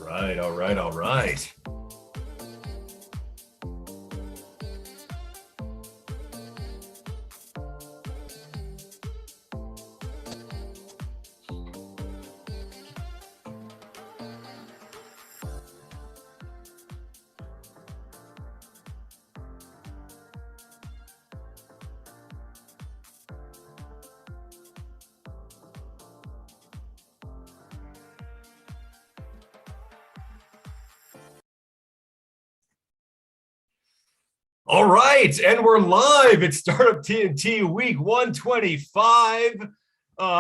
right, all right, all right. All right, and we're live. It's Startup TNT week 125.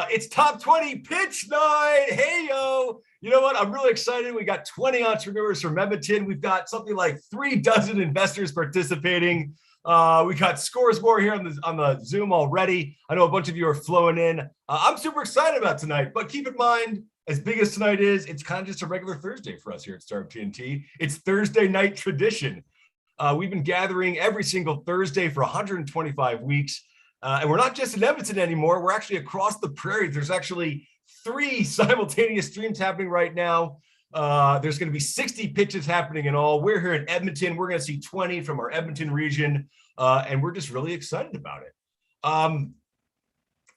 It's top 20 pitch night. Hey, yo. You know what? I'm really excited. We got 20 entrepreneurs from Edmonton. We've got something like 36 investors participating. We got scores more here on the Zoom already. I know a bunch of you are flowing in. I'm super excited about tonight, but keep in mind, as big as tonight is, it's kind of just a regular Thursday for us here at Startup TNT. It's Thursday night tradition. We've been gathering every single Thursday for 125 weeks. And we're not just in Edmonton anymore. We're actually across the prairie. There's actually 3 simultaneous streams happening right now. There's going to be 60 pitches happening in all. We're here in Edmonton. We're going to see 20 from our Edmonton region. And we're just really excited about it.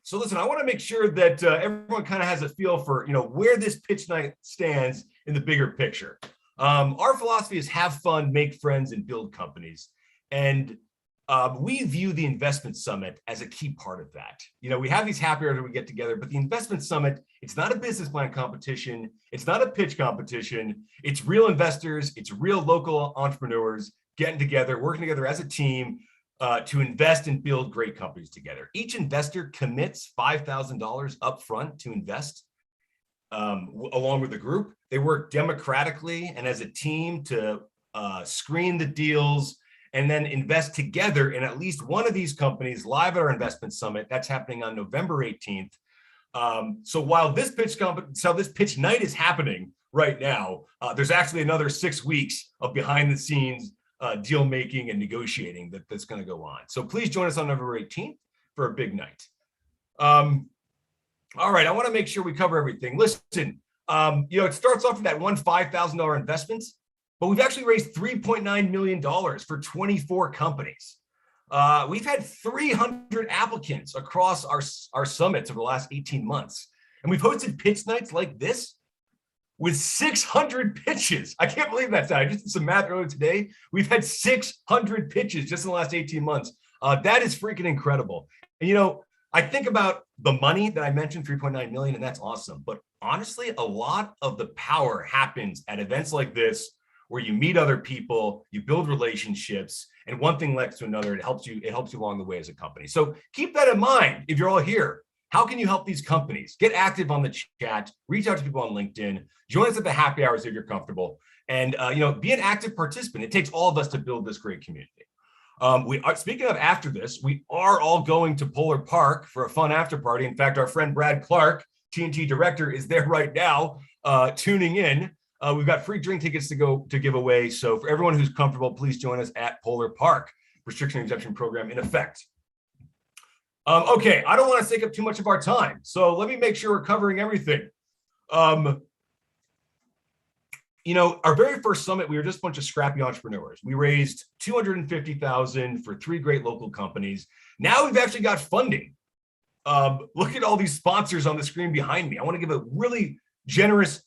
So listen, I want to make sure that everyone kind of has a feel for, where this pitch night stands in the bigger picture. Our philosophy is have fun, make friends, and build companies. And we view the investment summit as a key part of that. We have these happy hours where we get together, but the investment summit, it's not a business plan competition. It's not a pitch competition. It's real investors. It's real local entrepreneurs getting together, working together as a team to invest and build great companies together. Each investor commits $5,000 upfront to invest along with the group. They work democratically and as a team to screen the deals and then invest together in at least one of these companies live at our investment summit. That's happening on November 18th. So while this pitch night is happening right now, there's actually another 6 weeks of behind the scenes deal making and negotiating that's going to go on. So please join us on November 18th for a big night. All right, I want to make sure we cover everything. Listen, it starts off with that one $5,000 investment, but we've actually raised $3.9 million for 24 companies. We've had 300 applicants across our summits over the last 18 months. And we've hosted pitch nights like this with 600 pitches. I can't believe that. I just did some math earlier today. We've had 600 pitches just in the last 18 months. That is freaking incredible. And I think about the money that I mentioned, 3.9 million, and that's awesome. But honestly, a lot of the power happens at events like this, where you meet other people, you build relationships, and one thing leads to another. It helps you along the way as a company. So keep that in mind if you're all here. How can you help these companies? Get active on the chat, reach out to people on LinkedIn, join us at the happy hours if you're comfortable, and be an active participant. It takes all of us to build this great community. Speaking of after this, we are all going to Polar Park for a fun after party. In fact, our friend Brad Clark, TNT director, is there right now tuning in. We've got free drink tickets to give away. So for everyone who's comfortable, please join us at Polar Park. Restriction exemption program in effect. Okay, I don't want to take up too much of our time, so let me make sure we're covering everything. Our very first summit, we were just a bunch of scrappy entrepreneurs. We raised $250,000 for 3 great local companies. Now we've actually got funding. Look at all these sponsors on the screen behind me. I want to give a really generous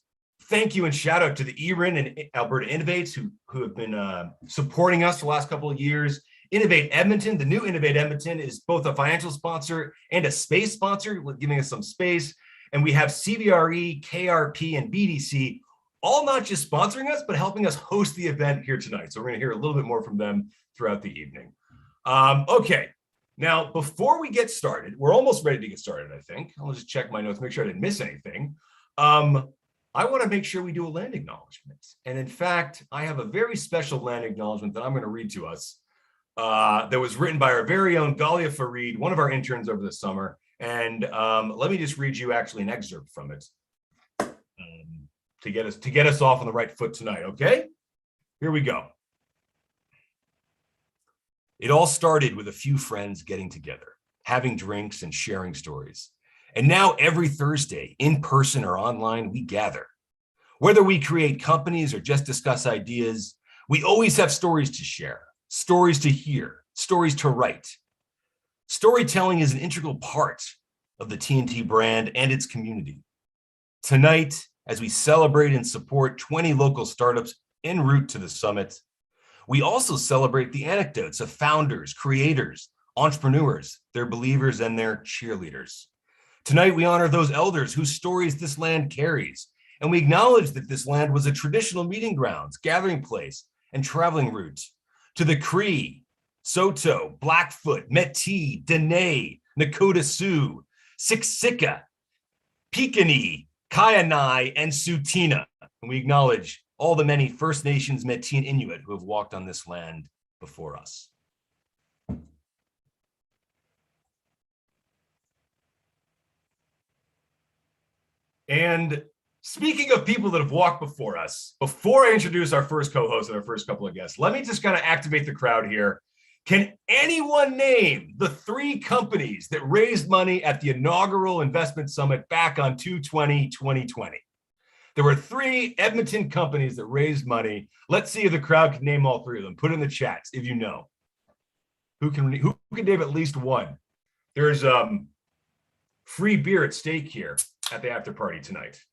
thank you and shout out to the ERIN and Alberta Innovates who have been supporting us for the last couple of years. Innovate Edmonton, the new Innovate Edmonton, is both a financial sponsor and a space sponsor, giving us some space. And we have CBRE, KRP, and BDC, all not just sponsoring us, but helping us host the event here tonight. So we're going to hear a little bit more from them throughout the evening. Okay, now before we get started, we're almost ready to get started, I think. I'll just check my notes, make sure I didn't miss anything. I want to make sure we do a land acknowledgement. And in fact, I have a very special land acknowledgement that I'm going to read to us that was written by our very own Galia Farid, one of our interns over the summer. And let me just read you actually an excerpt from it to get us off on the right foot tonight, okay? Here we go. It all started with a few friends getting together, having drinks and sharing stories. And now every Thursday, in person or online, we gather. Whether we create companies or just discuss ideas, we always have stories to share, stories to hear, stories to write. Storytelling is an integral part of the TNT brand and its community. Tonight, as we celebrate and support 20 local startups en route to the summit, we also celebrate the anecdotes of founders, creators, entrepreneurs, their believers, and their cheerleaders. Tonight, we honor those elders whose stories this land carries, and we acknowledge that this land was a traditional meeting grounds, gathering place, and traveling route to the Cree, Saulteaux, Blackfoot, Métis, Dene, Nakota Sioux, Siksika, Piikani, Kainai, and Tsuut'ina. And we acknowledge all the many First Nations, Métis, and Inuit who have walked on this land before us. And speaking of people that have walked before us, before I introduce our first co-host and our first couple of guests, let me just kind of activate the crowd here. Can anyone name the 3 companies that raised money at the inaugural investment summit back on 2/20/2020? There were 3 Edmonton companies that raised money. Let's see if the crowd can name all 3 of them. Put in the chats if you know. Who can name at least one? There's free beer at stake here at the after party tonight.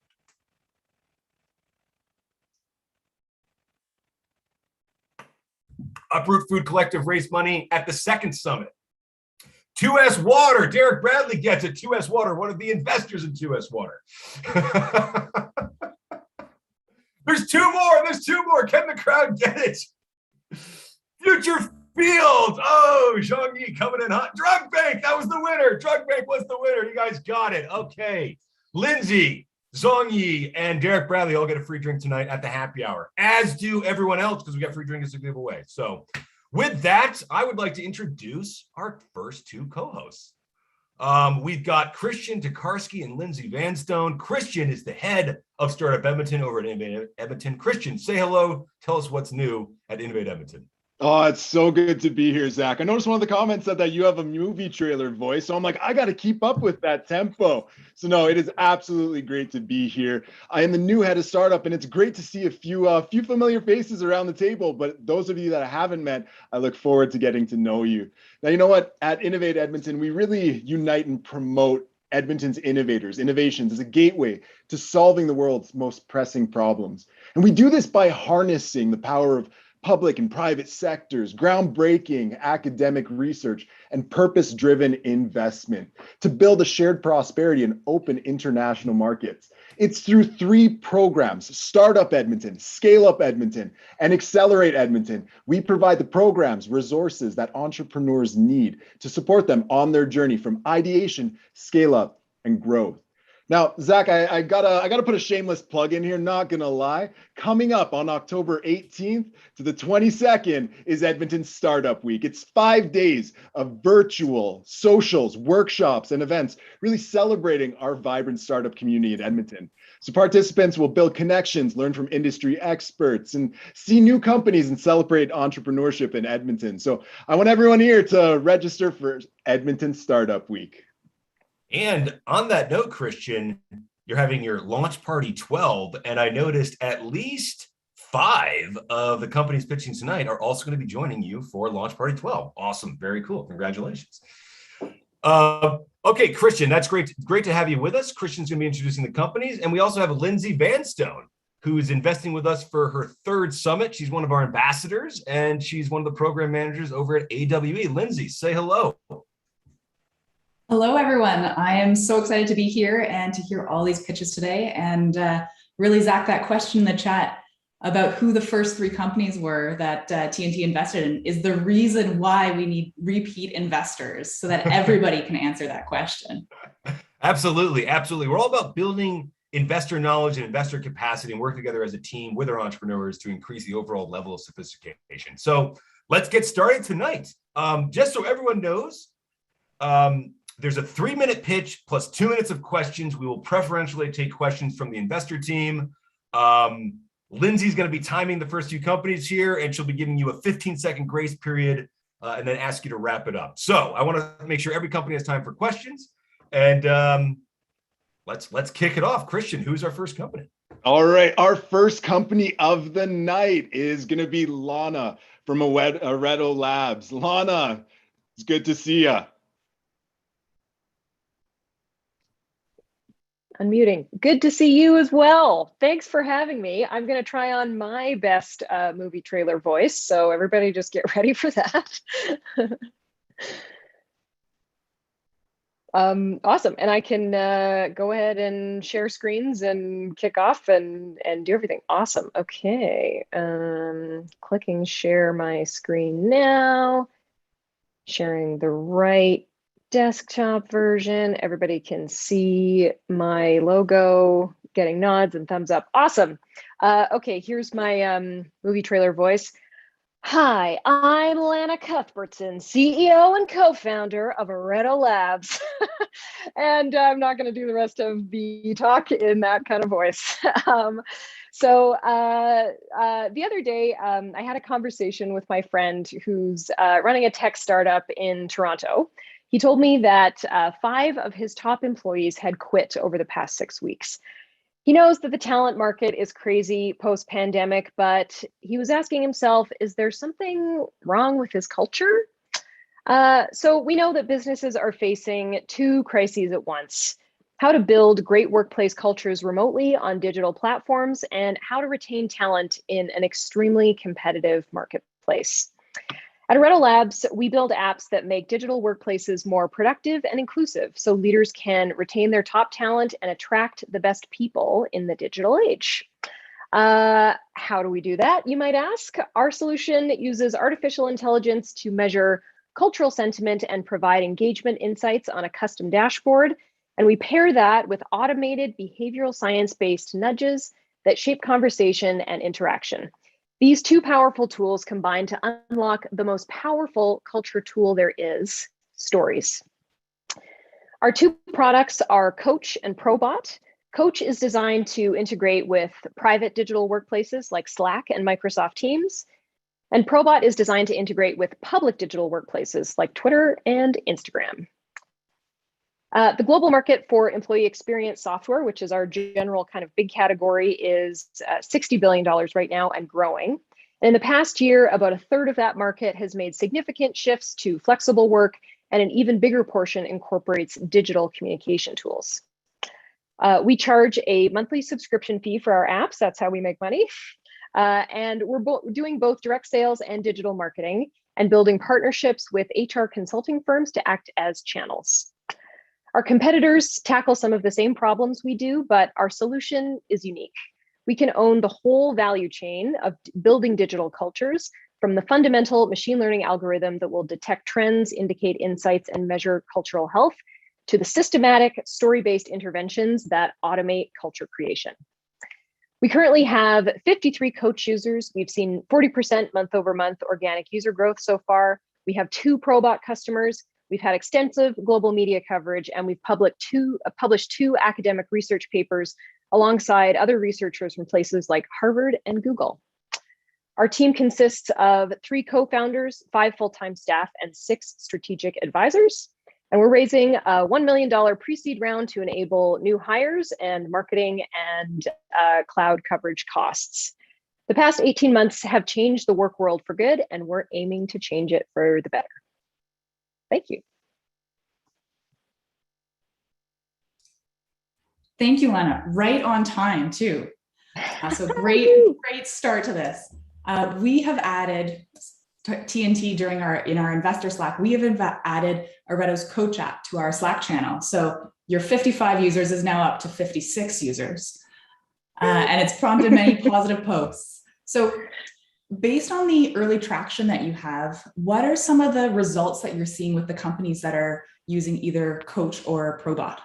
Uproot Food Collective raised money at the second summit. 2S Water, Derek Bradley gets it. 2S Water, one of the investors in 2S Water. There's 2 more. There's 2 more. Can the crowd get it? Future Field. Oh, Zhongyi coming in hot. Drug Bank, that was the winner. Drug Bank was the winner. You guys got it. Okay. Lindsay, Zhongyi, and Derek Bradley all get a free drink tonight at the happy hour, as do everyone else, because we got free drinks to give away. So with that, I would like to introduce our first 2 co-hosts. We've got Christian Tokarski and Lindsay Vanstone. Christian is the head of Startup Edmonton over at Innovate Edmonton. Christian, say hello. Tell us what's new at Innovate Edmonton. Oh, it's so good to be here, Zach. I noticed one of the comments said that you have a movie trailer voice. So I'm like, I got to keep up with that tempo. So no, it is absolutely great to be here. I am the new head of startup, and it's great to see a few familiar faces around the table. But those of you that I haven't met, I look forward to getting to know you. Now, you know what? At Innovate Edmonton, we really unite and promote Edmonton's innovators, innovations as a gateway to solving the world's most pressing problems. And we do this by harnessing the power of public and private sectors, groundbreaking academic research, and purpose-driven investment to build a shared prosperity and open international markets. It's through 3 programs: Startup Edmonton, Scale Up Edmonton, and Accelerate Edmonton. We provide the programs, resources that entrepreneurs need to support them on their journey from ideation, scale up, and growth. Now, Zach, I gotta put a shameless plug in here, not gonna lie. Coming up on October 18th to the 22nd is Edmonton Startup Week. It's 5 days of virtual socials, workshops, and events, really celebrating our vibrant startup community in Edmonton. So participants will build connections, learn from industry experts, and see new companies and celebrate entrepreneurship in Edmonton. So I want everyone here to register for Edmonton Startup Week. And on that note, Christian, you're having your launch party 12, and I noticed at least 5 of the companies pitching tonight are also going to be joining you for launch party 12. Awesome. Very cool. Congratulations. Okay, Christian, that's great. Great to have you with us. Christian's going to be introducing the companies, and we also have Lindsay Vanstone, who is investing with us for her 3rd summit. She's one of our ambassadors, and she's one of the program managers over at AWE. Lindsay, say hello. Hello, everyone. I am so excited to be here and to hear all these pitches today. And really, Zach, that question in the chat about who the first 3 companies were that TNT invested in is the reason why we need repeat investors so that everybody can answer that question. Absolutely. Absolutely. We're all about building investor knowledge and investor capacity and work together as a team with our entrepreneurs to increase the overall level of sophistication. So let's get started tonight. Just so everyone knows, there's a 3-minute pitch plus 2 minutes of questions. We will preferentially take questions from the investor team. Lindsay's going to be timing the first few companies here, and she'll be giving you a 15-second grace period and then ask you to wrap it up. So I want to make sure every company has time for questions. And let's kick it off. Christian, who's our first company? All right, our first company of the night is going to be Lana from Areto Labs. Lana, it's good to see you. Unmuting. Good to see you as well. Thanks for having me. I'm going to try on my best movie trailer voice, so everybody just get ready for that. Awesome. And I can go ahead and share screens and kick off and do everything. Awesome. Okay. Clicking share my screen now. Sharing the right desktop version. Everybody can see my logo, getting nods and thumbs up. Awesome. Okay, here's my movie trailer voice. Hi, I'm Lana Cuthbertson, CEO and co-founder of Areto Labs. And I'm not going to do the rest of the talk in that kind of voice. The other day, I had a conversation with my friend who's running a tech startup in Toronto. He told me that 5 of his top employees had quit over the past 6 weeks. He knows that the talent market is crazy post-pandemic, but he was asking himself, is there something wrong with his culture? So we know that businesses are facing 2 crises at once: how to build great workplace cultures remotely on digital platforms, and how to retain talent in an extremely competitive marketplace. At Areto Labs, we build apps that make digital workplaces more productive and inclusive so leaders can retain their top talent and attract the best people in the digital age. How do we do that, you might ask? Our solution uses artificial intelligence to measure cultural sentiment and provide engagement insights on a custom dashboard. And we pair that with automated behavioral science-based nudges that shape conversation and interaction. These 2 powerful tools combine to unlock the most powerful culture tool there is: stories. Our 2 products are Coach and Probot. Coach is designed to integrate with private digital workplaces like Slack and Microsoft Teams. And Probot is designed to integrate with public digital workplaces like Twitter and Instagram. The global market for employee experience software, which is our general kind of big category, is $60 billion right now and growing. And in the past year, about 1/3 of that market has made significant shifts to flexible work, and an even bigger portion incorporates digital communication tools. We charge a monthly subscription fee for our apps. That's how we make money. And we're doing both direct sales and digital marketing, and building partnerships with HR consulting firms to act as channels. Our competitors tackle some of the same problems we do, but our solution is unique. We can own the whole value chain of building digital cultures, from the fundamental machine learning algorithm that will detect trends, indicate insights, and measure cultural health, to the systematic story-based interventions that automate culture creation. We currently have 53 Coach users. We've seen 40% month-over-month organic user growth so far. We have 2 Probot customers. We've had extensive global media coverage, and we've published 2 academic research papers alongside other researchers from places like Harvard and Google. Our team consists of 3 co-founders, 5 full-time staff, and 6 strategic advisors. And we're raising a $1 million pre-seed round to enable new hires and marketing and cloud coverage costs. The past 18 months have changed the work world for good, and we're aiming to change it for the better. Thank you. Thank you, Lana. Right on time, too. So great start to this. We have added TNT in our investor Slack. We have added Areto's Coach app to our Slack channel. So your 55 users is now up to 56 users. And it's prompted many positive posts. So based on the early traction that you have, what are some of the results that you're seeing with the companies that are using either Coach or Probot?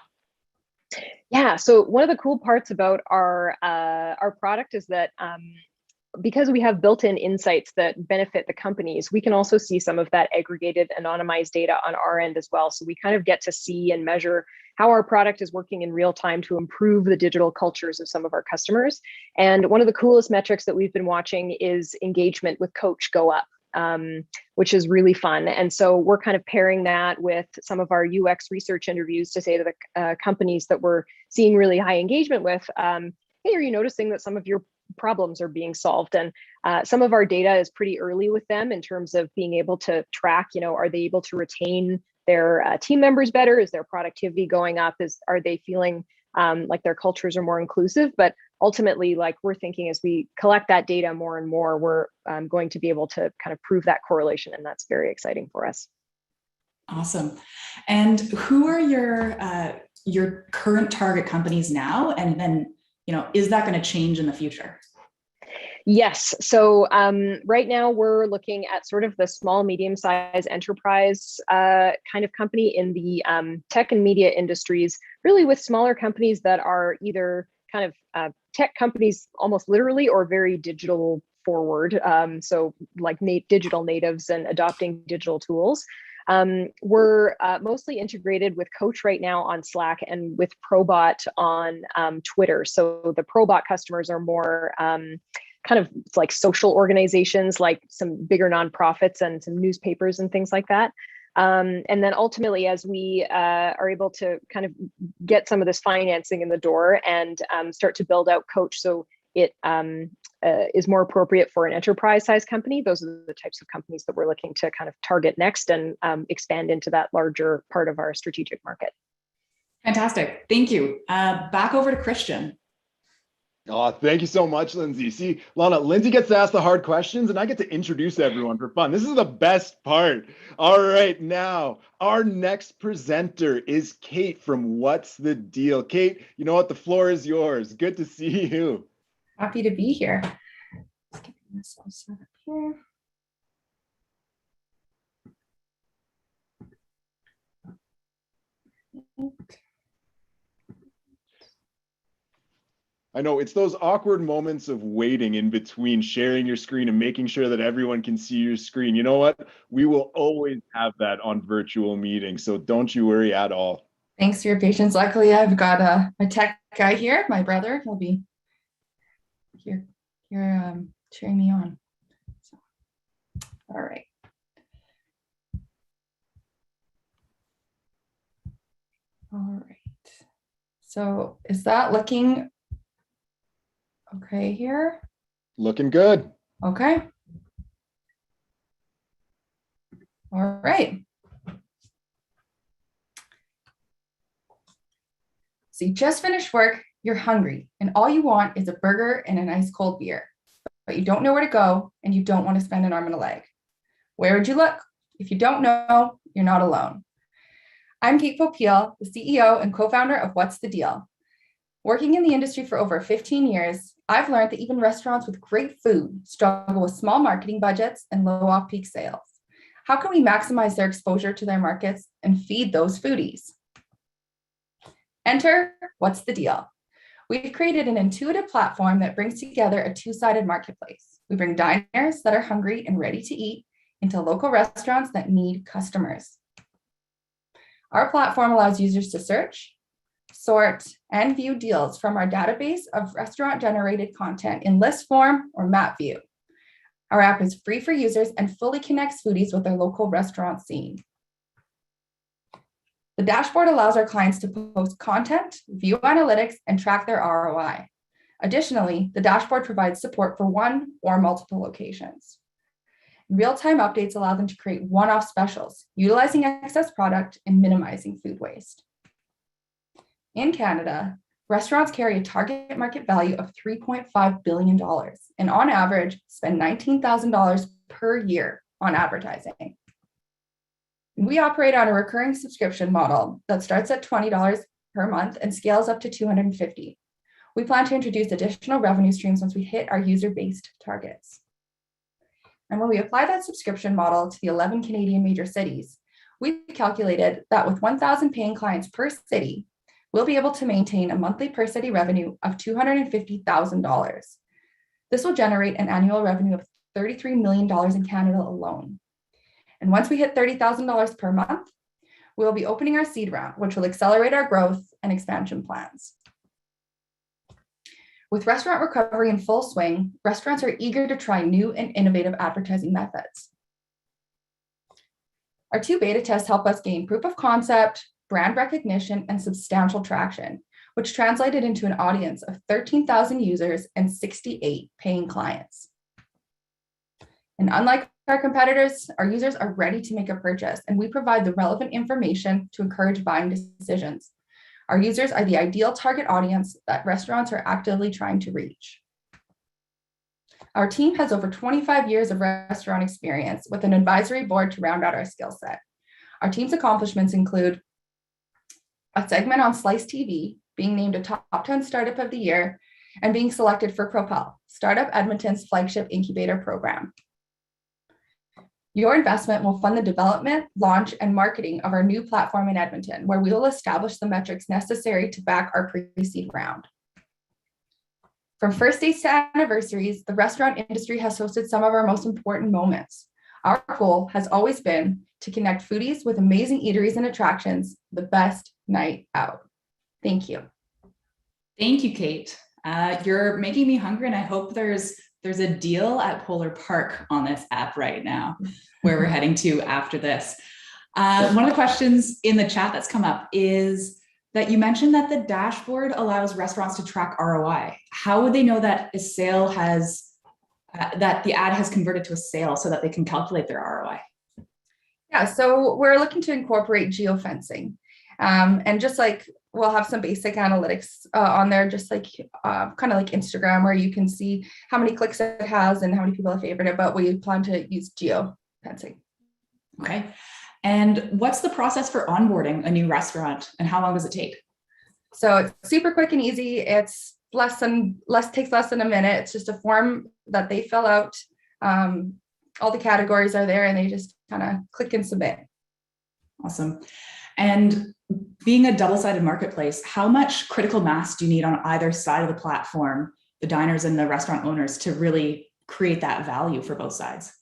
Yeah, so one of the cool parts about our product is that because we have built-in insights that benefit the companies, we can also see some of that aggregated, anonymized data on our end as well. So we kind of get to see and measure how our product is working in real time to improve the digital cultures of some of our customers. And one of the coolest metrics that we've been watching is engagement with Coach go up, which is really fun. And so we're kind of pairing that with some of our UX research interviews to say to the companies that we're seeing really high engagement with, hey, are you noticing that some of your problems are being solved? And some of our data is pretty early with them in terms of being able to track, are they able to retain their team members better? Is their productivity going up? Are they feeling like their cultures are more inclusive? But ultimately, like, we're thinking as we collect that data more and more, we're going to be able to kind of prove that correlation. And that's very exciting for us. Awesome. And who are your current target companies now? And then, is that going to change in the future? Yes. So right now we're looking at sort of the small, medium-sized enterprise kind of company in the tech and media industries, really with smaller companies that are either kind of tech companies almost literally or very digital forward. So like digital natives and adopting digital tools. We're mostly integrated with Coach right now on Slack and with Probot on Twitter. So the Probot customers are more kind of like social organizations, like some bigger nonprofits and some newspapers and things like that. And then ultimately, as we are able to kind of get some of this financing in the door and start to build out Coach so it is more appropriate for an enterprise size company, those are the types of companies that we're looking to kind of target next and expand into that larger part of our strategic market. Fantastic. Thank you. Back over to Christian. Oh, thank you so much, Lindsay. See, Lana, Lindsay gets to ask the hard questions and I get to introduce everyone for fun. This is the best part. All right, now our next presenter is Kate from What's the Deal? Kate, you know what? The floor is yours. Good to see you. Happy to be here. Just getting this all set up here. I know it's those awkward moments of waiting in between sharing your screen and making sure that everyone can see your screen. You know what? We will always have that on virtual meetings, so don't you worry at all. Thanks for your patience. Luckily, I've got a tech guy here, my brother. He'll be here cheering me on. So, all right. All right. So is that looking okay here? Looking good. Okay. All right. So you just finished work, you're hungry, and all you want is a burger and a nice cold beer, but you don't know where to go and you don't want to spend an arm and a leg. Where would you look? If you don't know, you're not alone. I'm Kate Popiel, the CEO and co-founder of What's the Deal? Working in the industry for over 15 years, I've learned that even restaurants with great food struggle with small marketing budgets and low off-peak sales. How can we maximize their exposure to their markets and feed those foodies? Enter What's the Deal? We've created an intuitive platform that brings together a two-sided marketplace. We bring diners that are hungry and ready to eat into local restaurants that need customers. Our platform allows users to search, sort, and view deals from our database of restaurant-generated content in list form or map view. Our app is free for users and fully connects foodies with their local restaurant scene. The dashboard allows our clients to post content, view analytics, and track their ROI. Additionally, the dashboard provides support for one or multiple locations. Real-time updates allow them to create one-off specials, utilizing excess product and minimizing food waste. In Canada, restaurants carry a target market value of $3.5 billion and on average spend $19,000 per year on advertising. We operate on a recurring subscription model that starts at $20 per month and scales up to $250. We plan to introduce additional revenue streams once we hit our user-based targets. And when we apply that subscription model to the 11 Canadian major cities, we've calculated that with 1,000 paying clients per city, we'll be able to maintain a monthly per city revenue of $250,000. This will generate an annual revenue of $33 million in Canada alone. And once we hit $30,000 per month, we'll be opening our seed round, which will accelerate our growth and expansion plans. With restaurant recovery in full swing, restaurants are eager to try new and innovative advertising methods. Our 2 beta tests help us gain proof of concept, brand recognition, and substantial traction. which translated into an audience of 13,000 users and 68 paying clients. And unlike our competitors, our users are ready to make a purchase, and we provide the relevant information to encourage buying decisions. Our users are the ideal target audience that restaurants are actively trying to reach. Our team has over 25 years of restaurant experience with an advisory board to round out our skill set. Our team's accomplishments include a segment on Slice TV, being named a top 10 startup of the year, and being selected for Propel, Startup Edmonton's flagship incubator program. Your investment will fund the development, launch, and marketing of our new platform in Edmonton, where we will establish the metrics necessary to back our pre-seed round. From first dates to anniversaries, the restaurant industry has hosted some of our most important moments. Our goal has always been to connect foodies with amazing eateries and attractions, the best night out. Thank you. Thank you, Kate. You're making me hungry, and I hope there's a deal at Polar Park on this app right now, where we're heading to after this. One of the questions in the chat that's come up is that you mentioned that the dashboard allows restaurants to track ROI. How would they know that a sale has, that the ad has converted to a sale so that they can calculate their ROI? Yeah, so we're looking to incorporate geofencing. And just like we'll have some basic analytics on there, just like kind of like Instagram, where you can see how many clicks it has and how many people have favored it, but we plan to use geofencing. Okay. And what's the process for onboarding a new restaurant, and how long does it take? So it's super quick and easy. It's takes less than a minute. It's just a form that they fill out. All the categories are there, and they just kind of click and submit. Awesome. And being a double-sided marketplace, how much critical mass do you need on either side of the platform, the diners and the restaurant owners, to really create that value for both sides?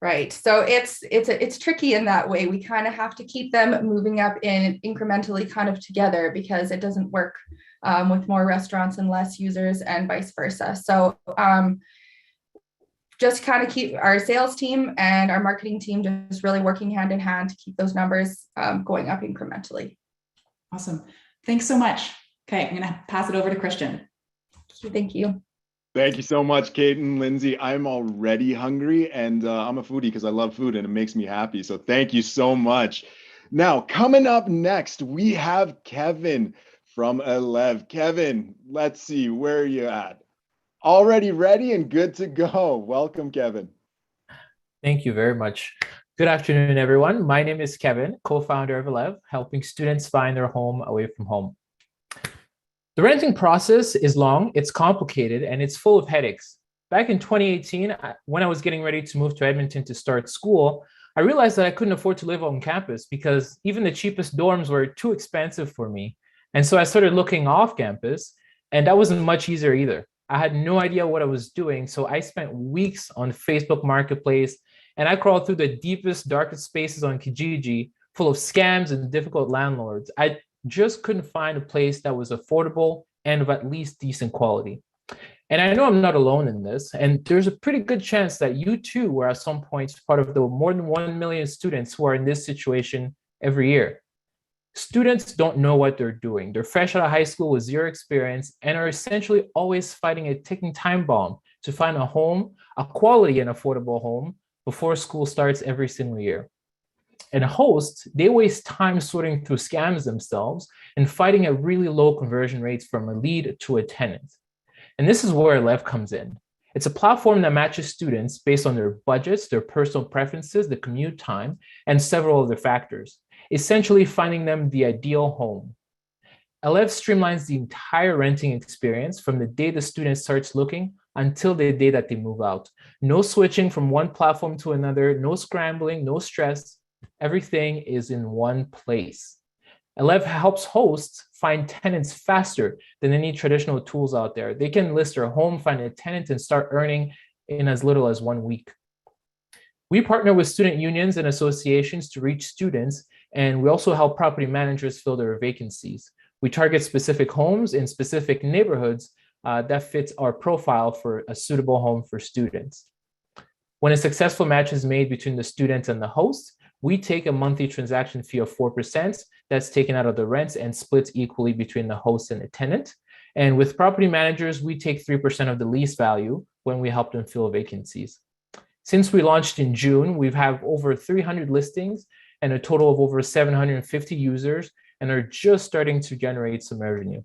Right. So it's tricky in that way. We kind of have to keep them moving up in incrementally kind of together, because it doesn't work with more restaurants and less users, and vice versa. So just kind of keep our sales team and our marketing team just really working hand in hand to keep those numbers going up incrementally. Awesome. Thanks so much. Okay, I'm going to pass it over to Christian. Thank you. Thank you so much, Kate and Lindsay. I'm already hungry, and I'm a foodie because I love food and it makes me happy. So thank you so much. Now, coming up next, we have Kevin from Elev. Kevin, let's see, where are you at? Already ready and good to go. Welcome, Kevin. Thank you very much. Good afternoon, everyone. My name is Kevin, co-founder of Elev, helping students find their home away from home. The renting process is long, it's complicated, and it's full of headaches. Back in 2018, when I was getting ready to move to Edmonton to start school, I realized that I couldn't afford to live on campus because even the cheapest dorms were too expensive for me. And so I started looking off campus, and that wasn't much easier either. I had no idea what I was doing, so I spent weeks on Facebook Marketplace, and I crawled through the deepest, darkest spaces on Kijiji, full of scams and difficult landlords. I just couldn't find a place that was affordable and of at least decent quality. And I know I'm not alone in this, and there's a pretty good chance that you too were at some point part of the more than 1 million students who are in this situation every year. Students don't know what they're doing. They're fresh out of high school with zero experience and are essentially always fighting a ticking time bomb to find a home, a quality and affordable home, before school starts every single year. And hosts, they waste time sorting through scams themselves and fighting at really low conversion rates from a lead to a tenant. And this is where Elev comes in. It's a platform that matches students based on their budgets, their personal preferences, the commute time, and several other factors, essentially finding them the ideal home. Elev streamlines the entire renting experience from the day the student starts looking until the day that they move out. No switching from one platform to another, no scrambling, no stress. Everything is in one place. Elev helps hosts find tenants faster than any traditional tools out there. They can list their home, find a tenant, and start earning in as little as 1 week. We partner with student unions and associations to reach students, and we also help property managers fill their vacancies. We target specific homes in specific neighborhoods that fits our profile for a suitable home for students. When a successful match is made between the student and the host, we take a monthly transaction fee of 4% that's taken out of the rents and splits equally between the host and the tenant. And with property managers, we take 3% of the lease value when we help them fill vacancies. Since we launched in June, we've had over 300 listings and a total of over 750 users, and are just starting to generate some revenue.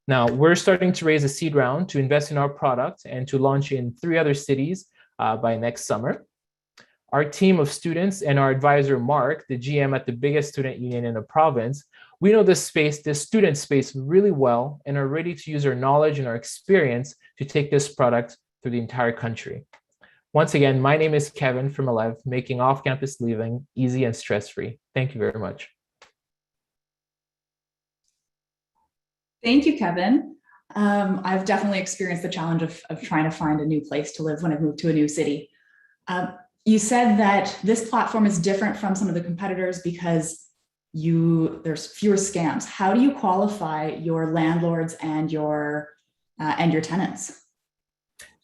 Now, we're starting to raise a seed round to invest in our product and to launch in 3 other cities by next summer. Our team of students and our advisor, Mark, the GM at the biggest student union in the province, we know this space, this student space really well, and are ready to use our knowledge and our experience to take this product through the entire country. Once again, my name is Kevin from Elev, making off-campus living easy and stress-free. Thank you very much. Thank you, Kevin. I've definitely experienced the challenge of trying to find a new place to live when I've moved to a new city. You said that this platform is different from some of the competitors because there's fewer scams. How do you qualify your landlords and your tenants?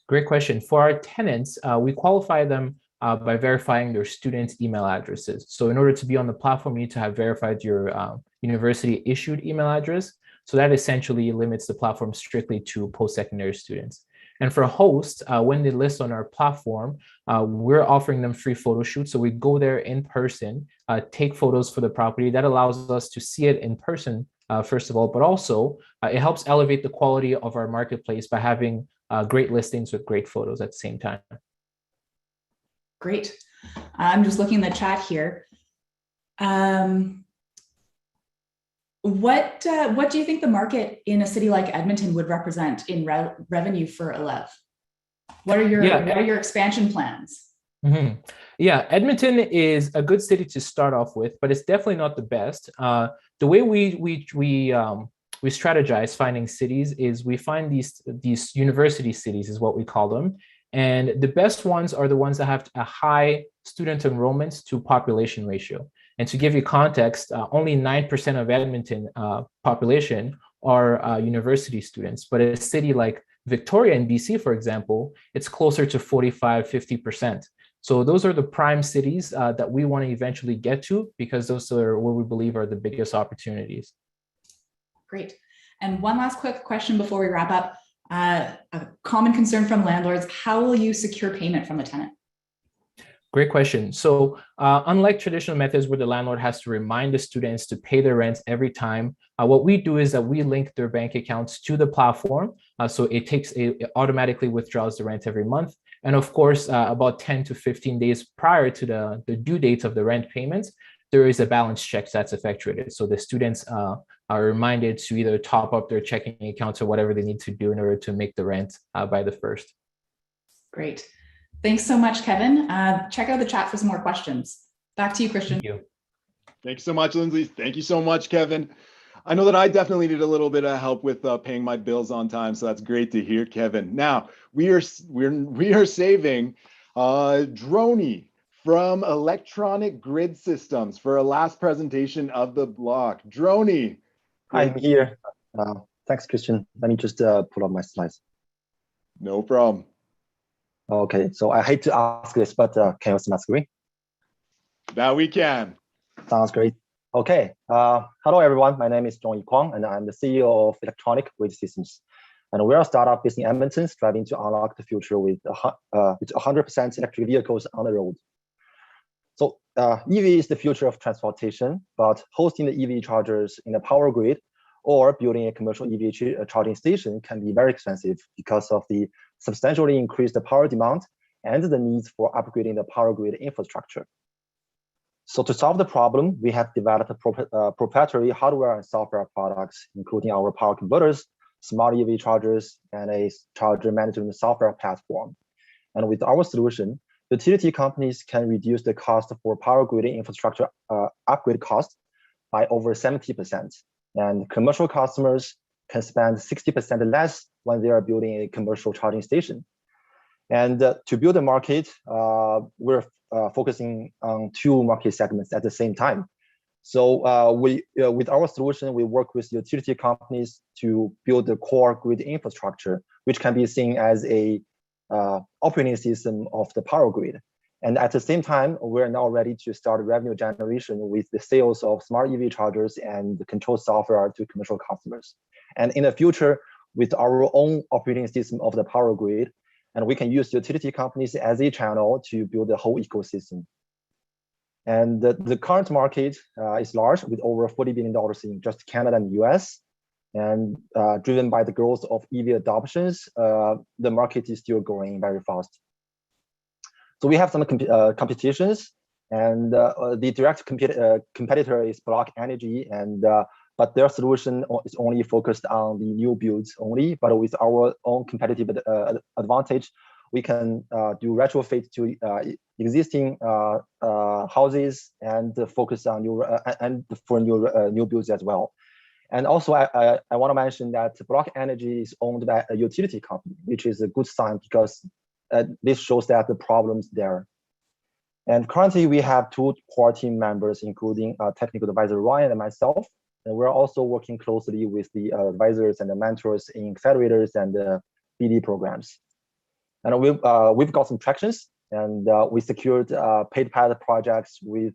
Great question. For our tenants, we qualify them by verifying their students' email addresses. So in order to be on the platform, you need to have verified your university issued email address. So that essentially limits the platform strictly to post-secondary students. And for hosts, when they list on our platform, we're offering them free photo shoots. So we go there in person, take photos for the property. That allows us to see it in person, first of all, but also it helps elevate the quality of our marketplace by having great listings with great photos at the same time. Great. I'm just looking in the chat here. What do you think the market in a city like Edmonton would represent in revenue for Elev? What are your expansion plans? Mm-hmm. Yeah, Edmonton is a good city to start off with, but it's definitely not the best. The way we strategize finding cities is we find these university cities is what we call them, and the best ones are the ones that have a high student enrollment to population ratio. And to give you context, only 9% of Edmonton population are university students, but a city like Victoria in BC, for example, it's closer to 45–50%. So those are the prime cities that we want to eventually get to, because those are what we believe are the biggest opportunities. Great. And one last quick question before we wrap up. A common concern from landlords: how will you secure payment from the tenant? Great question. So unlike traditional methods where the landlord has to remind the students to pay their rent every time, what we do is that we link their bank accounts to the platform. So it automatically withdraws the rent every month. And of course, about 10 to 15 days prior to the due date of the rent payments, there is a balance check that's effectuated. So the students are reminded to either top up their checking accounts or whatever they need to do in order to make the rent by the 1st. Great. Thanks so much, Kevin. Check out the chat for some more questions. Back to you, Christian. Thank you. Thanks so much, Lindsay. Thank you so much, Kevin. I know that I definitely need a little bit of help with paying my bills on time, so that's great to hear, Kevin. Now we are saving Droney from Electronic Grid Systems for a last presentation of the block. Droney. I'm here. Thanks, Christian. Let me just pull up my slides. No problem. Okay, so I hate to ask this, but can you see my screen? That we can. Sounds great. Okay, hello everyone. My name is Zhongyi Kwang, and I'm the CEO of Electronic Grid Systems. And we're a startup based in Edmonton, striving to unlock the future with 100% electric vehicles on the road. So EV is the future of transportation, but hosting the EV chargers in a power grid or building a commercial EV charging station can be very expensive because of the substantially increased power demand and the needs for upgrading the power grid infrastructure. So to solve the problem, we have developed proprietary hardware and software products, including our power converters, smart EV chargers, and a charger management software platform. And with our solution, utility companies can reduce the cost for power grid infrastructure upgrade cost by over 70%. And commercial customers can spend 60% less when they are building a commercial charging station. And to build a market, we're focusing on 2 market segments at the same time. So with our solution, we work with utility companies to build the core grid infrastructure, which can be seen as a operating system of the power grid. And at the same time, we're now ready to start revenue generation with the sales of smart EV chargers and the control software to commercial customers. And in the future, with our own operating system of the power grid, and we can use utility companies as a channel to build the whole ecosystem. And the current market is large, with over $40 billion in just Canada and US. And driven by the growth of EV adoptions, the market is still growing very fast. So we have some competitions, and the direct competitor is Block Energy, and but their solution is only focused on the new builds only. But with our own competitive advantage, we can do retrofit to existing houses and focus on new builds as well. And also, I want to mention that Block Energy is owned by a utility company, which is a good sign because this shows that the problem's there. And currently, we have 2 core team members, including technical advisor Ryan and myself. And we're also working closely with the advisors and the mentors in accelerators and BD programs. And we've got some tractions, and we secured paid pilot projects with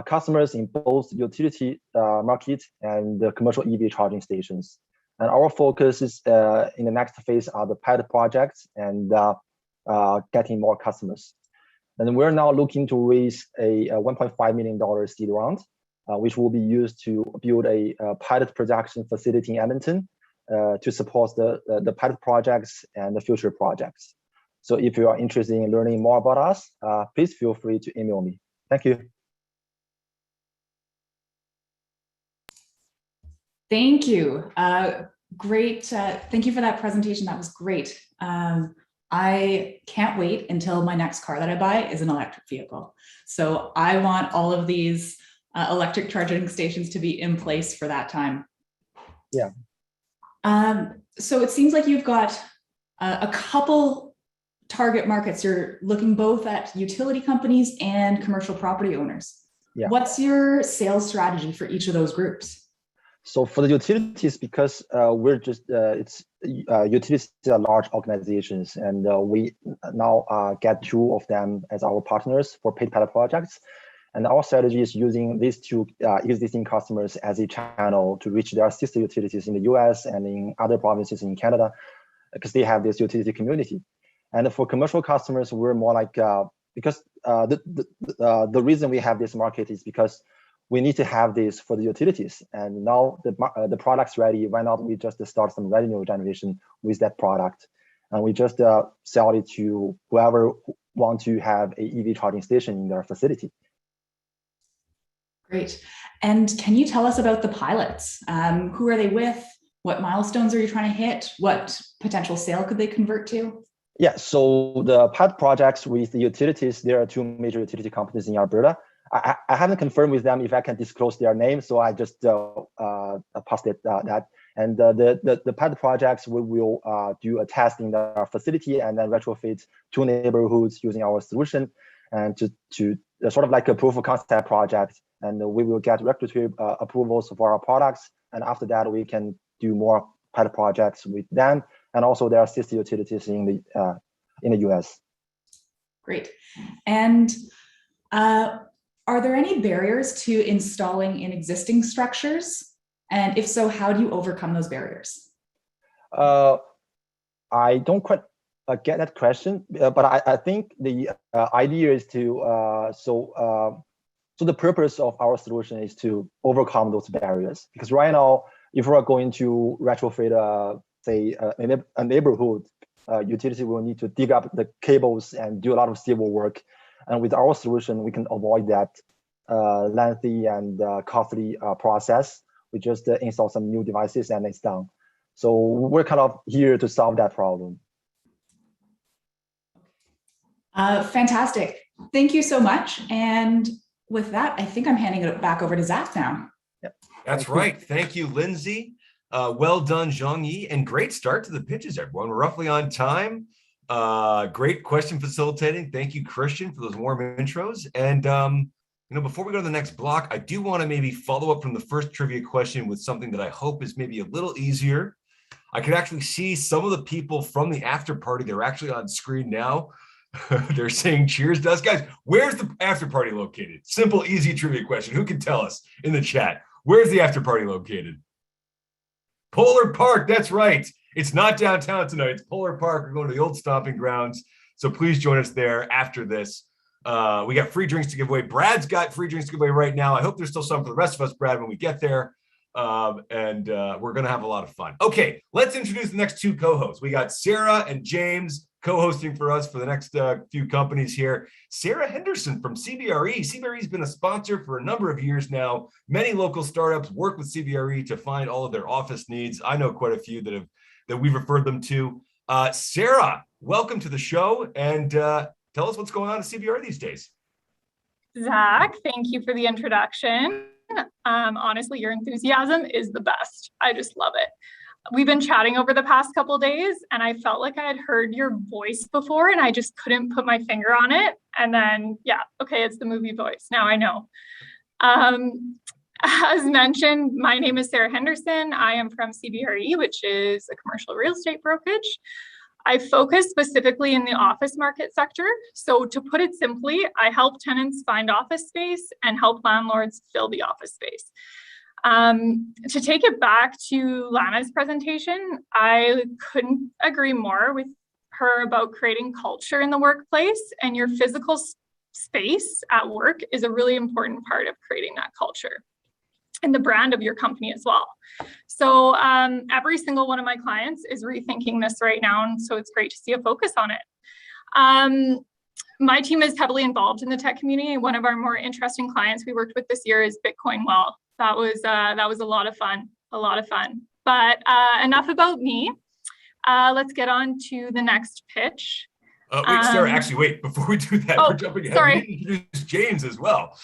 customers in both utility market and the commercial EV charging stations. And our focus is in the next phase are the pilot projects and getting more customers. And we're now looking to raise a $1.5 million seed round, which will be used to build a pilot production facility in Edmonton to support the pilot projects and the future projects. So if you are interested in learning more about us, please feel free to email me. Thank you. Thank you. Great. Thank you for that presentation. That was great. I can't wait until my next car that I buy is an electric vehicle. So I want all of these electric charging stations to be in place for that time. Yeah. So it seems like you've got a couple target markets. You're looking both at utility companies and commercial property owners. Yeah. What's your sales strategy for each of those groups? So for the utilities, because we're just, utilities are large organizations, and we now get 2 of them as our partners for paid pilot projects. And our strategy is using these 2 existing customers as a channel to reach their sister utilities in the US and in other provinces in Canada, because they have this utility community. And for commercial customers, we're more like, because the reason we have this market is because we need to have this for the utilities. And now the product's ready. Why not we just start some revenue generation with that product? And we just sell it to whoever want to have a EV charging station in their facility. Great. And can you tell us about the pilots? Who are they with? What milestones are you trying to hit? What potential sale could they convert to? Yeah, so the pilot projects with the utilities, there are 2 major utility companies in Alberta. I haven't confirmed with them if I can disclose their name, so I just posted that. And the pilot projects, we will do a test in our facility and then retrofit 2 neighborhoods using our solution, and to sort of like a proof of concept project. And we will get regulatory approvals for our products. And after that, we can do more pilot projects with them, and also their sister utilities in the US. Great. And are there any barriers to installing in existing structures? And if so, how do you overcome those barriers? I don't quite get that question, but I think the idea is to, so the purpose of our solution is to overcome those barriers. Because right now, if we're going to retrofit, say, a neighborhood, utility will need to dig up the cables and do a lot of civil work. And with our solution, we can avoid that lengthy and costly process. We just install some new devices and it's done. So we're kind of here to solve that problem. Fantastic. Thank you so much. And with that, I think I'm handing it back over to Zack now. Yep. That's right. Thank you, Lindsay. Well done, Zhongyi, and great start to the pitches, everyone. We're roughly on time. Great question facilitating. Thank you, Christian, for those warm intros. And before we go to the next block, I do want to maybe follow up from the first trivia question with something that I hope is maybe a little easier. I could actually see some of the people from the after party. They're actually on screen now. They're saying cheers to us. Guys, where's the after party located? Simple, easy trivia question. Who can tell us in the chat? Where's the after party located? Polar Park, that's right. It's not downtown tonight. It's Polar Park. We're going to the old stomping grounds. So please join us there after this. We got free drinks to give away. Brad's got free drinks to give away right now. I hope there's still some for the rest of us, Brad, when we get there. We're going to have a lot of fun. Okay, let's introduce the next two co-hosts. We got Sarah and James co-hosting for us for the next few companies here. Sarah Henderson from CBRE. CBRE has been a sponsor for a number of years now. Many local startups work with CBRE to find all of their office needs. I know quite a few that we've referred them to. Sarah, welcome to the show, and tell us what's going on at CBRE these days. Zach, thank you for the introduction. Honestly, your enthusiasm is the best. I just love it. We've been chatting over the past couple of days, and I felt like I had heard your voice before, and I just couldn't put my finger on it. And then, yeah, okay, it's the movie voice. Now I know. As mentioned, my name is Sarah Henderson. I am from CBRE, which is a commercial real estate brokerage. I focus specifically in the office market sector. So to put it simply, I help tenants find office space and help landlords fill the office space. To take it back to Lana's presentation, I couldn't agree more with her about creating culture in the workplace, and your physical space at work is a really important part of creating that culture and the brand of your company as well. So every single one of my clients is rethinking this right now, and so it's great to see a focus on it. My team is heavily involved in the tech community. One of our more interesting clients we worked with this year is Bitcoin Well. That was a lot of fun, But enough about me. Let's get on to the next pitch. Wait, Sarah, actually, wait, before we do that, we're jumping ahead. Sorry. We need to introduce James as well.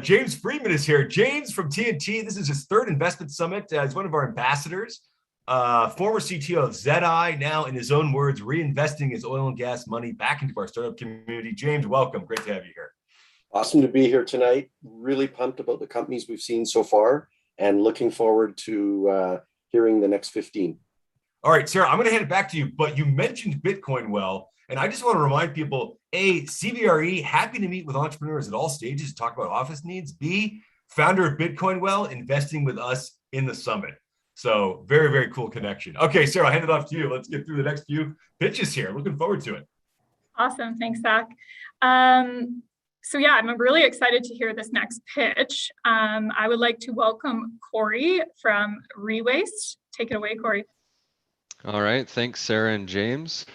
James Freeman is here. James from TNT. This is his third investment summit. He's one of our ambassadors. Former CTO of ZI, now in his own words, reinvesting his oil and gas money back into our startup community. James, welcome. Great to have you here. Awesome to be here tonight. Really pumped about the companies we've seen so far and looking forward to hearing the next 15. All right, Sarah, I'm going to hand it back to you, but you mentioned Bitcoin Well, and I just want to remind people, A, CBRE, happy to meet with entrepreneurs at all stages to talk about office needs. B, founder of Bitcoin Well, investing with us in the summit. So very, very cool connection. Okay, Sarah, I'll hand it off to you. Let's get through the next few pitches here. Looking forward to it. Awesome. Thanks, Zach. So yeah, I'm really excited to hear this next pitch. I would like to welcome Corey from Rewaste. Take it away, Corey. All right. Thanks, Sarah and James.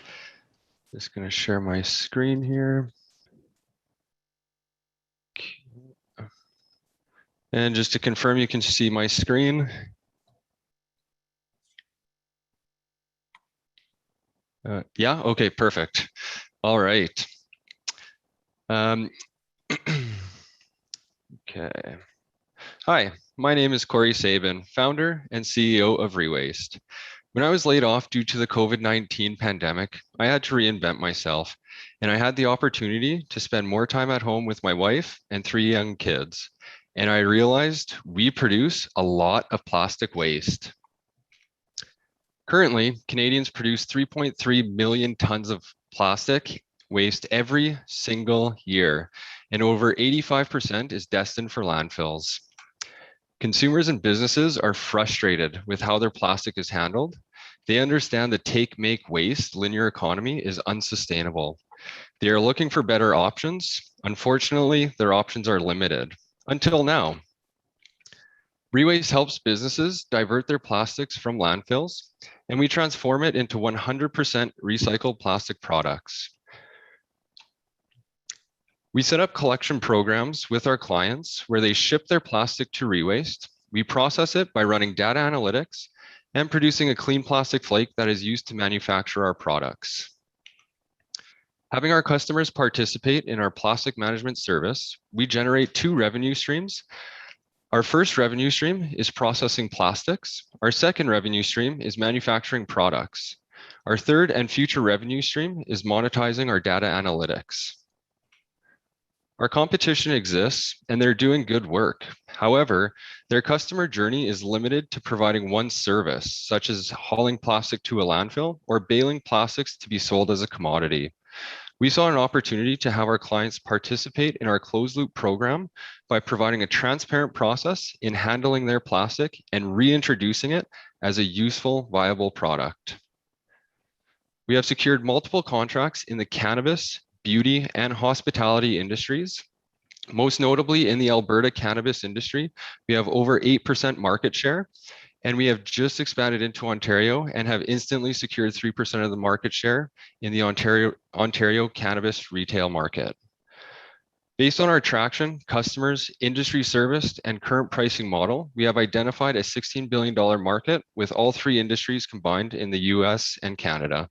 Just going to share my screen here. And just to confirm, you can see my screen. Yeah, okay, perfect. All right. Okay. Hi, my name is Corey Sabin, founder and CEO of Rewaste. When I was laid off due to the COVID-19 pandemic, I had to reinvent myself, and I had the opportunity to spend more time at home with my wife and 3 young kids. And I realized we produce a lot of plastic waste. Currently, Canadians produce 3.3 million tons of plastic waste every single year, and over 85% is destined for landfills. Consumers and businesses are frustrated with how their plastic is handled. They understand the take-make waste linear economy is unsustainable. They are looking for better options. Unfortunately, their options are limited. Until now. Rewaste helps businesses divert their plastics from landfills, and we transform it into 100% recycled plastic products. We set up collection programs with our clients where they ship their plastic to Rewaste. We process it by running data analytics and producing a clean plastic flake that is used to manufacture our products. Having our customers participate in our plastic management service, we generate 2 revenue streams. Our first revenue stream is processing plastics. Our second revenue stream is manufacturing products. Our third and future revenue stream is monetizing our data analytics. Our competition exists and they're doing good work. However, their customer journey is limited to providing one service, such as hauling plastic to a landfill or baling plastics to be sold as a commodity. We saw an opportunity to have our clients participate in our closed loop program by providing a transparent process in handling their plastic and reintroducing it as a useful, viable product. We have secured multiple contracts in the cannabis, beauty, and hospitality industries. Most notably in the Alberta cannabis industry, we have over 8% market share, and we have just expanded into Ontario and have instantly secured 3% of the market share in the Ontario cannabis retail market. Based on our traction, customers, industry serviced, and current pricing model, we have identified a $16 billion market with all three industries combined in the US and Canada.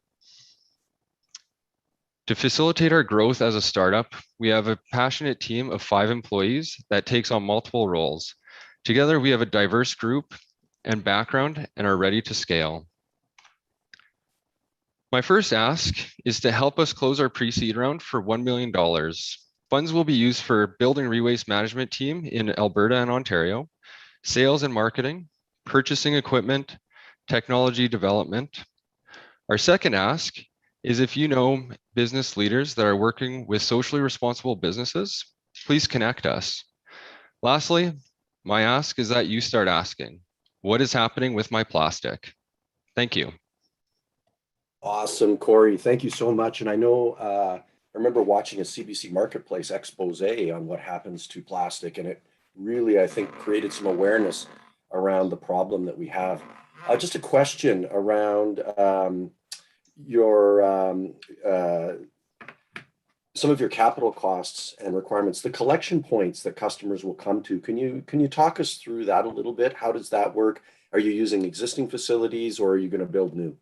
To facilitate our growth as a startup, we have a passionate team of 5 employees that takes on multiple roles. Together, we have a diverse group and background and are ready to scale. My first ask is to help us close our pre-seed round for $1 million. Funds will be used for building rewaste management team in Alberta and Ontario, sales and marketing, purchasing equipment, technology development. Our second ask is if you know business leaders that are working with socially responsible businesses, please connect us. Lastly, my ask is that you start asking, what is happening with my plastic? Thank you. Awesome, Corey. Thank you so much. And I know, I remember watching a CBC Marketplace expose on what happens to plastic, and it really, I think, created some awareness around the problem that we have. Just a question around some of your capital costs and requirements, the collection points that customers will come to. Can you talk us through that a little bit? How does that work? Are you using existing facilities or are you going to build new?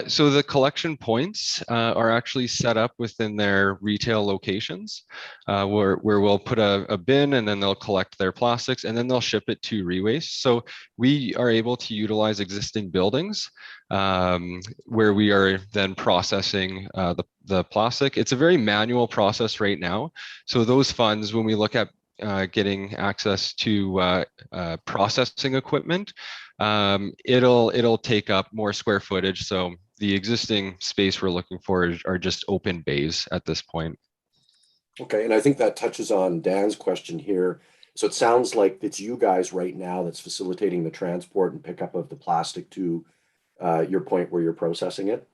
So the collection points are actually set up within their retail locations where we'll put a bin and then they'll collect their plastics and then they'll ship it to Rewaste. So we are able to utilize existing buildings where we are then processing the plastic. It's a very manual process right now. So those funds, when we look at getting access to processing equipment, it'll take up more square footage. So the existing space we're looking for are just open bays at this point. Okay, and I think that touches on Dan's question here. So it sounds like it's you guys right now that's facilitating the transport and pickup of the plastic to your point where you're processing it?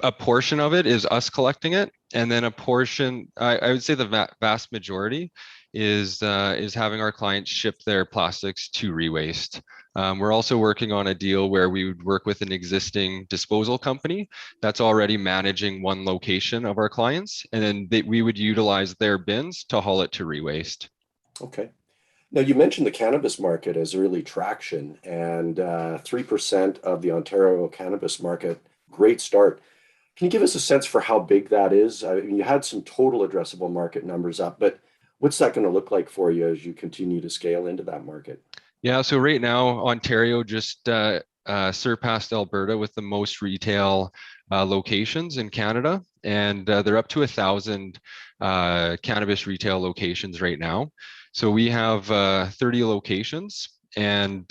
A portion of it is us collecting it, and then a portion, I would say the vast majority is having our clients ship their plastics to Rewaste. We're also working on a deal where we would work with an existing disposal company that's already managing one location of our clients, and then we would utilize their bins to haul it to Rewaste. Okay. Now you mentioned the cannabis market as early traction, and 3% of the Ontario cannabis market, great start. Can you give us a sense for how big that is? I mean, you had some total addressable market numbers up, but what's that going to look like for you as you continue to scale into that market? Yeah, so right now, Ontario just surpassed Alberta with the most retail locations in Canada, and they're up to 1,000 cannabis retail locations right now. So we have 30 locations, and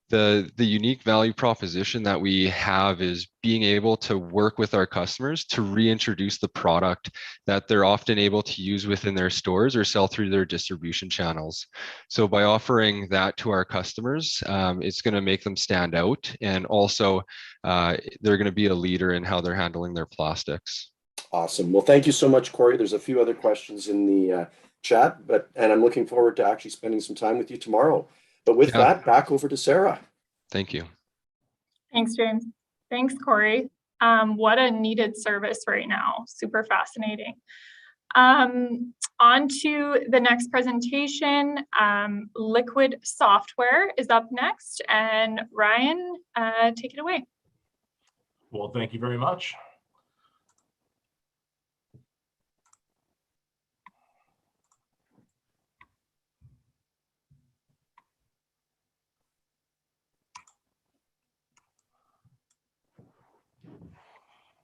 the unique value proposition that we have is being able to work with our customers to reintroduce the product that they're often able to use within their stores or sell through their distribution channels. So by offering that to our customers, it's going to make them stand out, and also they're going to be a leader in how they're handling their plastics. Awesome. Well, thank you so much, Corey. There's a few other questions in the chat, and I'm looking forward to actually spending some time with you tomorrow. But with that, back over to Sarah. Thank you. Thanks, James. Thanks, Corey. What a needed service right now. Super fascinating. On to the next presentation. Liquid Software is up next. And Ryan, take it away. Well, thank you very much.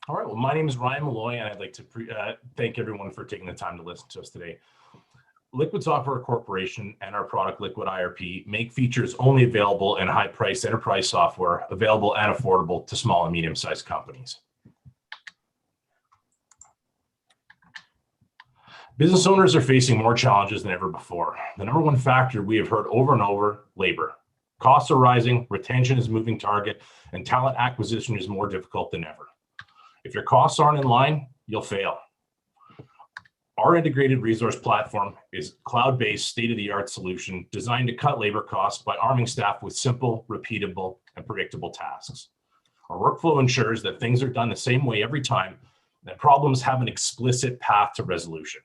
All right, well, my name is Ryan Malloy, and I'd like to thank everyone for taking the time to listen to us today. Liquid Software Corporation and our product Liquid IRP make features only available in high-priced enterprise software, available and affordable to small and medium-sized companies. Business owners are facing more challenges than ever before. The number one factor we have heard over and over, labor. Costs are rising, retention is a moving target, and talent acquisition is more difficult than ever. If your costs aren't in line, you'll fail. Our integrated resource platform is a cloud-based, state-of-the-art solution designed to cut labor costs by arming staff with simple, repeatable, and predictable tasks. Our workflow ensures that things are done the same way every time, and that problems have an explicit path to resolution.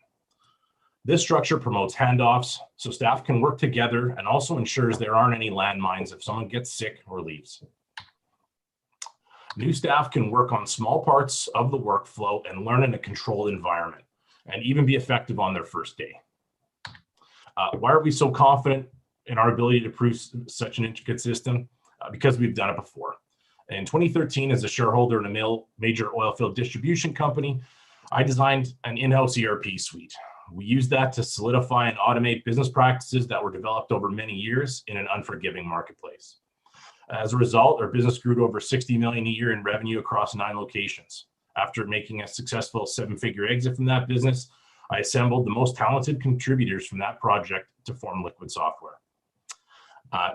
This structure promotes handoffs so staff can work together and also ensures there aren't any landmines if someone gets sick or leaves. New staff can work on small parts of the workflow and learn in a controlled environment and even be effective on their first day. Why are we so confident in our ability to prove such an intricate system? Because we've done it before. In 2013, as a shareholder in a major oil field distribution company, I designed an in-house ERP suite. We used that to solidify and automate business practices that were developed over many years in an unforgiving marketplace. As a result, our business grew to over 60 million a year in revenue across 9 locations. After making a successful 7-figure exit from that business, I assembled the most talented contributors from that project to form Liquid Software.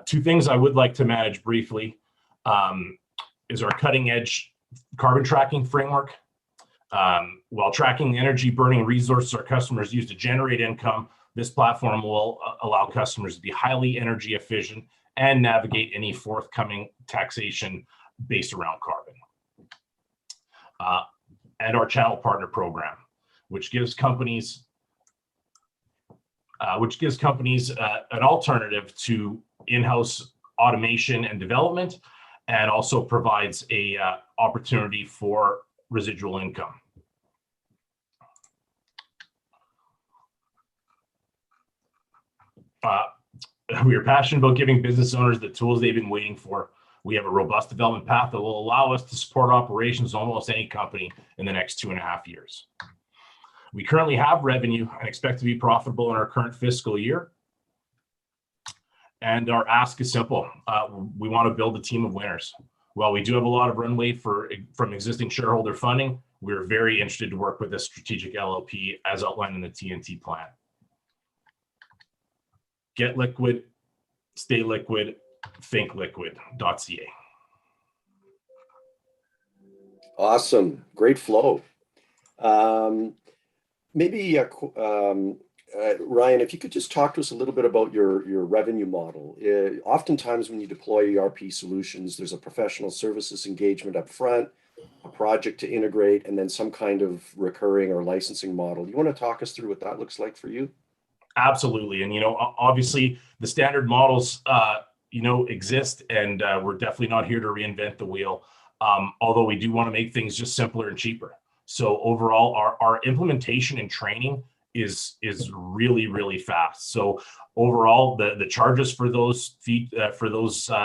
2 things I would like to manage briefly is our cutting-edge carbon tracking framework. While tracking the energy burning resources our customers use to generate income, this platform will allow customers to be highly energy efficient and navigate any forthcoming taxation based around carbon. And our channel partner program, which gives companies an alternative to in-house automation and development, and also provides a opportunity for residual income. We are passionate about giving business owners the tools they've been waiting for. We have a robust development path that will allow us to support operations of almost any company in the next 2.5 years. We currently have revenue and expect to be profitable in our current fiscal year. And our ask is simple. We want to build a team of winners. While we do have a lot of runway from existing shareholder funding, we're very interested to work with a strategic LLP as outlined in the TNT plan. Get liquid, stay liquid, think liquid.ca. Awesome. Great flow. Maybe Ryan, if you could just talk to us a little bit about your revenue model. Oftentimes when you deploy ERP solutions, there's a professional services engagement up front, a project to integrate, and then some kind of recurring or licensing model. You want to talk us through what that looks like for you? Absolutely. And, obviously the standard models, exist, and we're definitely not here to reinvent the wheel. Although we do want to make things just simpler and cheaper. So overall, our implementation and training is really, really fast. So overall, the charges for those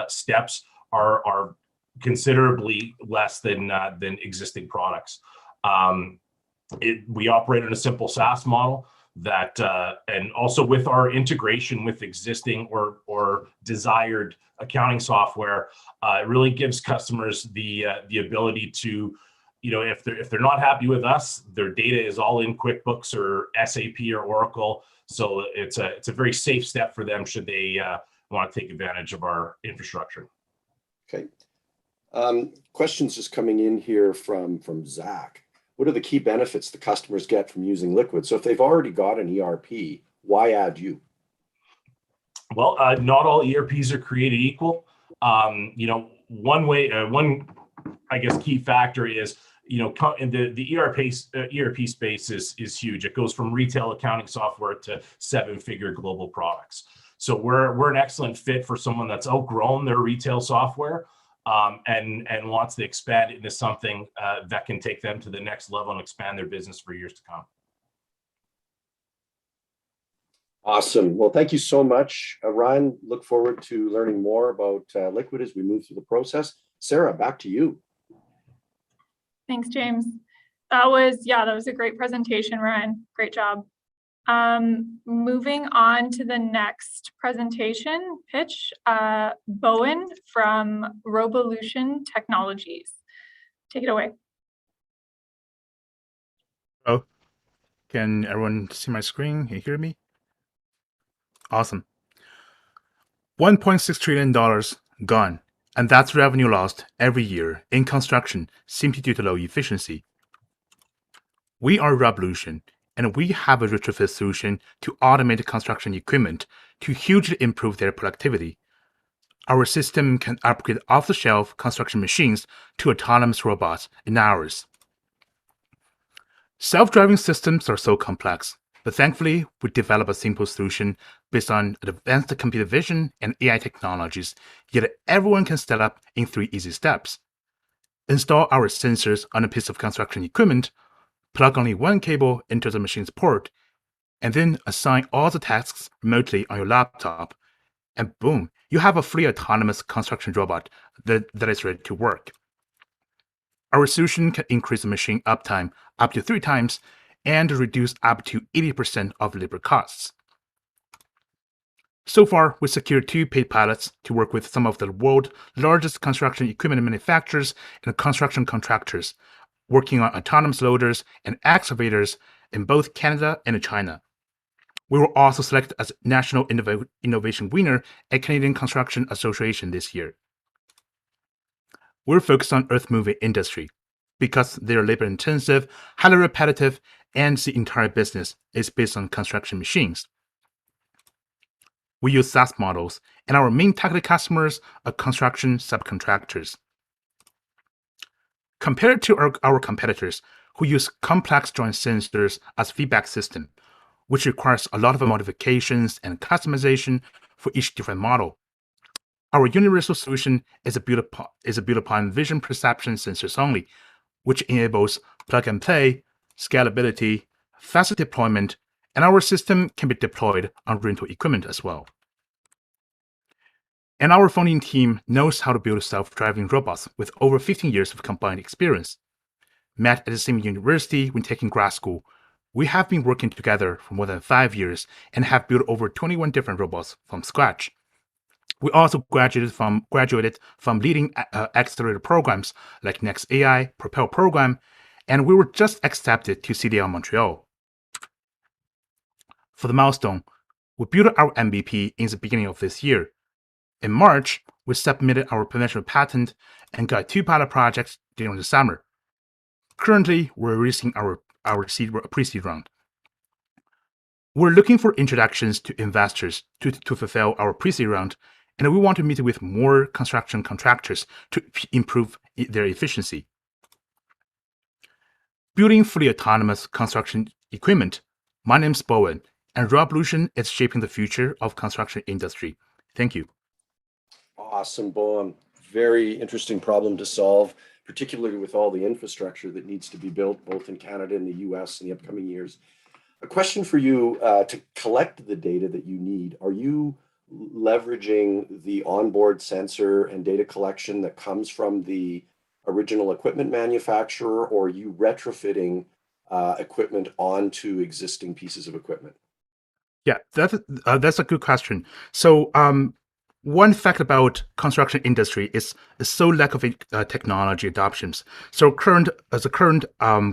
steps are considerably less than existing products. We operate in a simple SaaS model that, and also with our integration with existing or desired accounting software, it really gives customers the ability to, if they're not happy with us, their data is all in QuickBooks or SAP or Oracle. So it's a very safe step for them should they want to take advantage of our infrastructure. Okay. Questions just coming in here from Zack. What are the key benefits the customers get from using Liquid? So if they've already got an ERP, why add you? Well, not all ERPs are created equal. One I guess key factor is, the ERP space is huge. It goes from retail accounting software to 7-figure global products. So we're an excellent fit for someone that's outgrown their retail software and wants to expand into something that can take them to the next level and expand their business for years to come. Awesome. Well, thank you so much, Ryan. Look forward to learning more about Liquid as we move through the process. Sarah, back to you. Thanks, James. That was a great presentation, Ryan. Great job. Moving on to the next presentation pitch, Bowen from Robolution Technologies. Take it away. Oh, Can everyone see my screen? Can you hear me? Awesome. $1.6 trillion gone, and that's revenue lost every year in construction simply due to low efficiency. We are Robolution, and we have a retrofit solution to automate construction equipment to hugely improve their productivity. Our system can upgrade off-the-shelf construction machines to autonomous robots in hours. Self-driving systems are so complex, but thankfully, we developed a simple solution based on advanced computer vision and AI technologies, yet everyone can set up in 3 easy steps. Install our sensors on a piece of construction equipment, plug only 1 cable into the machine's port, and then assign all the tasks remotely on your laptop. And boom, you have a fully autonomous construction robot that is ready to work. Our solution can increase the machine uptime up to 3 times and reduce up to 80% of labor costs. So far, we secured 2 paid pilots to work with some of the world's largest construction equipment manufacturers and construction contractors, working on autonomous loaders and excavators in both Canada and China. We were also selected as National Innovation Winner at Canadian Construction Association this year. We're focused on earth-moving industry because they're labor-intensive, highly repetitive, and the entire business is based on construction machines. We use SaaS models, and our main target customers are construction subcontractors. Compared to our competitors, who use complex joint sensors as feedback system, which requires a lot of modifications and customization for each different model, our universal solution is built upon vision perception sensors only, which enables plug-and-play, scalability, faster deployment, and our system can be deployed on rental equipment as well. And our founding team knows how to build self-driving robots with over 15 years of combined experience. Met at the same university when taking grad school, we have been working together for more than 5 years and have built over 21 different robots from scratch. We also graduated from leading accelerator programs like Next AI, Propel program, and we were just accepted to CDL Montreal. For the milestone, we built our MVP in the beginning of this year. In March, we submitted our provisional patent and got 2 pilot projects during the summer. Currently, we're releasing our pre-seed round. We're looking for introductions to investors to fulfill our pre-seed round, and we want to meet with more construction contractors to improve their efficiency. Building fully autonomous construction equipment, my name's Bowen, and Robolution is shaping the future of construction industry. Thank you. Awesome, Bowen. Very interesting problem to solve, particularly with all the infrastructure that needs to be built both in Canada and the US in the upcoming years. A question for you, to collect the data that you need, are you leveraging the onboard sensor and data collection that comes from the original equipment manufacturer, or are you retrofitting equipment onto existing pieces of equipment? Yeah, that's a good question. So one fact about construction industry is so lack of technology adoptions. So current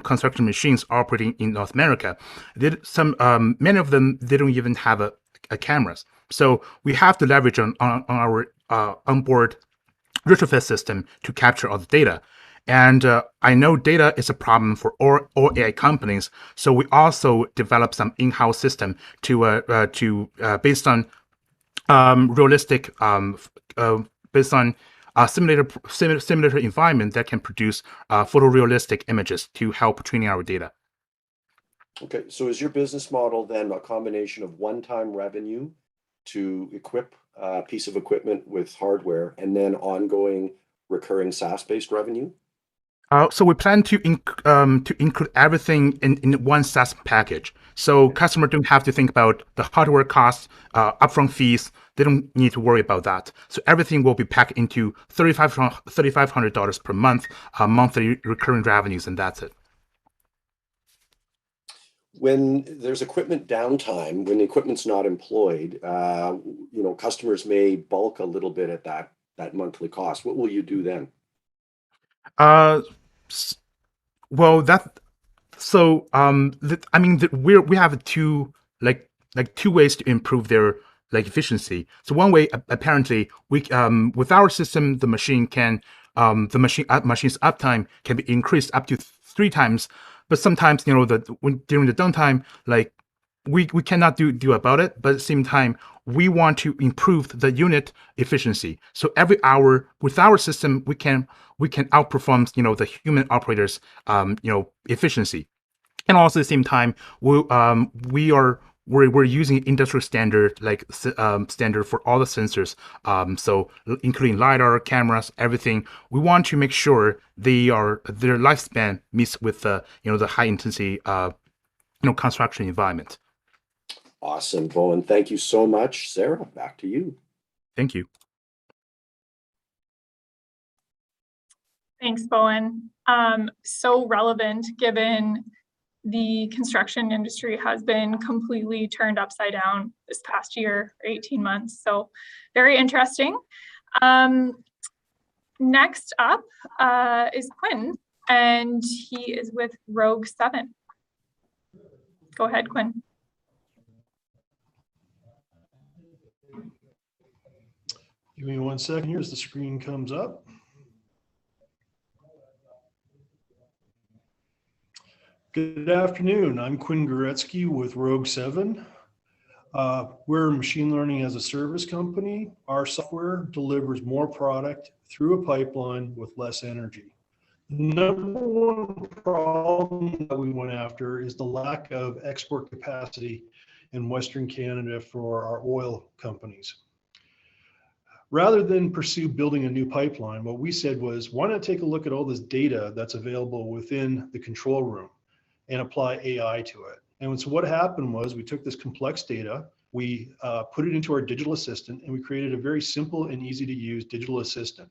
construction machines operating in North America, many of them, they don't even have a cameras. So we have to leverage on our onboard retrofit system to capture all the data. And I know data is a problem for all AI companies. So we also developed some in-house system to based on realistic, based on a simulator environment that can produce photorealistic images to help training our data. Okay, so is your business model then a combination of one-time revenue to equip a piece of equipment with hardware and then ongoing recurring SaaS-based revenue? So we plan to include everything in one SaaS package. So customers don't have to think about the hardware costs, upfront fees. They don't need to worry about that. So everything will be packed into $3,500 per month, monthly recurring revenues, and that's it. When there's equipment downtime, when the equipment's not employed, customers may bulk a little bit at that monthly cost. What will you do then? Well, So we have two two ways to improve their efficiency. So one way apparently we with our system the machine can machine's uptime can be increased up to 3 times, but sometimes during the downtime we cannot do about it, but at the same time we want to improve the unit efficiency. So every hour with our system we can outperform the human operators efficiency. And also at the same time we're using industrial standard standard for all the sensors, so including LiDAR, cameras, everything. We want to make sure their lifespan meets with the high intensity construction environment. Awesome, Bowen. Thank you so much. Sarah, back to you. Thank you. Thanks, Bowen. So relevant given the construction industry has been completely turned upside down this past year or 18 months. So very interesting. Next up is Quinn, and he is with Rogue 7. Go ahead, Quinn. Give me 1 second here as the screen comes up. Good afternoon. I'm Quinn Goretzky with Rogue 7. We're a machine learning as a service company. Our software delivers more product through a pipeline with less energy. The number one problem that we went after is the lack of export capacity in Western Canada for our oil companies. Rather than pursue building a new pipeline, what we said was, why not take a look at all this data that's available within the control room and apply AI to it? And so what happened was we took this complex data, we put it into our digital assistant, and we created a very simple and easy to use digital assistant.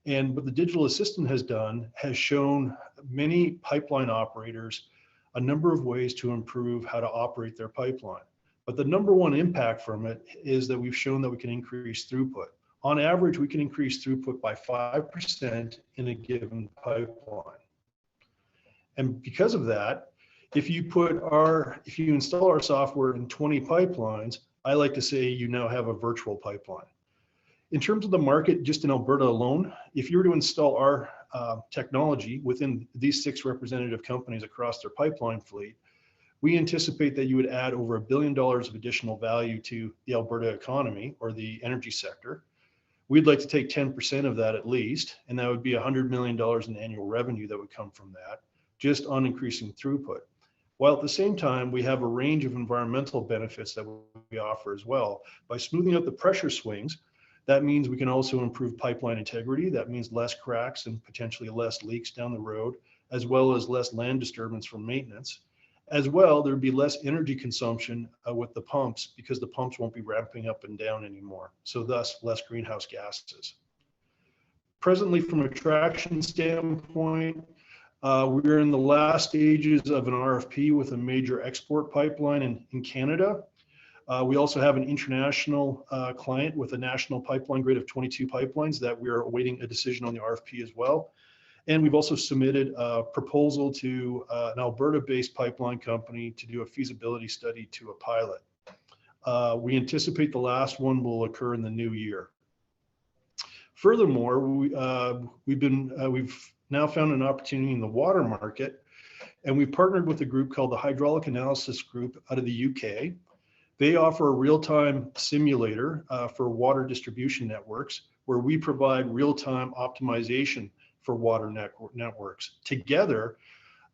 And what the digital assistant has done has shown many pipeline operators a number of ways to improve how to operate their pipeline. But the number one impact from it is that we've shown that we can increase throughput. On average, we can increase throughput by 5% in a given pipeline. And because of that, if you install our software in 20 pipelines, I like to say you now have a virtual pipeline. In terms of the market, just in Alberta alone, if you were to install our technology within these 6 representative companies across their pipeline fleet, we anticipate that you would add over $1 billion of additional value to the Alberta economy or the energy sector. We'd like to take 10% of that at least, and that would be $100 million in annual revenue that would come from that, just on increasing throughput. While at the same time, we have a range of environmental benefits that we offer as well. By smoothing out the pressure swings, that means we can also improve pipeline integrity. That means less cracks and potentially less leaks down the road, as well as less land disturbance from maintenance. As well, there'd be less energy consumption with the pumps because the pumps won't be ramping up and down anymore. So thus less greenhouse gases. Presently, from a traction standpoint, we're in the last stages of an RFP with a major export pipeline in Canada. We also have an international client with a national pipeline grid of 22 pipelines that we are awaiting a decision on the RFP as well. And we've also submitted a proposal to an Alberta-based pipeline company to do a feasibility study to a pilot. We anticipate the last one will occur in the new year. Furthermore, we've now found an opportunity in the water market, and we've partnered with a group called the Hydraulic Analysis Group out of the UK. They offer a real-time simulator for water distribution networks, where we provide real-time optimization for water networks. Together,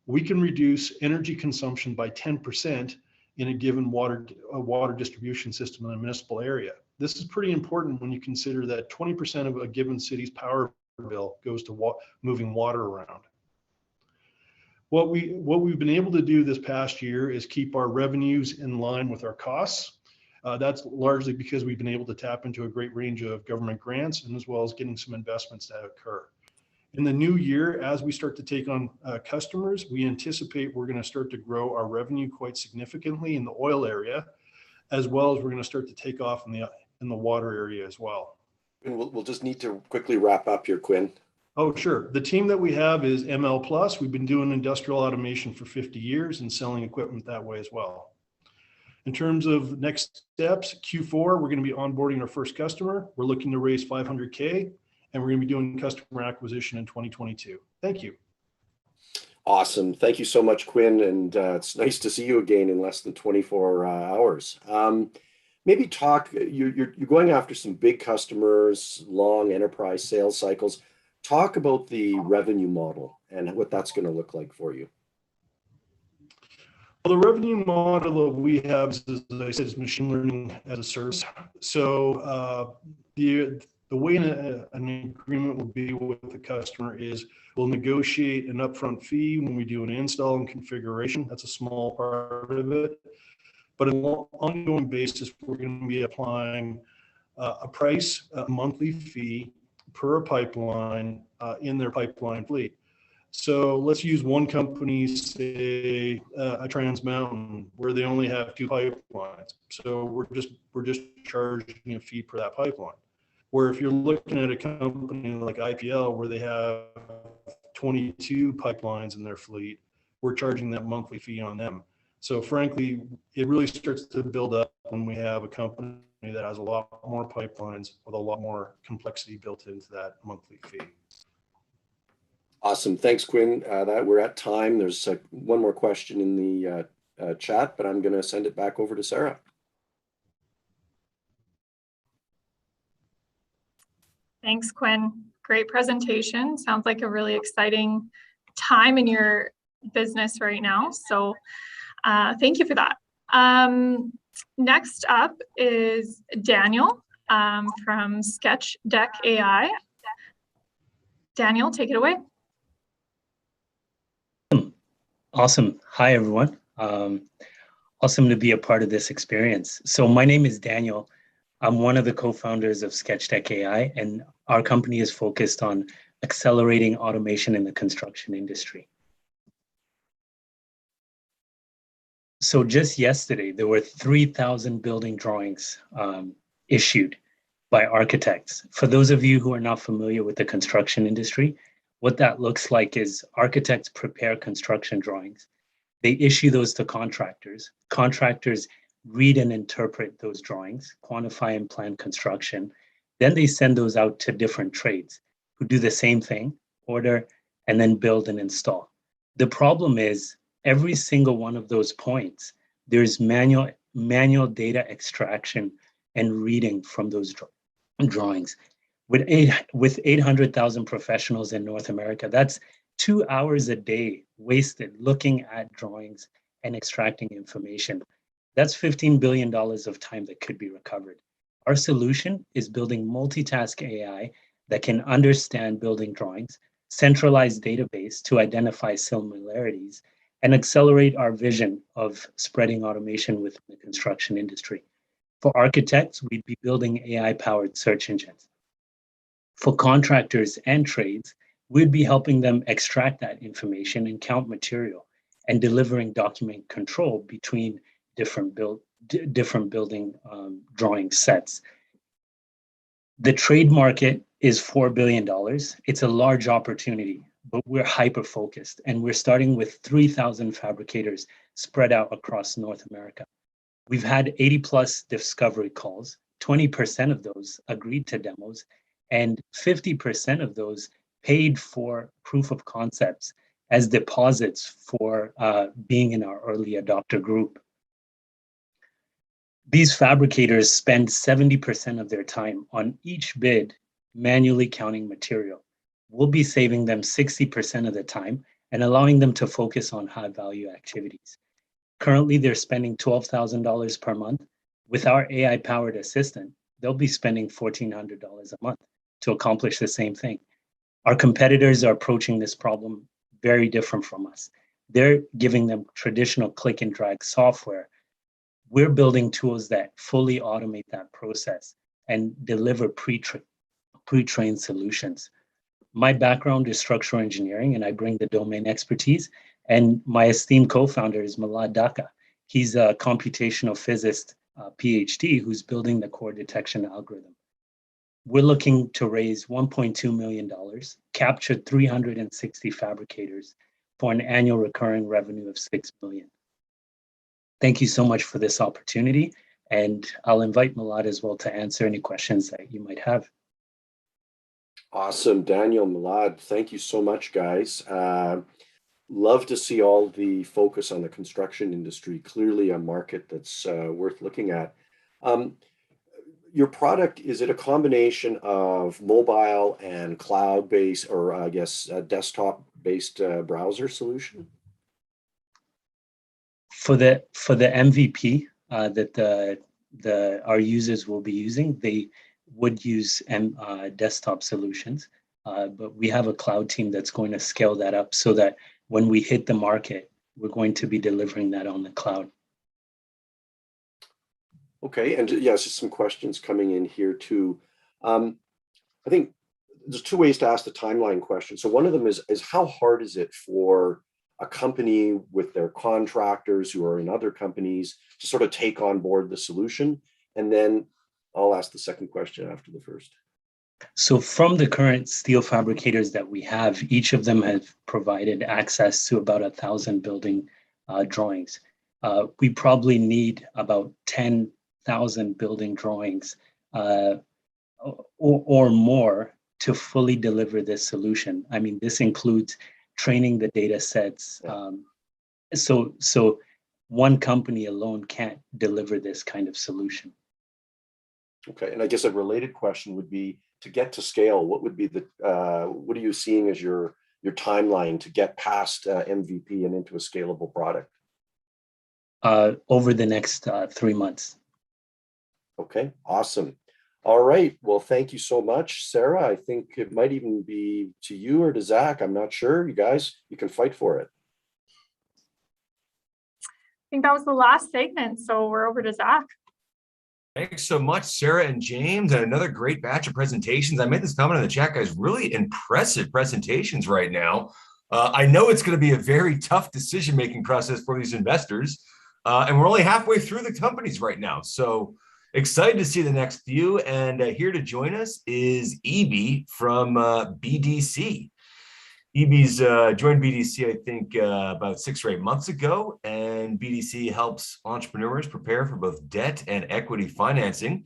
we can reduce energy consumption by 10% in a given water distribution system in a municipal area. This is pretty important when you consider that 20% of a given city's power bill goes to moving water around. What we've been able to do this past year is keep our revenues in line with our costs. That's largely because we've been able to tap into a great range of government grants, and as well as getting some investments that occur. In the new year, as we start to take on customers, we anticipate we're going to start to grow our revenue quite significantly in the oil area, as well as we're going to start to take off in the water area as well. And we'll just need to quickly wrap up here, Quinn. Oh, sure. The team that we have is ML Plus. We've been doing industrial automation for 50 years and selling equipment that way as well. In terms of next steps, Q4, we're going to be onboarding our first customer. We're looking to raise 500K, and we're going to be doing customer acquisition in 2022. Thank you. Awesome. Thank you so much, Quinn. And it's nice to see you again in less than 24 hours. Maybe talk, you're going after some big customers, long enterprise sales cycles. Talk about the revenue model and what that's going to look like for you. Well, the revenue model that we have, as I said, is machine learning as a service. So the way an agreement will be with the customer is we'll negotiate an upfront fee when we do an install and configuration. That's a small part of it. But on an ongoing basis, we're going to be applying a price, a monthly fee per pipeline in their pipeline fleet. So let's use one company, say a Trans Mountain, where they only have 2 pipelines. So we're just charging a fee per that pipeline. Where if you're looking at a company like IPL, where they have 22 pipelines in their fleet, we're charging that monthly fee on them. So frankly, it really starts to build up when we have a company that has a lot more pipelines with a lot more complexity built into that monthly fee. Awesome. Thanks, Quinn. That we're at time. There's one more question in the chat, but I'm going to send it back over to Sarah. Thanks, Quinn. Great presentation. Sounds like a really exciting time in your business right now. So thank you for that. Next up is Daniel from SketchDeck AI. Daniel, take it away. Awesome. Hi, everyone. Awesome to be a part of this experience. So my name is Daniel. I'm one of the co-founders of SketchDeck AI, and our company is focused on accelerating automation in the construction industry. So just yesterday, there were 3,000 building drawings issued by architects. For those of you who are not familiar with the construction industry, what that looks like is architects prepare construction drawings. They issue those to contractors. Contractors read and interpret those drawings, quantify and plan construction. Then they send those out to different trades who do the same thing, order, and then build and install. The problem is every single one of those points, there's manual data extraction and reading from those drawings. With 800,000 professionals in North America, that's 2 hours a day wasted looking at drawings and extracting information. That's $15 billion of time that could be recovered. Our solution is building multitask AI that can understand building drawings, centralized database to identify similarities, and accelerate our vision of spreading automation within the construction industry. For architects, we'd be building AI-powered search engines. For contractors and trades, we'd be helping them extract that information and count material and delivering document control between different building drawing sets. The trade market is $4 billion. It's a large opportunity, but we're hyper-focused, and we're starting with 3,000 fabricators spread out across North America. We've had 80+ discovery calls. 20% of those agreed to demos, and 50% of those paid for proof of concepts as deposits for being in our early adopter group. These fabricators spend 70% of their time on each bid manually counting material. We'll be saving them 60% of the time and allowing them to focus on high value activities. Currently, they're spending $12,000 per month. With our AI powered assistant, they'll be spending $1,400 a month to accomplish the same thing. Our competitors are approaching this problem very different from us. They're giving them traditional click and drag software. We're building tools that fully automate that process and deliver pre-trained solutions. My background is structural engineering, and I bring the domain expertise. And my esteemed co-founder is Malad Daka. He's a computational physicist, PhD, who's building the core detection algorithm. we're looking to raise $1.2 million, capture 360 fabricators for an annual recurring revenue of $6 million. Thank you so much for this opportunity, and I'll invite Milad as well to answer any questions that you might have. Awesome, Daniel, Milad, thank you so much, guys. Love to see all the focus on the construction industry, clearly a market that's worth looking at. Your product, is it a combination of mobile and cloud-based, or I guess desktop-based browser solution? For the MVP that our users will be using, they would use desktop solutions, but we have a cloud team that's going to scale that up so that when we hit the market, we're going to be delivering that on the cloud. Okay, and yes, just some questions coming in here too. I think there's two ways to ask the timeline question. So one of them is how hard is it for a company with their contractors who are in other companies to sort of take on board the solution? And then I'll ask the second question after the first. So from the current steel fabricators that we have, each of them have provided access to about 1,000 building drawings. We probably need about 10,000 building drawings or more to fully deliver this solution. I mean, this includes training the data sets. So one company alone can't deliver this kind of solution. Okay, and I guess a related question would be, to get to scale, what would be the what are you seeing as your timeline to get past MVP and into a scalable product? Over the next 3 months. Okay, awesome. All right, well, thank you so much, Sarah. I think it might even be to you or to Zach. I'm not sure. You guys, you can fight for it. I think that was the last segment, so we're over to Zach. Thanks so much, Sarah and James, and another great batch of presentations. I made this comment in the chat, guys, really impressive presentations right now. I know it's going to be a very tough decision-making process for these investors, and we're only halfway through the companies right now. So excited to see the next few, and here to join us is Eibi from BDC. Eibi's joined BDC, I think, about 6 or 8 months ago, and BDC helps entrepreneurs prepare for both debt and equity financing.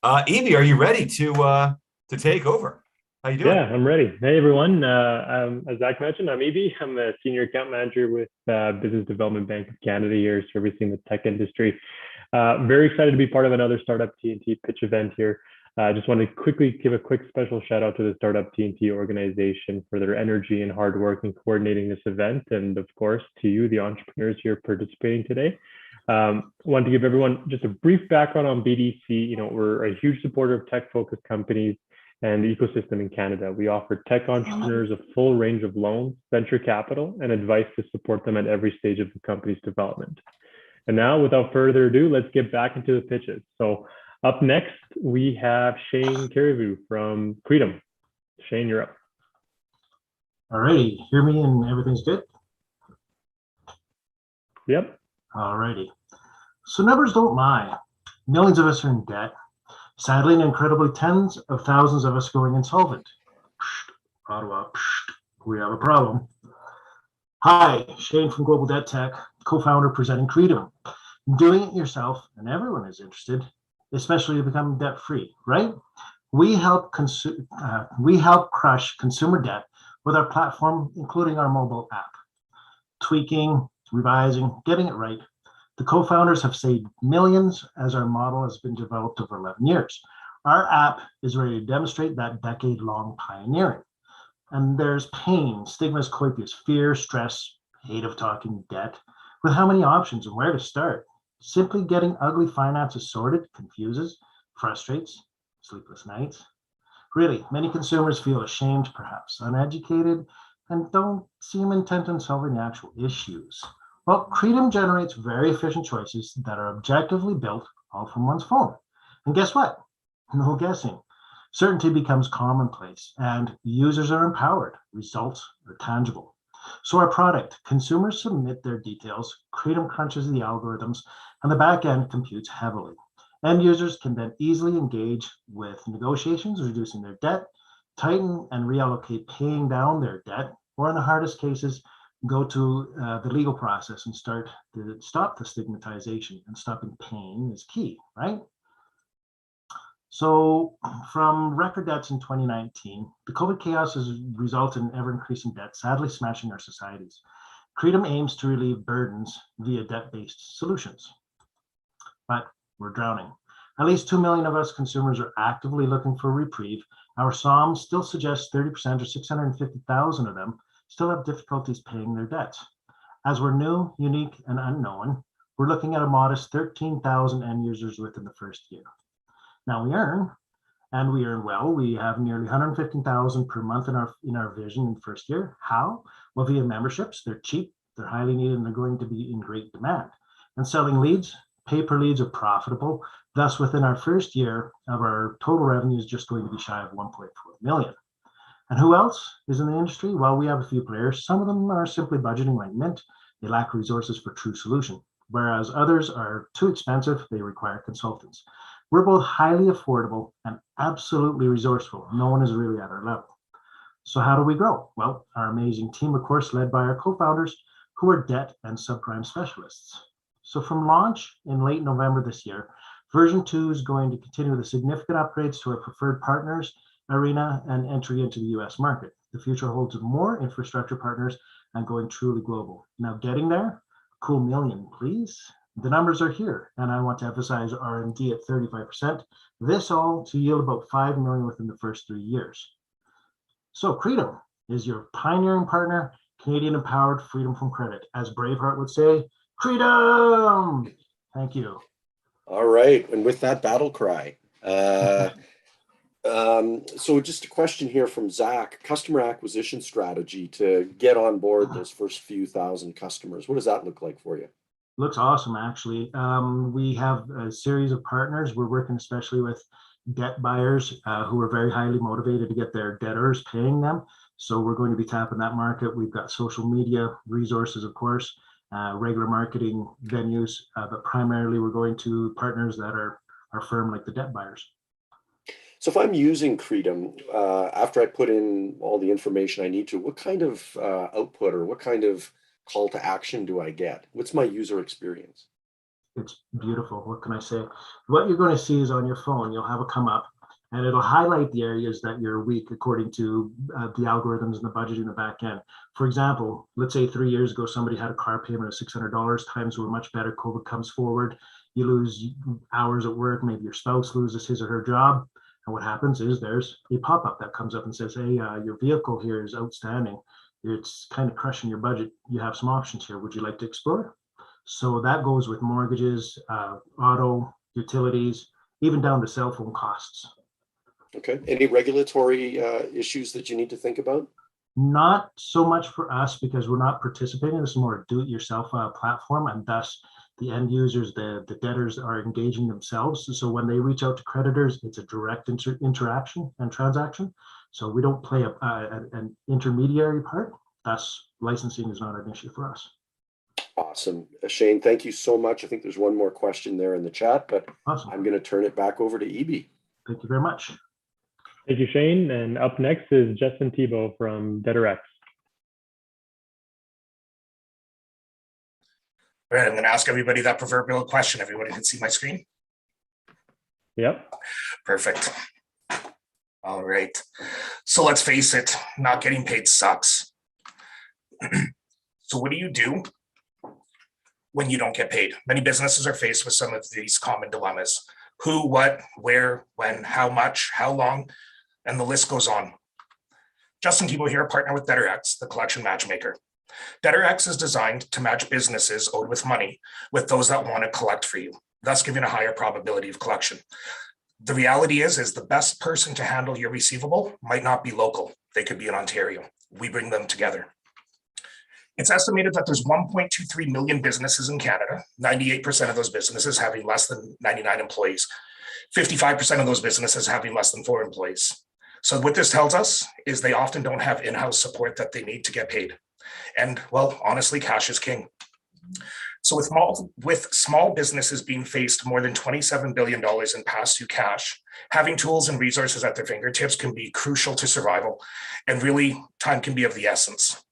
Eibi, are you ready to take over? How you doing? Yeah, I'm ready. Hey, everyone. As Zach mentioned, I'm Eibi. I'm a senior account manager with Business Development Bank of Canada here, servicing the tech industry. Very excited to be part of another Startup TNT pitch event here. I just want to quickly give a quick special shout out to the Startup TNT organization for their energy and hard work in coordinating this event. And of course, to you, the entrepreneurs here participating today. Want to give everyone just a brief background on BDC. You know, we're a huge supporter of tech-focused companies and the ecosystem in Canada. We offer tech entrepreneurs a full range of loans, venture capital, and advice to support them at every stage of the company's development. And now, without further ado, let's get back into the pitches. So up next, we have Shane Caribou from CREDOM. Shane, you're up. All righty, hear me and everything's good? Yep. All righty. So numbers don't lie. Millions of us are in debt. Sadly and incredibly, tens of thousands of us going insolvent. Ottawa, we have a problem. Hi, Shane from Global Debt Tech, co-founder presenting CREDOM. Doing it yourself, and everyone is interested, especially to become debt-free, right? We help crush consumer debt with our platform, including our mobile app. Tweaking, revising, getting it right. The co-founders have saved millions as our model has been developed over 11 years. Our app is ready to demonstrate that decade-long pioneering. And there's pain, stigma is copious, fear, stress, hate of talking debt. With how many options and where to start? Simply getting ugly finances sorted confuses, frustrates, sleepless nights. Really, many consumers feel ashamed, perhaps uneducated, and don't seem intent on solving the actual issues. Well, CREDOM generates very efficient choices that are objectively built all from one's phone. And guess what? No guessing. Certainty becomes commonplace and users are empowered. Results are tangible. So our product, consumers submit their details, CREDOM crunches the algorithms, and the back end computes heavily. End users can then easily engage with negotiations, reducing their debt, tighten and reallocate paying down their debt, or in the hardest cases, go to the legal process and start to stop the stigmatization. And stopping pain is key, right? So from record debts in 2019, the COVID chaos has resulted in ever-increasing debt, sadly smashing our societies. CREDOM aims to relieve burdens via debt-based solutions, but we're drowning. At least 2 million of us consumers are actively looking for reprieve. Our SOM still suggests 30% or 650,000 of them still have difficulties paying their debts. As we're new, unique, and unknown, we're looking at a modest 13,000 end users within the first year. Now we earn, and we earn well. We have nearly 115,000 per month in our vision in the first year. How? Well, via memberships. They're cheap, they're highly needed, and they're going to be in great demand. And selling leads, pay-per-leads are profitable. Thus, within our first year of our total revenue is just going to be shy of 1.4 million. And who else is in the industry? Well, we have a few players. Some of them are simply budgeting like Mint. They lack resources for true solution, whereas others are too expensive. They require consultants. We're both highly affordable and absolutely resourceful. No one is really at our level. So how do we grow? Well, our amazing team, of course, led by our co-founders, who are debt and subprime specialists. So from launch in late November this year, version 2 is going to continue with the significant upgrades to our preferred partners, arena, and entry into the US market. The future holds more infrastructure partners and going truly global. Now getting there, cool million, please. The numbers are here, and I want to emphasize R&D at 35%. This all to yield about 5 million within the first 3 years. So CREDOM is your pioneering partner, Canadian empowered freedom from credit. As Braveheart would say, CREDOM! Thank you. All right, and with that battle cry, so just a question here from Zack. Customer acquisition strategy to get on board those first few thousand customers. What does that look like for you? Looks awesome, actually. We have a series of partners. We're working especially with debt buyers who are very highly motivated to get their debtors paying them. So we're going to be tapping that market. We've got social media resources, of course, regular marketing venues, but primarily we're going to partners that are firm like the debt buyers. So if I'm using CREDOM, after I put in all the information I need to, what kind of output or what kind of call to action do I get? What's my user experience? It's beautiful. What can I say? What you're going to see is on your phone, you'll have it come up and it'll highlight the areas that you're weak according to the algorithms and the budget in the back end. For example, let's say 3 years ago, somebody had a car payment of $600. Times were much better. COVID comes forward. You lose hours at work. Maybe your spouse loses his or her job. And what happens is there's a pop-up that comes up and says, hey, your vehicle here is outstanding. It's kind of crushing your budget. You have some options here. Would you like to explore? So that goes with mortgages, auto, utilities, even down to cell phone costs. Okay. Any regulatory issues that you need to think about? Not so much for us because we're not participating. This is more a do-it-yourself platform, and thus the end users, the debtors are engaging themselves. So when they reach out to creditors, it's a direct interaction and transaction. So we don't play an intermediary part. Thus, licensing is not an issue for us. Awesome. Shane, thank you so much. I think there's one more question there in the chat, but awesome. I'm going to turn it back over to Eibi. Thank you very much. Thank you, Shane. And up next is Justin Thibault from DebtorX. All right, I'm going to ask everybody that proverbial question. Everybody can see my screen? Yep. Perfect. All right. So let's face it, not getting paid sucks. So what do you do when you don't get paid? Many businesses are faced with some of these common dilemmas. Who, what, where, when, how much, how long, and the list goes on. Justin Thibault here, partner with DebtorX, the collection matchmaker. DebtorX is designed to match businesses owed with money with those that want to collect for you, thus giving a higher probability of collection. The reality is the best person to handle your receivable might not be local. They could be in Ontario. We bring them together. It's estimated that there's 1.23 million businesses in Canada, 98% of those businesses having less than 99 employees, 55% of those businesses having less than 4 employees. So what this tells us is they often don't have in-house support that they need to get paid. And well, honestly, cash is king. So with small businesses being faced more than $27 billion in past due cash, having tools and resources at their fingertips can be crucial to survival, and really time can be of the essence.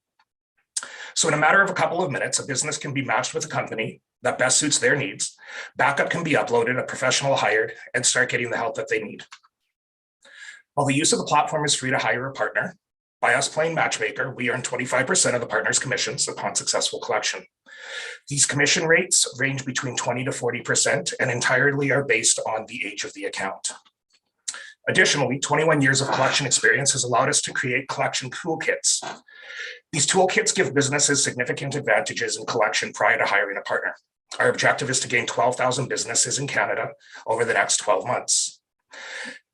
So in a matter of a couple of minutes, a business can be matched with a company that best suits their needs. Backup can be uploaded, a professional hired, and start getting the help that they need. While the use of the platform is free to hire a partner, by us playing matchmaker, we earn 25% of the partner's commissions upon successful collection. These commission rates range between 20 to 40% and entirely are based on the age of the account. Additionally, 21 years of collection experience has allowed us to create collection toolkits. These toolkits give businesses significant advantages in collection prior to hiring a partner. Our objective is to gain 12,000 businesses in Canada over the next 12 months.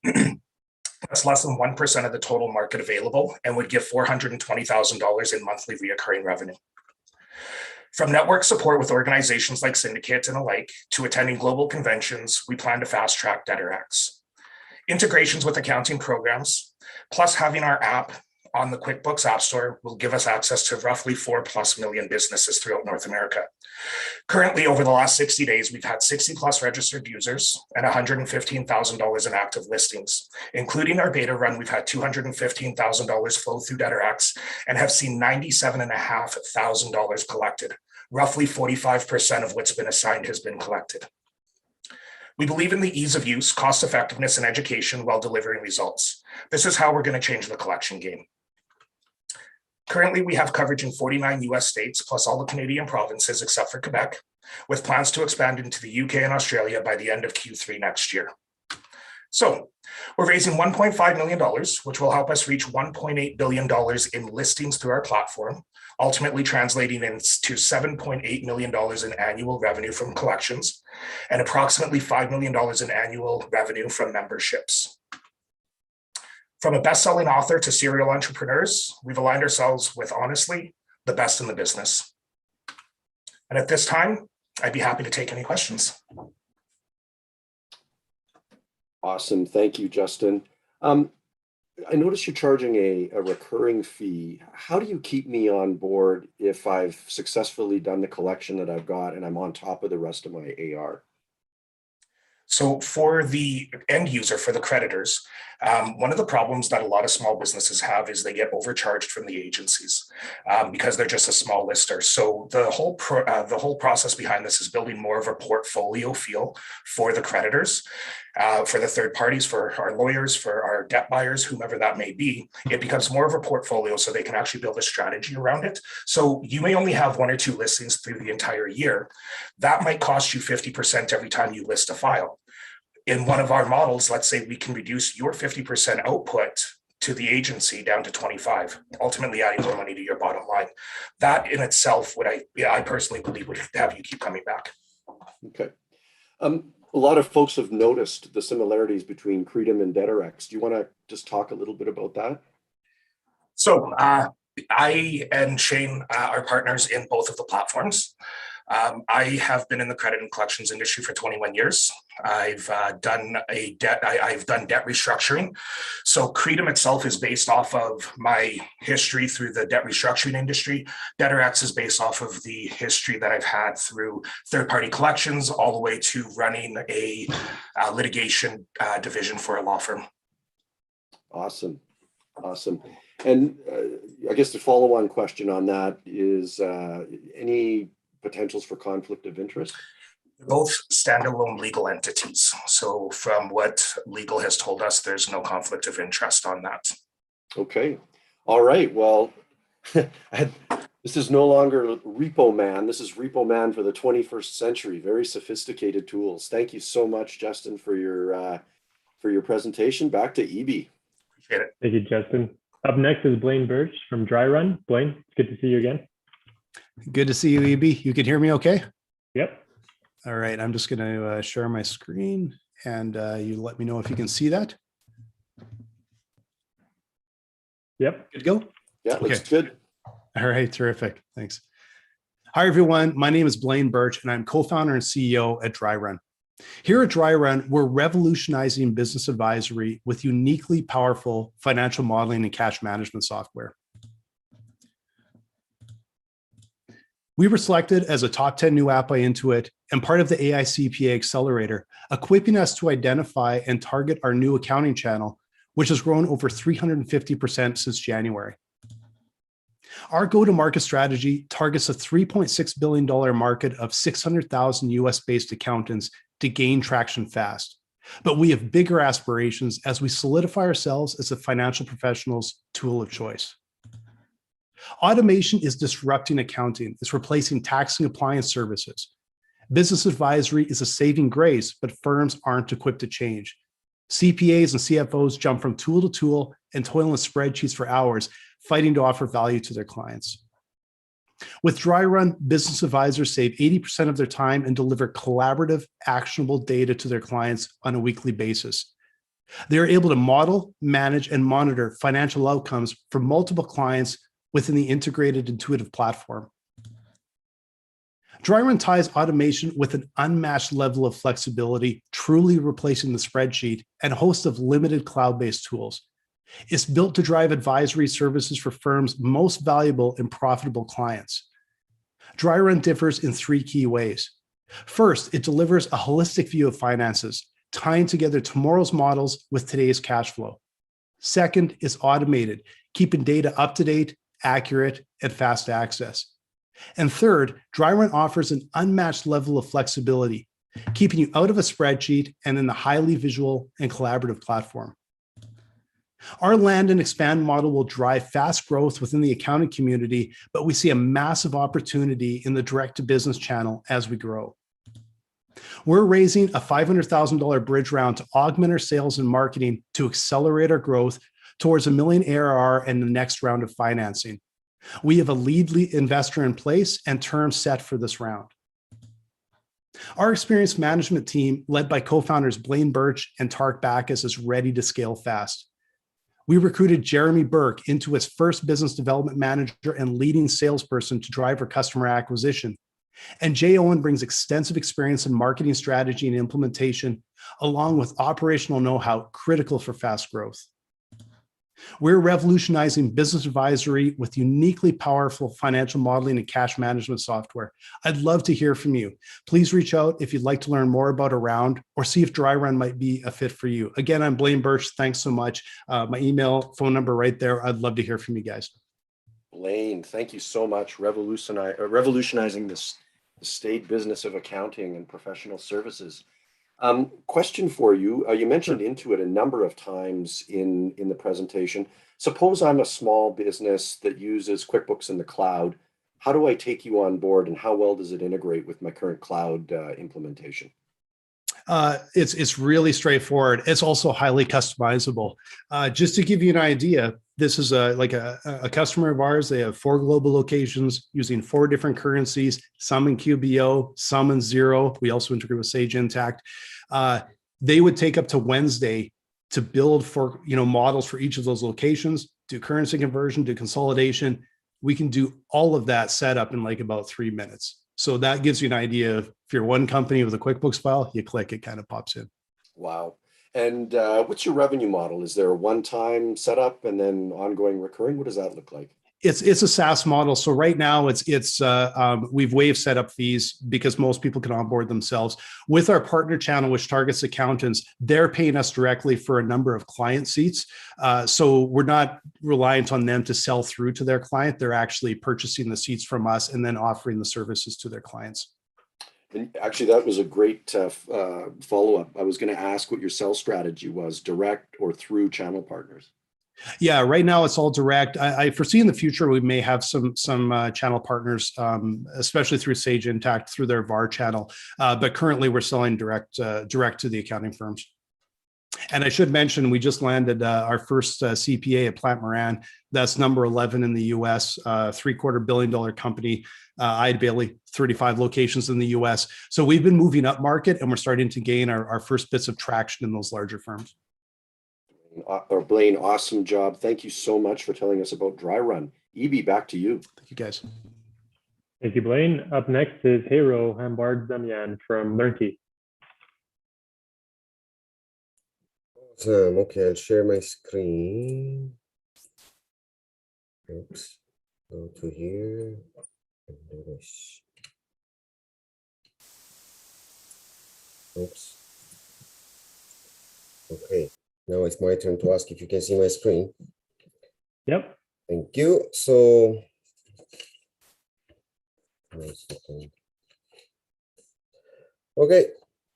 That's less than 1% of the total market available and would give $420,000 in monthly reoccurring revenue. From network support with organizations like Syndicate and alike to attending global conventions, we plan to fast track DebtorX. Integrations with accounting programs, plus having our app on the QuickBooks App Store will give us access to roughly 4+ million businesses throughout North America. Currently, over the last 60 days, we've had 60+ registered users and $115,000 in active listings. Including our beta run, we've had $215,000 flow through DebtorX and have seen $97,500 collected. Roughly 45% of what's been assigned has been collected. We believe in the ease of use, cost effectiveness, and education while delivering results. This is how we're going to change the collection game. Currently, we have coverage in 49 US states, plus all the Canadian provinces except for Quebec, with plans to expand into the UK and Australia by the end of Q3 next year. So we're raising $1.5 million, which will help us reach $1.8 billion in listings through our platform, ultimately translating into $7.8 million in annual revenue from collections and approximately $5 million in annual revenue from memberships. From a best-selling author to serial entrepreneurs, we've aligned ourselves with, honestly, the best in the business. And at this time, I'd be happy to take any questions. Awesome. Thank you, Justin. I noticed you're charging a recurring fee. How do you keep me on board if I've successfully done the collection that I've got and I'm on top of the rest of my AR? So for the end user, for the creditors, one of the problems that a lot of small businesses have is they get overcharged from the agencies because they're just a small lister. So the whole process behind this is building more of a portfolio feel for the creditors, for the third parties, for our lawyers, for our debt buyers, whomever that may be. It becomes more of a portfolio so they can actually build a strategy around it. So you may only have 1 or 2 listings through the entire year. That might cost you 50% every time you list a file. In one of our models, let's say we can reduce your 50% output to the agency down to 25, ultimately adding more money to your bottom line. That in itself, I personally believe would have you keep coming back. Okay. A lot of folks have noticed the similarities between CREDOM and DebtorX. Do you want to just talk a little bit about that? So I and Shane are partners in both of the platforms. I have been in the credit and collections industry for 21 years. I've done debt restructuring. So CREDOM itself is based off of my history through the debt restructuring industry. DebtorX is based off of the history that I've had through third-party collections all the way to running a litigation division for a law firm. Awesome. Awesome. And I guess the follow-on question on that is any potentials for conflict of interest? They're both standalone legal entities. So from what legal has told us, there's no conflict of interest on that. Okay. All right. Well, this is no longer Repo Man. This is Repo Man for the 21st century. Very sophisticated tools. Thank you so much, Justin, for your presentation. Back to Eibi. Appreciate it. Thank you, Justin. Up next is Blaine Birch from Dryrun. Blaine, it's good to see you again. Good to see you, Eibi. You can hear me okay? Yep. All right, I'm just going to share my screen and you let me know if you can see that. Yep. Good to go? Yeah, looks good. All right, terrific. Thanks. Hi, everyone. My name is Blaine Birch, and I'm co-founder and CEO at Dryrun. Here at Dryrun, we're revolutionizing business advisory with uniquely powerful financial modeling and cash management software. We were selected as a top 10 new app by Intuit and part of the AI CPA Accelerator, equipping us to identify and target our new accounting channel, which has grown over 350% since January. Our go-to-market strategy targets a $3.6 billion market of 600,000 US-based accountants to gain traction fast. But we have bigger aspirations as we solidify ourselves as a financial professional's tool of choice. Automation is disrupting accounting. It's replacing tax and compliance services. Business advisory is a saving grace, but firms aren't equipped to change. CPAs and CFOs jump from tool to tool and toil in spreadsheets for hours, fighting to offer value to their clients. With Dryrun, business advisors save 80% of their time and deliver collaborative, actionable data to their clients on a weekly basis. They are able to model, manage, and monitor financial outcomes for multiple clients within the integrated, intuitive platform. Dryrun ties automation with an unmatched level of flexibility, truly replacing the spreadsheet, and a host of limited cloud-based tools. It's built to drive advisory services for firms' most valuable and profitable clients. Dryrun differs in three key ways. First, it delivers a holistic view of finances, tying together tomorrow's models with today's cash flow. Second, it's automated, keeping data up to date, accurate, and fast access. And third, Dryrun offers an unmatched level of flexibility, keeping you out of a spreadsheet and in the highly visual and collaborative platform. Our land and expand model will drive fast growth within the accounting community, but we see a massive opportunity in the direct-to-business channel as we grow. We're raising a $500,000 bridge round to augment our sales and marketing to accelerate our growth towards $1 million ARR and the next round of financing. We have a lead investor in place and terms set for this round. Our experienced management team, led by co-founders Blaine Birch and Tark Backus, is ready to scale fast. We recruited Jeremy Burke into his first business development manager and leading salesperson to drive our customer acquisition. And Jay Owen brings extensive experience in marketing strategy and implementation, along with operational know-how critical for fast growth. We're revolutionizing business advisory with uniquely powerful financial modeling and cash management software. I'd love to hear from you. Please reach out if you'd like to learn more about a round or see if Dryrun might be a fit for you. Again, I'm Blaine Birch. Thanks so much. My email, phone number right there. I'd love to hear from you guys. Blaine, thank you so much. Revolutionizing this state business of accounting and professional services. Question for you. You mentioned Intuit a number of times in the presentation. Suppose I'm a small business that uses QuickBooks in the cloud. How do I take you on board and how well does it integrate with my current cloud implementation? It's really straightforward. It's also highly customizable. Just to give you an idea, this is a customer of ours. They have 4 global locations using 4 different currencies, some in QBO, some in Xero. We also integrate with Sage Intacct. They would take up to Wednesday to build for models for each of those locations, do currency conversion, do consolidation. We can do all of that setup in like about 3 minutes. So that gives you an idea of if you're one company with a QuickBooks file, you click, it kind of pops in. Wow. And what's your revenue model? Is there a one-time setup and then ongoing recurring? What does that look like? It's a SaaS model. So right now we've waived setup fees because most people can onboard themselves. With our partner channel, which targets accountants, they're paying us directly for a number of client seats. So we're not reliant on them to sell through to their client. They're actually purchasing the seats from us and then offering the services to their clients. And actually, that was a great follow-up. I was going to ask what your sales strategy was, direct or through channel partners. Yeah, right now it's all direct. I foresee in the future we may have some channel partners, especially through Sage Intacct, through their VAR channel. But currently we're selling direct to the accounting firms. And I should mention, we just landed our first CPA at Plant Moran. That's number 11 in the US, $750 million company. Eibi, 35 locations in the US. So we've been moving up market and we're starting to gain our first bits of traction in those larger firms. Blaine, awesome job. Thank you so much for telling us about Dryrun. Eibi, back to you. Thank you, guys. Thank you, Blaine. Up next is Hero Hambard-Zamian from Lrnkey. Awesome. Okay, I'll share my screen. Oops. Go to here. Oops. Okay, now it's my turn to ask if you can see my screen. Yep. Thank you. So, 1 second. Okay,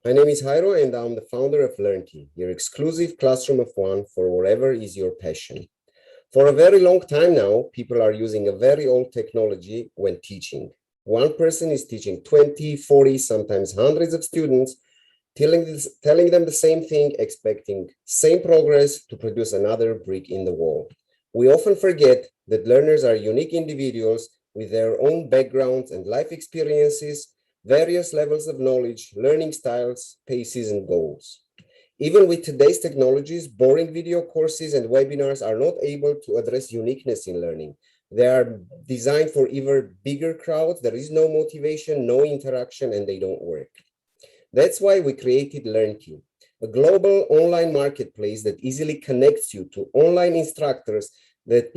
my name is Jairo and I'm the founder of Lrnkey, your exclusive classroom of one for whatever is your passion. For a very long time now, people are using a very old technology when teaching. One person is teaching 20, 40, sometimes hundreds of students, telling them the same thing, expecting same progress to produce another brick in the wall. We often forget that learners are unique individuals with their own backgrounds and life experiences, various levels of knowledge, learning styles, paces, and goals. Even with today's technologies, boring video courses and webinars are not able to address uniqueness in learning. They are designed for even bigger crowds. There is no motivation, no interaction, and they don't work. That's why we created Lrnkey, a global online marketplace that easily connects you to online instructors that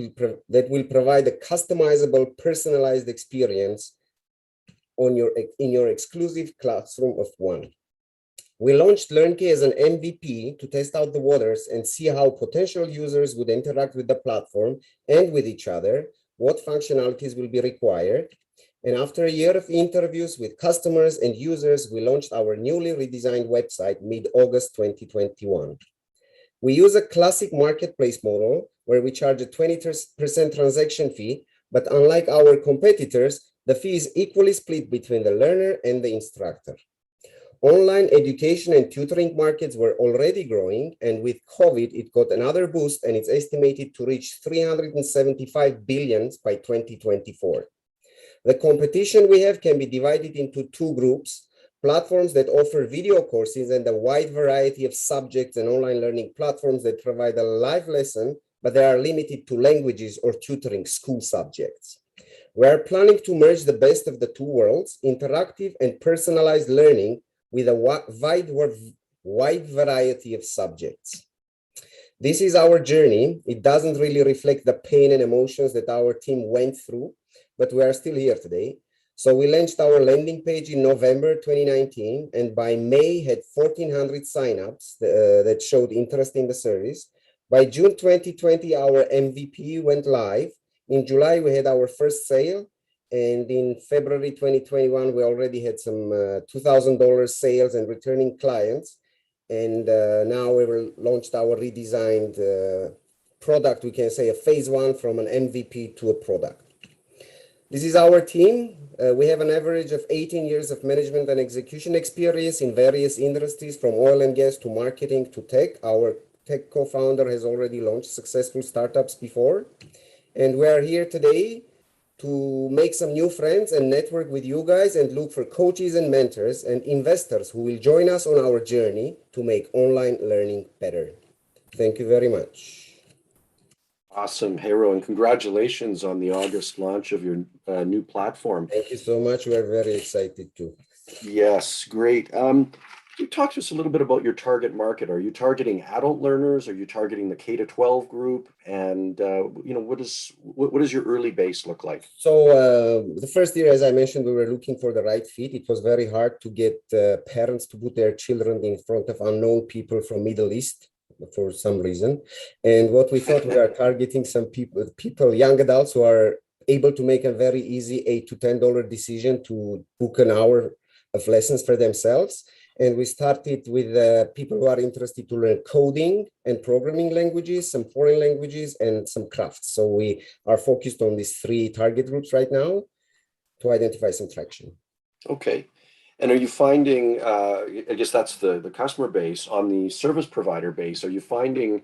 will provide a customizable, personalized experience in your exclusive classroom of one. We launched Lrnkey as an MVP to test out the waters and see how potential users would interact with the platform and with each other, what functionalities will be required. And after a year of interviews with customers and users, we launched our newly redesigned website mid-August 2021. We use a classic marketplace model where we charge a 20% transaction fee, but unlike our competitors, the fee is equally split between the learner and the instructor. Online education and tutoring markets were already growing, and with COVID, it got another boost, and it's estimated to reach $375 billion by 2024. The competition we have can be divided into two groups: platforms that offer video courses and a wide variety of subjects, and online learning platforms that provide a live lesson, but they are limited to languages or tutoring school subjects. We are planning to merge the best of the two worlds, interactive and personalized learning, with a wide variety of subjects. This is our journey. It doesn't really reflect the pain and emotions that our team went through, but we are still here today. So we launched our landing page in November 2019, and by May had 1,400 signups that showed interest in the service. By June 2020, our MVP went live. In July, we had our first sale. And in February 2021, we already had some $2,000 sales and returning clients. And now we launched our redesigned product, we can say a phase one from an MVP to a product. This is our team. We have an average of 18 years of management and execution experience in various industries, from oil and gas to marketing to tech. Our tech co-founder has already launched successful startups before. And we are here today to make some new friends and network with you guys, and look for coaches and mentors and investors who will join us on our journey to make online learning better. Thank you very much. Awesome, Jairo, and congratulations on the August launch of your new platform. Thank you so much. We are very excited too. Yes, great. Can you talk to us a little bit about your target market? Are you targeting adult learners? Are you targeting the K-12 group? And what does your early base look like? So the first year, as I mentioned, we were looking for the right fit. It was very hard to get parents to put their children in front of unknown people from Middle East for some reason. And what we thought, we are targeting some people, young adults who are able to make a very easy $8 to $10 decision to book an hour of lessons for themselves. And we started with people who are interested to learn coding and programming languages, some foreign languages, and some crafts. So we are focused on these three target groups right now to identify some traction. Okay. And are you finding, I guess that's the customer base. On the service provider base, are you finding,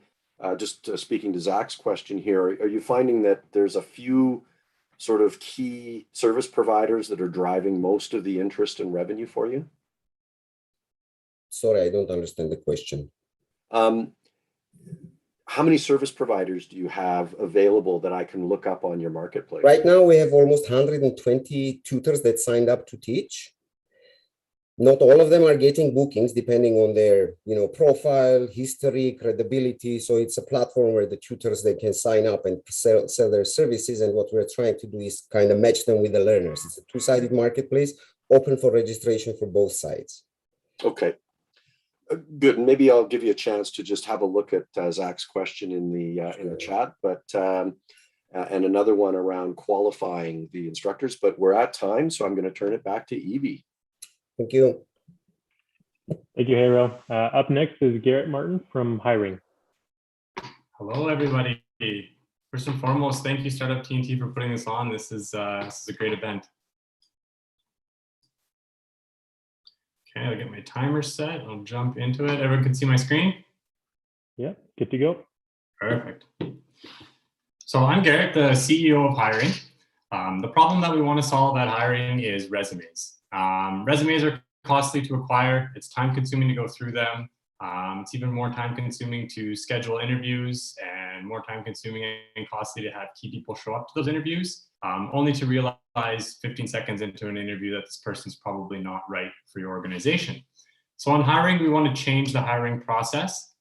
just speaking to Zack's question here, are you finding that there's a few sort of key service providers that are driving most of the interest and revenue for you? Sorry, I don't understand the question. How many service providers do you have available that I can look up on your marketplace? Right now, we have almost 120 tutors that signed up to teach. Not all of them are getting bookings depending on their, profile, history, credibility. So it's a platform where the tutors, they can sign up and sell their services. And what we're trying to do is kind of match them with the learners. It's a two-sided marketplace, open for registration for both sides. Okay. Good. And maybe I'll give you a chance to just have a look at Zach's question in the chat, but and another one around qualifying the instructors. But we're at time, so I'm going to turn it back to Eibi. Thank you. Thank you, Hero. Up next is Garrett Martin from HRing. Hello, everybody. First and foremost, thank you, Startup TNT, for putting this on. This is a great event. Okay, I'll get my timer set. I'll jump into it. Everyone can see my screen? Yeah, good to go. Perfect. So I'm Garrett, the CEO of HRing. The problem that we want to solve at HRing is resumes. Resumes are costly to acquire. It's time consuming to go through them. It's even more time consuming to schedule interviews and more time consuming and costly to have key people show up to those interviews, only to realize 15 seconds into an interview that this person's probably not right for your organization. So on HRing, we want to change the hiring process.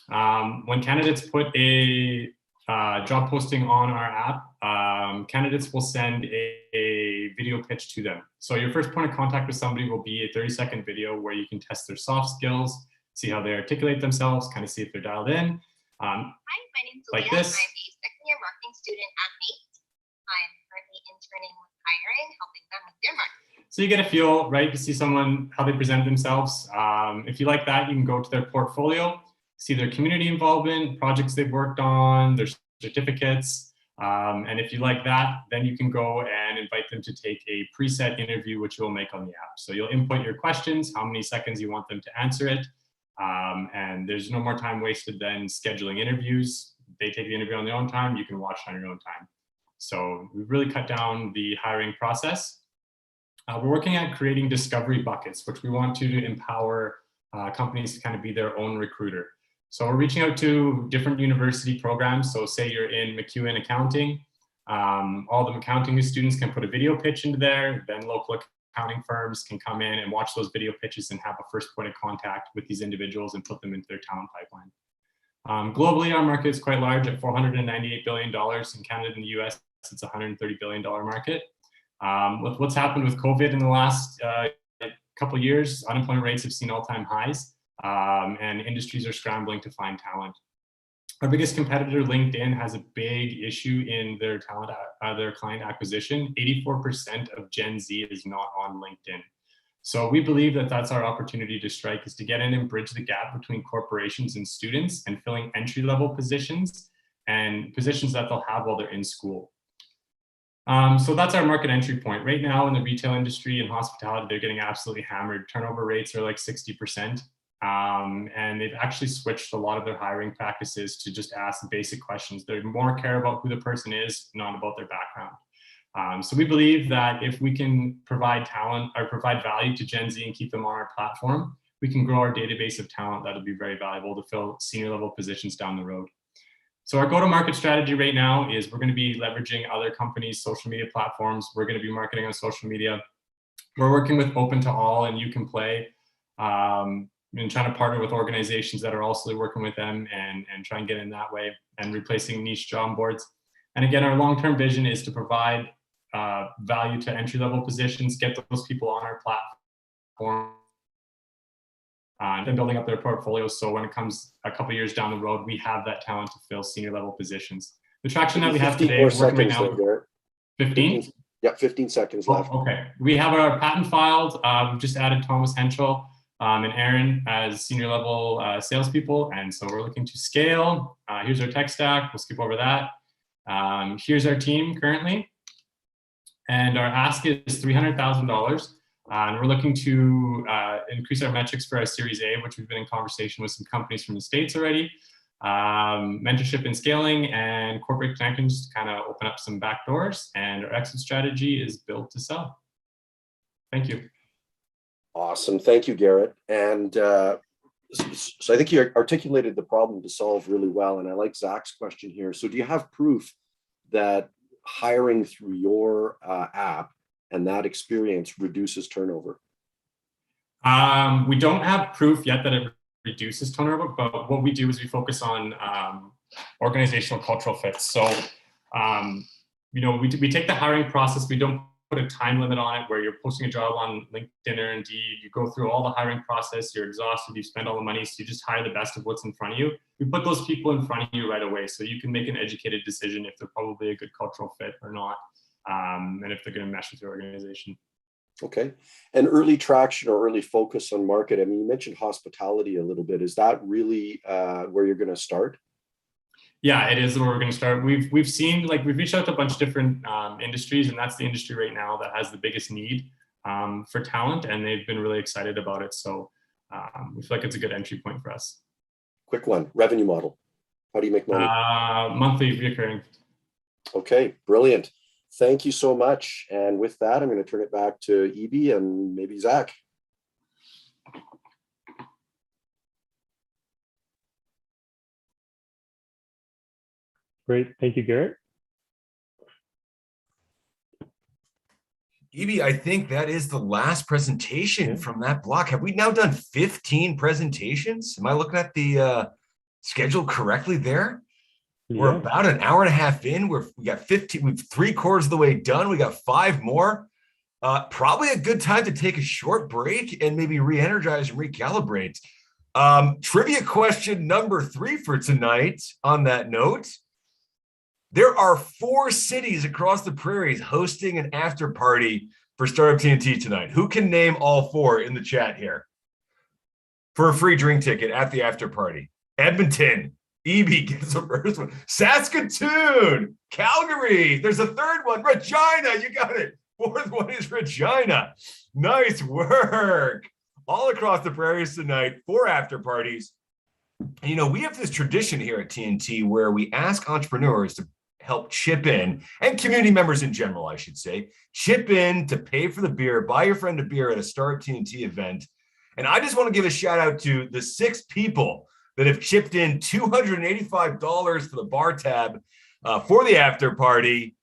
When candidates put a job posting on our app, candidates will send a video pitch to them. So your first point of contact with somebody will be a 30-second video where you can test their soft skills, see how they articulate themselves, kind of see if they're dialed in. Hi, my name's like Leah. this. I'm a second-year marketing student at Mate. I'm currently interning with HRing, helping them with their marketing. So you get a feel, right? You see someone, how they present themselves. If you like that, you can go to their portfolio, see their community involvement, projects they've worked on, their certificates. And if you like that, then you can go and invite them to take a preset interview, which you'll make on the app. So you'll input your questions, how many seconds you want them to answer it. And there's no more time wasted than scheduling interviews. They take the interview on their own time, you can watch on your own time. So we've really cut down the hiring process. We're working at creating discovery buckets, which we want to empower companies to kind of be their own recruiter. So we're reaching out to different university programs. So say you're in McEwen accounting, all the accounting students can put a video pitch into there, then local accounting firms can come in and watch those video pitches and have a first point of contact with these individuals and put them into their talent pipeline. Globally, our market is quite large at $498 billion. In Canada and the US, it's a $130 billion market. With what's happened with COVID in the last couple of years, unemployment rates have seen all-time highs. And industries are scrambling to find talent. Our biggest competitor, LinkedIn, has a big issue in their talent, their client acquisition. 84% of Gen Z is not on LinkedIn. So we believe that that's our opportunity to strike, is to get in and bridge the gap between corporations and students and filling entry-level positions and positions that they'll have while they're in school. So that's our market entry point. Right now in the retail industry and hospitality, they're getting absolutely hammered. Turnover rates are like 60%. And they've actually switched a lot of their hiring practices to just ask basic questions. They more care about who the person is, not about their background. So we believe that if we can provide talent or provide value to Gen Z and keep them on our platform, we can grow our database of talent that'll be very valuable to fill senior level positions down the road. So our go-to-market strategy right now is we're going to be leveraging other companies' social media platforms. We're going to be marketing on social media. We're working with Open to All and You Can Play. And trying to partner with organizations that are also working with them and try and get in that way and replacing niche job boards. And again, our long-term vision is to provide value to entry-level positions, get those people on our platform, and building up their portfolios. So when it comes a couple of years down the road, we have that talent to fill senior-level positions. The traction that we have today, we're working right now. 15? Yeah, 15 seconds left. Okay, we have our patent filed. We've just added Thomas Henschel and Aaron as senior level salespeople. And so we're looking to scale. Here's our tech stack. We'll skip over that. Here's our team currently. And our ask is $300,000. And we're looking to increase our metrics for our Series A, which we've been in conversation with some companies from the States already. Mentorship and scaling and corporate connections to kind of open up some back doors. And our exit strategy is built to sell. Thank you. Awesome. Thank you, Garrett. And so I think you articulated the problem to solve really well. And I like Zach's question here. So do you have proof that hiring through your app and that experience reduces turnover? We don't have proof yet that it reduces turnover, but what we do is we focus on organizational cultural fits. So, we take the hiring process. We don't put a time limit on it where you're posting a job on LinkedIn or Indeed. You go through all the hiring process. You're exhausted. You spend all the money. So you just hire the best of what's in front of you. We put those people in front of you right away, so you can make an educated decision if they're probably a good cultural fit or not, and if they're going to mesh with your organization. Okay. And early traction or early focus on market. I mean, you mentioned hospitality a little bit. Is that really where you're going to start? Yeah, it is where we're going to start. We've seen, we've reached out to a bunch of different industries, and that's the industry right now that has the biggest need for talent, and they've been really excited about it. So we feel like it's a good entry point for us. Quick one, revenue model. How do you make money? Monthly recurring. Okay, brilliant. Thank you so much. And with that, I'm going to turn it back to Eibi and maybe Zack. Great. Thank you, Garrett. Eibi, I think that is the last presentation from that block. Have we now done 15 presentations? Am I looking at the schedule correctly there? Yeah. We're about an hour and a half in. We got 15, we've 3/4 of the way done. We got 5 more. Probably a good time to take a short break and maybe re-energize and recalibrate. Trivia question number 3 for tonight on that note. There are 4 cities across the prairies hosting an after party for Startup TNT tonight. Who can name all 4 in the chat here for a free drink ticket at the after party? Edmonton, Eibi gets the first one. Saskatoon, Calgary. There's a 3rd one. Regina, you got it. 4th one is Regina. Nice work. All across the prairies tonight, 4 after parties. And, we have this tradition here at TNT where we ask entrepreneurs to help chip in, and community members in general, I should say, chip in to pay for the beer, buy your friend a beer at a Startup TNT event. And I just want to give a shout out to the 6 people that have chipped in $285 for the bar tab for the after party.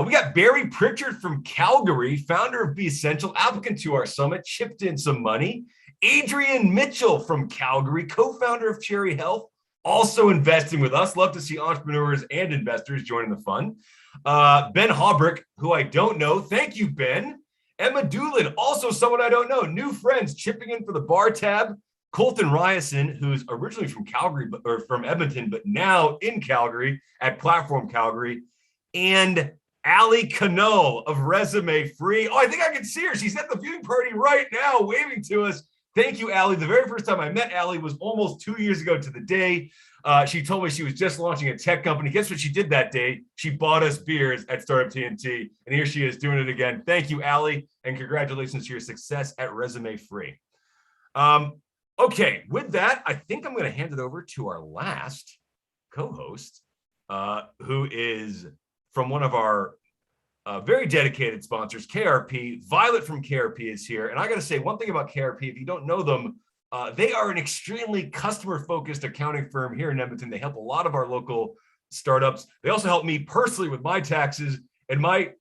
We got Barry Pritchard from Calgary, founder of Be Essential, applicant to our summit, chipped in some money. Adrian Mitchell from Calgary, co-founder of Cherry Health, also investing with us. Love to see entrepreneurs and investors joining the fun. Ben Haubrick, who I don't know. Thank you, Ben. Emma Doolin, also someone I don't know. New friends chipping in for the bar tab. Colton Ryerson, who's originally from Calgary, or from Edmonton, but now in Calgary at Platform Calgary. And Allie Cano of Resume Free. Oh, I think I can see her. She's at the viewing party right now, waving to us. Thank you, Allie. The very first time I met Allie was almost 2 years ago to the day. She told me she was just launching a tech company. Guess what she did that day? She bought us beers at Startup TNT, and here she is doing it again. Thank you, Allie, and congratulations to your success at Resume Free. Okay, with that, I think I'm going to hand it over to our last co-host, who is from one of our very dedicated sponsors, KRP. Violette from KRP is here. And I got to say one thing about KRP, if you don't know them, they are an extremely customer-focused accounting firm here in Edmonton. They help a lot of our local startups. They also help me personally with my taxes. And my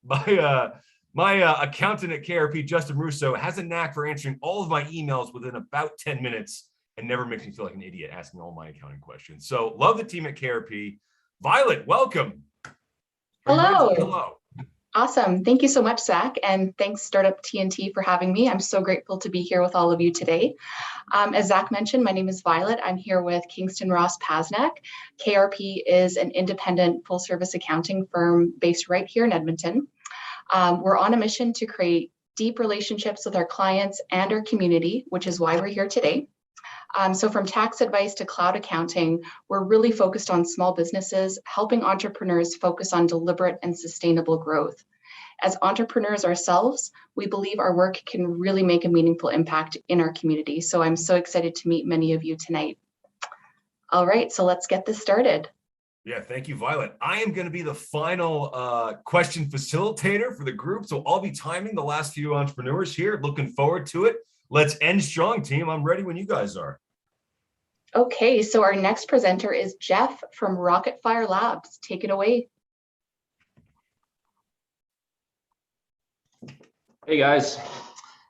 accountant at KRP, Justin Russo, has a knack for answering all of my emails within about 10 minutes and never makes me feel like an idiot asking all my accounting questions. So love the team at KRP. Violette, welcome. Hello. Hello. Awesome. Thank you so much, Zack. And thanks, Startup TNT, for having me. I'm so grateful to be here with all of you today. As Zack mentioned, my name is Violette. I'm here with Kingston Ross Pasnak. KRP is an independent full-service accounting firm based right here in Edmonton. We're on a mission to create deep relationships with our clients and our community, which is why we're here today. So from tax advice to cloud accounting, we're really focused on small businesses, helping entrepreneurs focus on deliberate and sustainable growth. As entrepreneurs ourselves, we believe our work can really make a meaningful impact in our community. So I'm so excited to meet many of you tonight. All right, so let's get this started. Yeah, thank you, Violette. I am going to be the final question facilitator for the group. So I'll be timing the last few entrepreneurs here. Looking forward to it. Let's end strong, team. I'm ready when you guys are. Okay, so our next presenter is Jeff from RocketFire Labs. Take it away. Hey guys,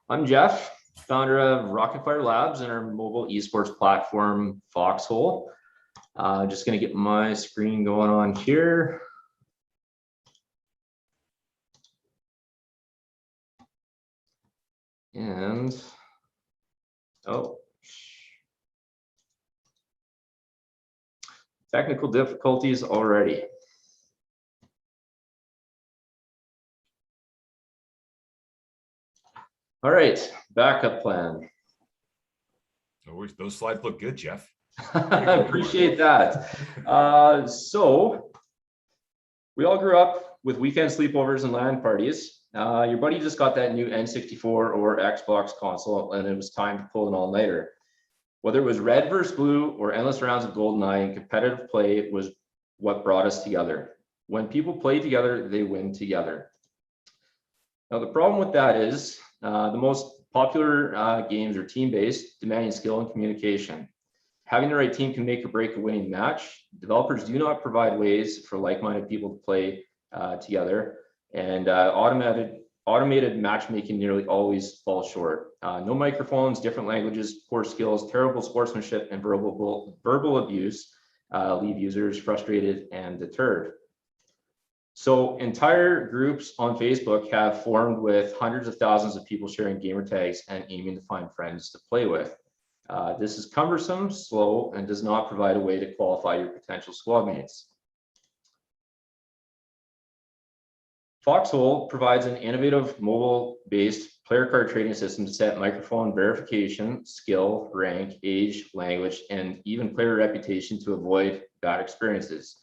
I'm Jeff. founder of RocketFire Labs and our mobile esports platform, Foxhole. Just going to get my screen going on here. And, oh, technical difficulties already. All right, backup plan. Those slides look good, Jeff. I appreciate that. So we all grew up with weekend sleepovers and LAN parties. Your buddy just got that new N64 or Xbox console, and it was time to pull an all-nighter. Whether it was red versus blue or endless rounds of GoldenEye, and competitive play was what brought us together. When people play together, they win together. Now, the problem with that is the most popular games are team-based, demanding skill and communication. Having the right team can make or break a winning match. Developers do not provide ways for like-minded people to play together, and automated matchmaking nearly always falls short. No microphones, different languages, poor skills, terrible sportsmanship, and verbal abuse leave users frustrated and deterred. So entire groups on Facebook have formed with hundreds of thousands of people sharing gamer tags and aiming to find friends to play with. This is cumbersome, slow, and does not provide a way to qualify your potential squad mates. Foxhole provides an innovative mobile-based player card trading system to set microphone verification, skill, rank, age, language, and even player reputation to avoid bad experiences.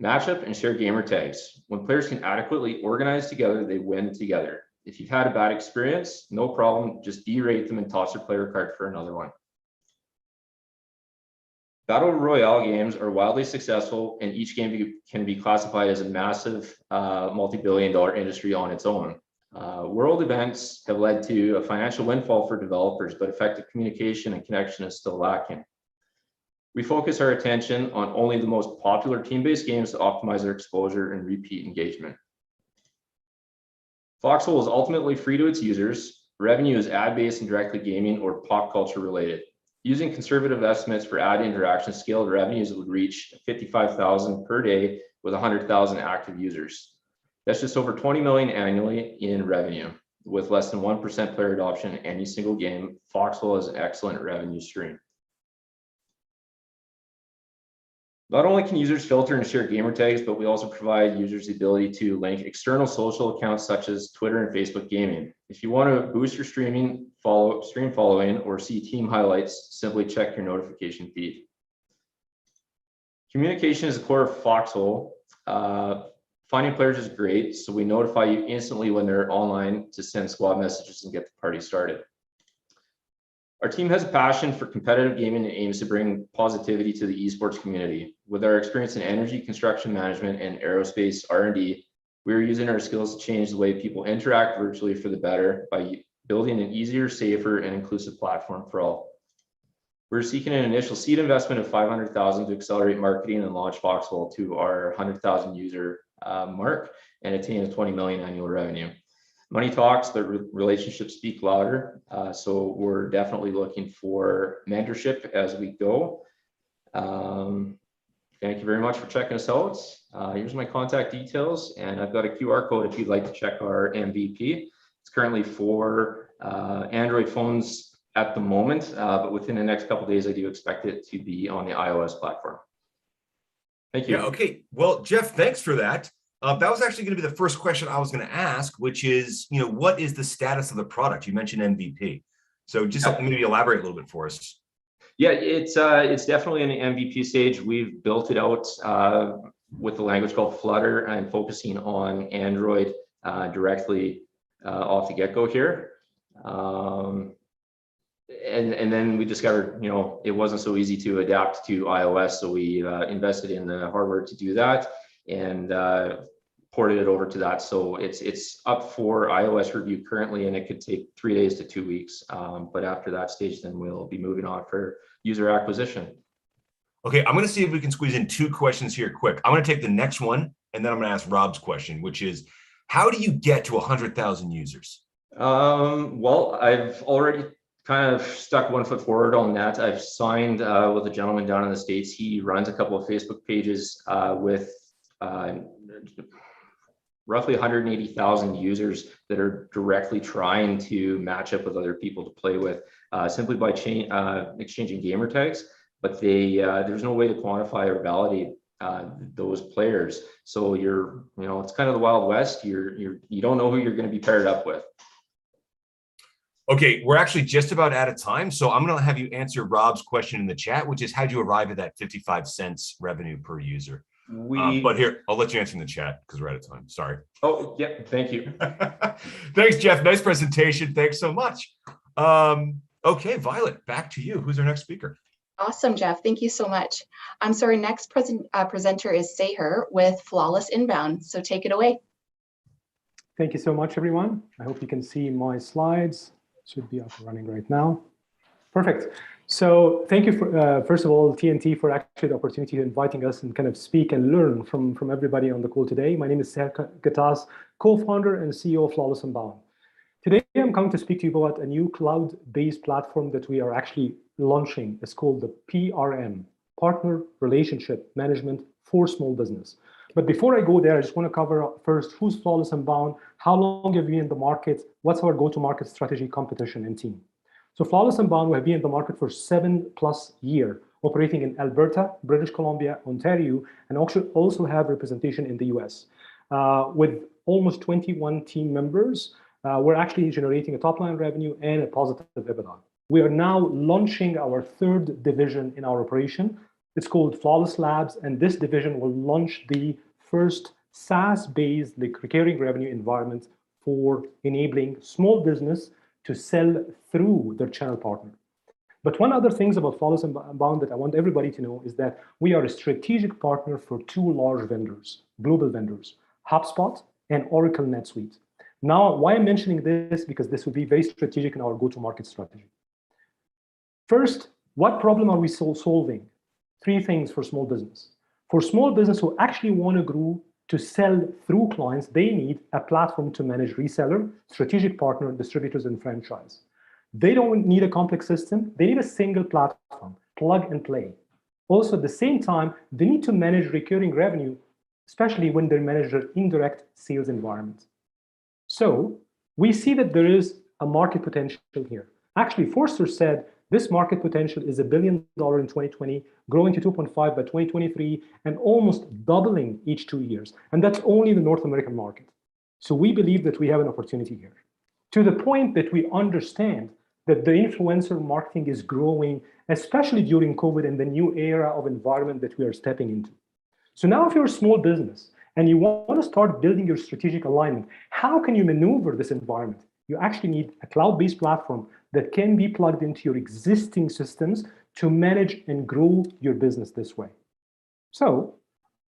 Matchup and share gamer tags. When players can adequately organize together, they win together. If you've had a bad experience, no problem, just derate them and toss their player card for another one. Battle Royale games are wildly successful, and each game can be classified as a massive multi-billion-dollar industry on its own. World events have led to a financial windfall for developers, but effective communication and connection is still lacking. We focus our attention on only the most popular team-based games to optimize their exposure and repeat engagement. Foxhole is ultimately free to its users. Revenue is ad-based and directly gaming or pop culture related. Using conservative estimates for ad interaction, scaled revenues would reach 55,000 per day with 100,000 active users. That's just over 20 million annually in revenue. With less than 1% player adoption in any single game, Foxhole is an excellent revenue stream. Not only can users filter and share gamer tags, but we also provide users the ability to link external social accounts such as Twitter and Facebook gaming. If you want to boost your stream following, or see team highlights, simply check your notification feed. Communication is the core of Foxhole. Finding players is great, so we notify you instantly when they're online to send squad messages and get the party started. Our team has a passion for competitive gaming and aims to bring positivity to the esports community. With our experience in energy, construction management, and aerospace R&D, we are using our skills to change the way people interact virtually for the better by building an easier, safer, and inclusive platform for all. We're seeking an initial seed investment of $500,000 to accelerate marketing and launch Foxhole to our 100,000 user mark and attain a 20 million annual revenue. Money talks, but relationships speak louder. So we're definitely looking for mentorship as we go. Thank you very much for checking us out. Here's my contact details, and I've got a QR code if you'd like to check our MVP. It's currently for Android phones at the moment, but within the next couple of days, I do expect it to be on the iOS platform. Thank you. Yeah, okay. Well, Jeff, thanks for that. That was actually going to be the first question I was going to ask, which is, what is the status of the product? You mentioned MVP. So just maybe elaborate a little bit for us. Yeah, it's definitely in the MVP stage. We've built it out with a language called Flutter and focusing on Android directly off the get-go here. And then we discovered, it wasn't so easy to adapt to iOS. So we invested in the hardware to do that and ported it over to that. So it's up for iOS review currently, and it could take 3 days to 2 weeks. But after that stage, then we'll be moving on for user acquisition. Okay, I'm going to see if we can squeeze in 2 questions here quick. I'm going to take the next one, and then I'm going to ask Rob's question, which is, how do you get to 100,000 users? Well, I've already kind of stuck 1 foot forward on that. I've signed with a gentleman down in the States. He runs a couple of Facebook pages with roughly 180,000 users that are directly trying to match up with other people to play with simply by exchanging gamer tags. But there's no way to quantify or validate those players. So it's kind of the Wild West. You don't know who you're going to be paired up with. Okay, we're actually just about out of time, so I'm going to have you answer Rob's question in the chat, which is how do you arrive at that 55 cents revenue per user? But here, I'll let you answer in the chat because we're out of time. Sorry. Oh, yeah, thank you. Thanks, Jeff. Nice presentation. Thanks so much. Okay, Violet, back to you. Who's our next speaker? Awesome, Jeff. Thank you so much. So our next presenter is Seher with Flawless Inbound. So take it away. Thank you so much, everyone. I hope you can see my slides. Should be up and running right now. Perfect. So thank you for, first of all, TNT for actually the opportunity of inviting us and kind of speak and learn from everybody on the call today. My name is Seher Gattas, co-founder and CEO of Flawless Inbound. Today, I'm coming to speak to you about a new cloud-based platform that we are actually launching. It's called the PRM, Partner Relationship Management for Small Business. But before I go there, I just want to cover first who's Flawless Inbound, how long have we been in the market, what's our go-to-market strategy, competition, and team. So Flawless Inbound, we have been in the market for 7+ years, operating in Alberta, British Columbia, Ontario, and also have representation in the US. With almost 21 team members, we're actually generating a top-line revenue and a positive EBITDA. We are now launching our 3rd division in our operation. It's called Flawless Labs, and this division will launch the first SaaS-based recurring revenue environment for enabling small business to sell through their channel partner. But one other thing about Flawless Inbound that I want everybody to know is that we are a strategic partner for 2 large vendors, global vendors, HubSpot and Oracle NetSuite. Now, why I'm mentioning this? Because this will be very strategic in our go-to-market strategy. First, what problem are we solving? 3 things for small business. For small business who actually want to grow to sell through clients, they need a platform to manage reseller, strategic partner, distributors, and franchise. They don't need a complex system. They need a single platform, plug and play. Also, at the same time, they need to manage recurring revenue, especially when they manage their indirect sales environment. So we see that there is a market potential here. Actually, Forrester said this market potential is $1 billion in 2020, growing to 2.5 by 2023, and almost doubling each 2 years. And that's only the North American market. So we believe that we have an opportunity here. To the point that we understand that the influencer marketing is growing, especially during COVID and the new era of environment that we are stepping into. So now if you're a small business and you want to start building your strategic alignment, how can you maneuver this environment? You actually need a cloud-based platform that can be plugged into your existing systems to manage and grow your business this way. So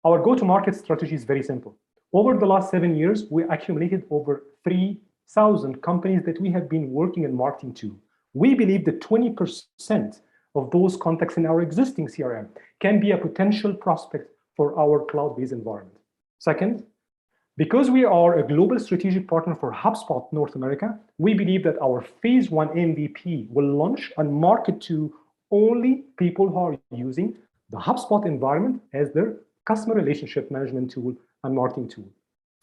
our go-to-market strategy is very simple. Over the last 7 years, we accumulated over 3,000 companies that we have been working and marketing to. We believe that 20% of those contacts in our existing CRM can be a potential prospect for our cloud-based environment. Second, because we are a global strategic partner for HubSpot North America, we believe that our phase 1 MVP will launch and market to only people who are using the HubSpot environment as their customer relationship management tool and marketing tool.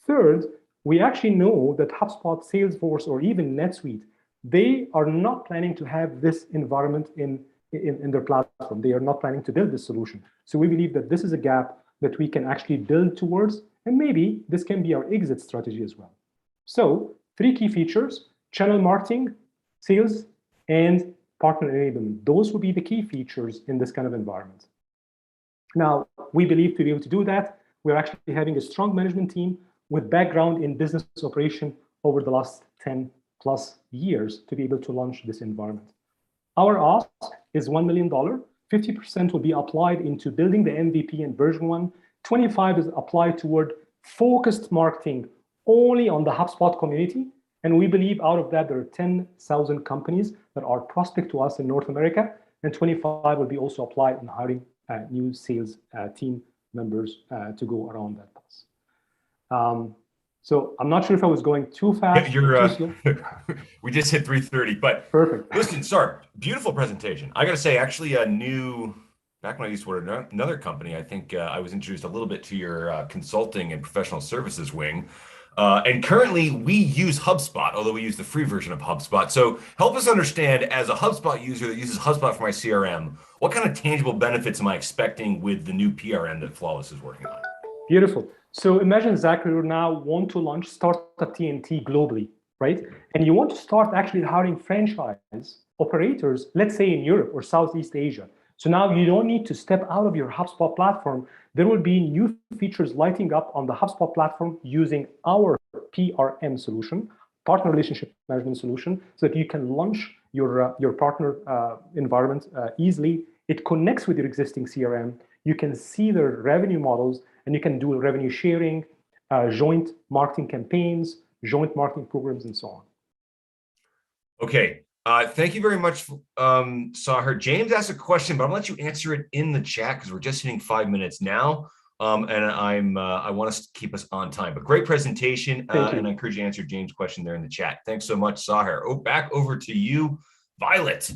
Third, we actually know that HubSpot, Salesforce, or even NetSuite, they are not planning to have this environment in their platform. They are not planning to build this solution. So we believe that this is a gap that we can actually build towards, and maybe this can be our exit strategy as well. So 3 key features: channel marketing, sales, and partner enablement. Those will be the key features in this kind of environment. Now, we believe to be able to do that, we're actually having a strong management team with background in business operation over the last 10+ years to be able to launch this environment. Our ask is $1 million. 50% will be applied into building the MVP in version 1. 25 is applied toward focused marketing only on the HubSpot community. And we believe out of that, there are 10,000 companies that are prospect to us in North America. And 25 will be also applied in hiring new sales team members to go around that path. So I'm not sure if I was going too fast or too slow. We just hit 3:30, but perfect. Listen, sorry, beautiful presentation. I got to say, actually, back when I used to work at another company, I think I was introduced a little bit to your consulting and professional services wing. And currently we use HubSpot, although we use the free version of HubSpot. So help us understand, as a HubSpot user that uses HubSpot for my CRM, what kind of tangible benefits am I expecting with the new PRM that Flawless is working on? Beautiful. So imagine, Zach, you now want to start a TNT globally, right? And you want to start actually hiring franchise operators, let's say in Europe or Southeast Asia. So now you don't need to step out of your HubSpot platform. There will be new features lighting up on the HubSpot platform using our PRM solution, partner relationship management solution, so that you can launch your partner environment easily. It connects with your existing CRM. You can see their revenue models, and you can do revenue sharing, joint marketing campaigns, joint marketing programs, and so on. Okay. Thank you very much, Sahar. James asked a question, but I'm gonna let you answer it in the chat because we're just hitting 5 minutes now. And I want us to keep us on time, but great presentation. And I encourage you to answer James' question there in the chat. Thanks so much, Sahar. Oh, back over to you, Violet.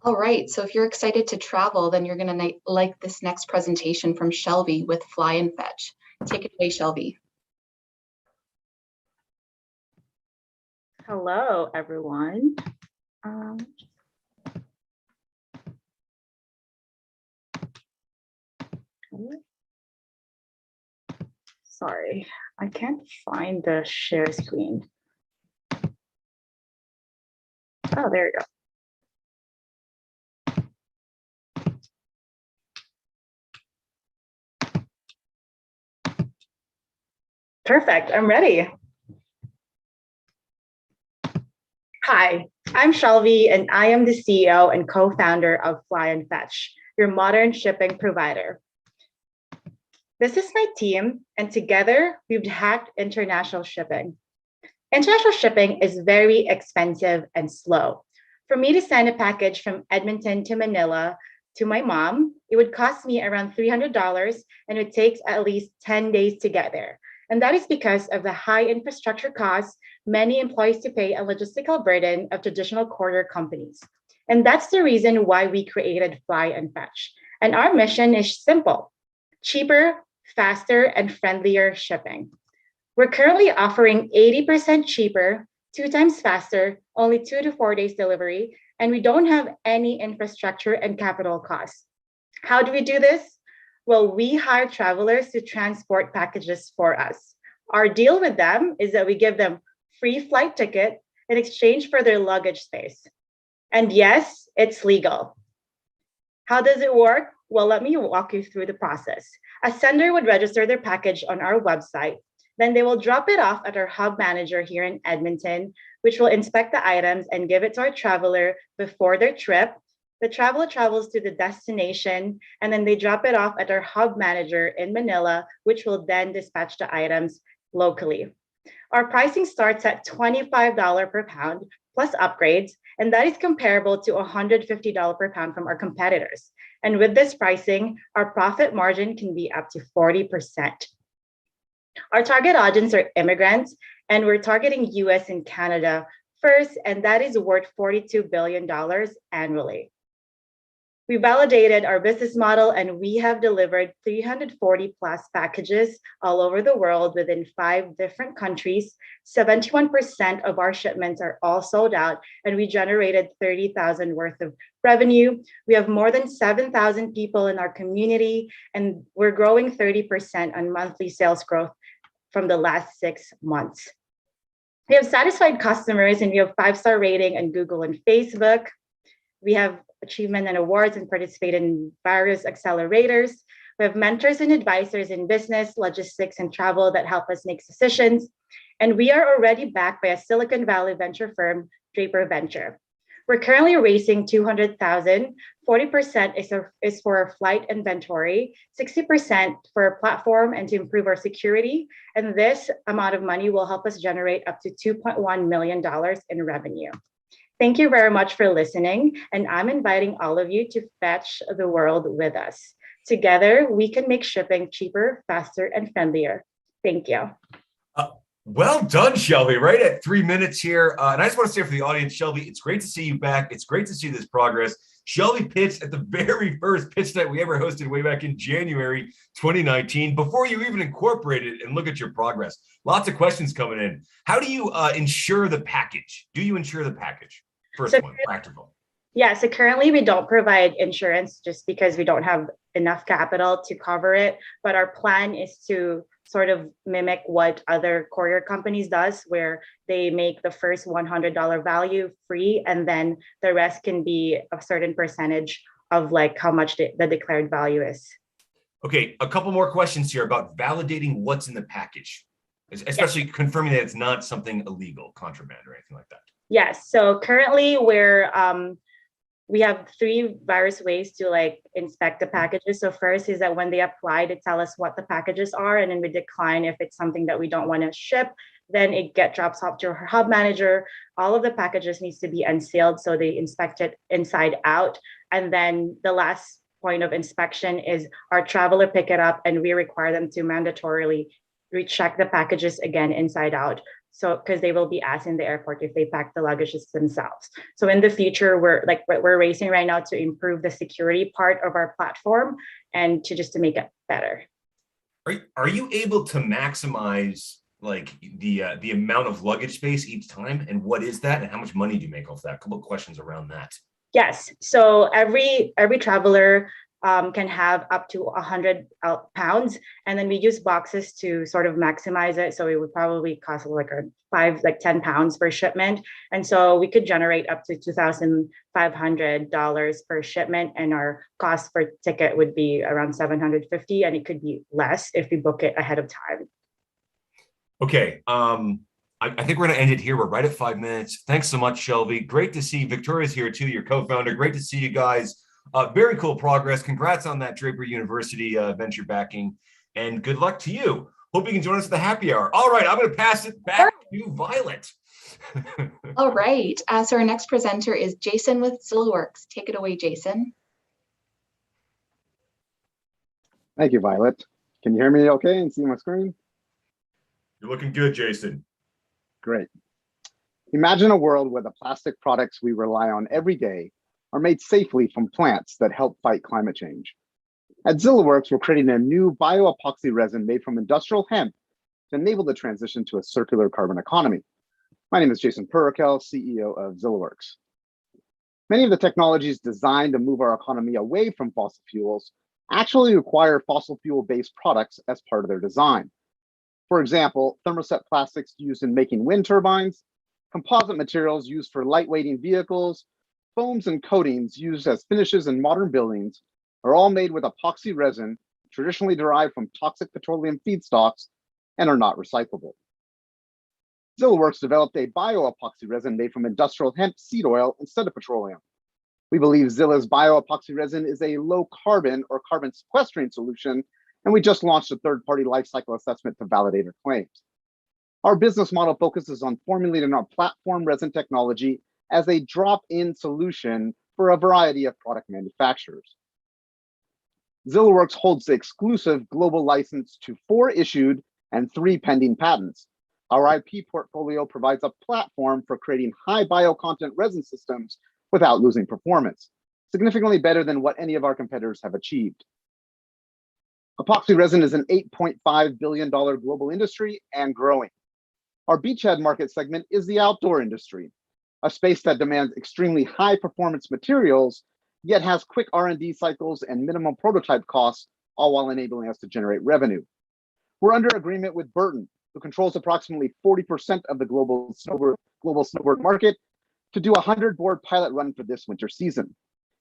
All right, so if you're excited to travel, then you're gonna like this next presentation from Shelby with Fly and Fetch. Take it away, Shelby. Hello, everyone. Sorry, I can't find the share screen. Oh, there you go. Perfect, I'm ready. Hi, I'm Shelby, and I am the CEO and co-founder of Fly and Fetch, your modern shipping provider. This is my team, and together we've hacked international shipping. International shipping is very expensive and slow. For me to send a package from Edmonton to Manila to my mom, it would cost me around $300, and it takes at least 10 days to get there. And that is because of the high infrastructure costs, many employees to pay, a logistical burden of traditional courier companies. And that's the reason why we created Fly and Fetch. And our mission is simple: cheaper, faster, and friendlier shipping. We're currently offering 80% cheaper, 2 times faster, only 2 to 4 days delivery, and we don't have any infrastructure and capital costs. How do we do this? Well, we hire travelers to transport packages for us. Our deal with them is that we give them free flight ticket in exchange for their luggage space. And yes, it's legal. How does it work? Well, let me walk you through the process. A sender would register their package on our website. Then they will drop it off at our hub manager here in Edmonton, which will inspect the items and give it to our traveler before their trip. The traveler travels to the destination, and then they drop it off at our hub manager in Manila, which will then dispatch the items locally. Our pricing starts at $25 per pound plus upgrades, and that is comparable to $150 per pound from our competitors. And with this pricing, our profit margin can be up to 40%. Our target audience are immigrants, and we're targeting US and Canada first, and that is worth $42 billion annually. We validated our business model, and we have delivered 340 plus packages all over the world within 5 different countries. 71% of our shipments are all sold out, and we generated $30,000 worth of revenue. We have more than 7,000 people in our community, and we're growing 30% on monthly sales growth from the last 6 months. We have satisfied customers, and we have 5-star rating on Google and Facebook. We have achievement and awards and participate in various accelerators. We have mentors and advisors in business, logistics, and travel that help us make decisions. And we are already backed by a Silicon Valley venture firm, Draper Venture. We're currently raising $200,000. 40% is for our flight inventory, 60% for a platform and to improve our security. And this amount of money will help us generate up to $2.1 million in revenue. Thank you very much for listening, and I'm inviting all of you to fetch the world with us. Together, we can make shipping cheaper, faster, and friendlier. Thank you. Well done, Shelby. Right at 3 minutes here. And I just want to say for the audience, Shelby, it's great to see you back. It's great to see this progress. Shelby pitched at the very first pitch night we ever hosted way back in January 2019, before you even incorporated and look at your progress. Lots of questions coming in. How do you insure the package? Do you insure the package? First one, practical. Yeah, so currently we don't provide insurance just because we don't have enough capital to cover it. But our plan is to sort of mimic what other courier companies does, where they make the first $100 value free, and then the rest can be a certain percentage of like how much the declared value is. Okay, a couple more questions here about validating what's in the package, especially confirming that it's not something illegal, contraband, or anything like that. Yes, so currently we have 3 various ways to like inspect the packages. So first is that when they apply, they tell us what the packages are, and then we decline if it's something that we don't want to ship. Then it drops off to our hub manager. All of the packages needs to be unsealed, so they inspect it inside out. And then the last point of inspection is our traveler pick it up, and we require them to mandatorily recheck the packages again inside out. So, because they will be asked in the airport if they pack the luggages themselves. So in the future, we're racing right now to improve the security part of our platform and to make it better. Are you able to maximize like the amount of luggage space each time? And what is that? And how much money do you make off that? A couple of questions around that. Yes. So every traveler can have up to 100 pounds, and then we use boxes to sort of maximize it. So it would probably cost like 10 pounds per shipment, and so we could generate up to $2,500 per shipment, and our cost per ticket would be around $750, and it could be less if we book it ahead of time. Okay. I think we're going to end it here. We're right at 5 minutes. Thanks so much, Shelby. Great to see Victoria's here too, your co-founder. Great to see you guys. Very cool progress. Congrats on that Draper University venture backing, and good luck to you. Hope you can join us at the happy hour. All right, I'm going to pass it back to Violette. All right, so our next presenter is Jason with ZILA Works. Take it away, Jason. Thank you, Violet. Can you hear me okay and see my screen? You're looking good, Jason. Great. Imagine a world where the plastic products we rely on every day are made safely from plants that help fight climate change. At ZILA Works, we're creating a new bio-epoxy resin made from industrial hemp to enable the transition to a circular carbon economy. My name is Jason Purakel, CEO of ZILA Works. Many of the technologies designed to move our economy away from fossil fuels actually require fossil fuel-based products as part of their design. For example, thermoset plastics used in making wind turbines, composite materials used for lightweighting vehicles, foams and coatings used as finishes in modern buildings are all made with epoxy resin, traditionally derived from toxic petroleum feedstocks, and are not recyclable. ZILA Works developed a bio-epoxy resin made from industrial hemp seed oil instead of petroleum. We believe ZILA's bio-epoxy resin is a low carbon or carbon sequestering solution, and we just launched a third-party life cycle assessment to validate our claims. Our business model focuses on formulating our platform resin technology as a drop-in solution for a variety of product manufacturers. ZILA Works holds the exclusive global license to 4 issued and 3 pending patents. Our IP portfolio provides a platform for creating high bio-content resin systems without losing performance, significantly better than what any of our competitors have achieved. Epoxy resin is an $8.5 billion global industry and growing. Our beachhead market segment is the outdoor industry, a space that demands extremely high performance materials, yet has quick R&D cycles and minimum prototype costs, all while enabling us to generate revenue. We're under agreement with Burton, who controls approximately 40% of the global snowboard market, to do a 100-board pilot run for this winter season.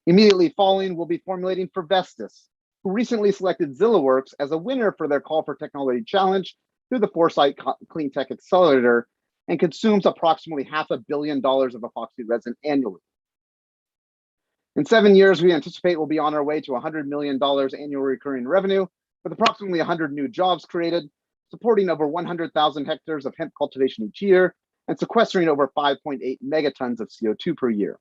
Immediately following, we'll be formulating for Vestas, who recently selected ZILA Works as a winner for their Call for Technology Challenge through the Foresight Clean Tech Accelerator, and consumes approximately $500 million of epoxy resin annually. In 7 years, we anticipate we'll be on our way to $100 million annual recurring revenue, with approximately 100 new jobs created, supporting over 100,000 hectares of hemp cultivation each year, and sequestering over 5.8 megatons of CO2 per year.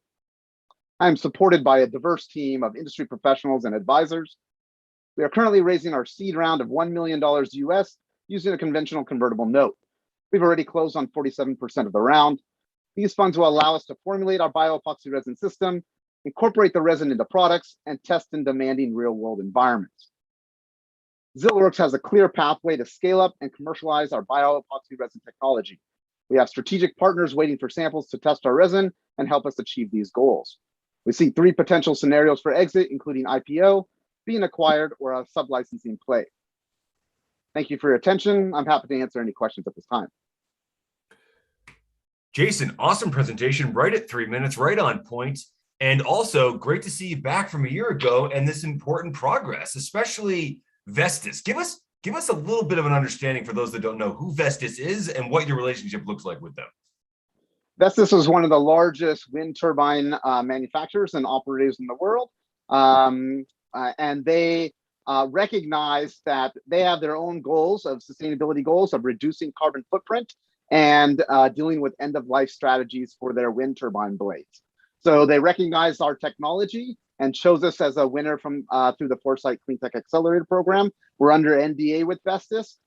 I am supported by a diverse team of industry professionals and advisors. We are currently raising our seed round of $1 million US using a conventional convertible note. We've already closed on 47% of the round. These funds will allow us to formulate our bioepoxy resin system, incorporate the resin into products, and test in demanding real-world environments. ZILA Works has a clear pathway to scale up and commercialize our bioepoxy resin technology. We have strategic partners waiting for samples to test our resin and help us achieve these goals. We see 3 potential scenarios for exit, including IPO, being acquired, or a sub-licensing play. Thank you for your attention. I'm happy to answer any questions at this time. Jason, awesome presentation, right at 3 minutes, right on point. And also great to see you back from a year ago and this important progress, especially Vestas. Give us a little bit of an understanding for those that don't know who Vestas is and what your relationship looks like with them. Vestas is one of the largest wind turbine manufacturers and operators in the world. And they recognize that they have their own goals of sustainability goals of reducing carbon footprint and dealing with end-of-life strategies for their wind turbine blades. So they recognized our technology and chose us as a winner from through the Foresight Cleantech Accelerator program. We're under NDA with Vestas.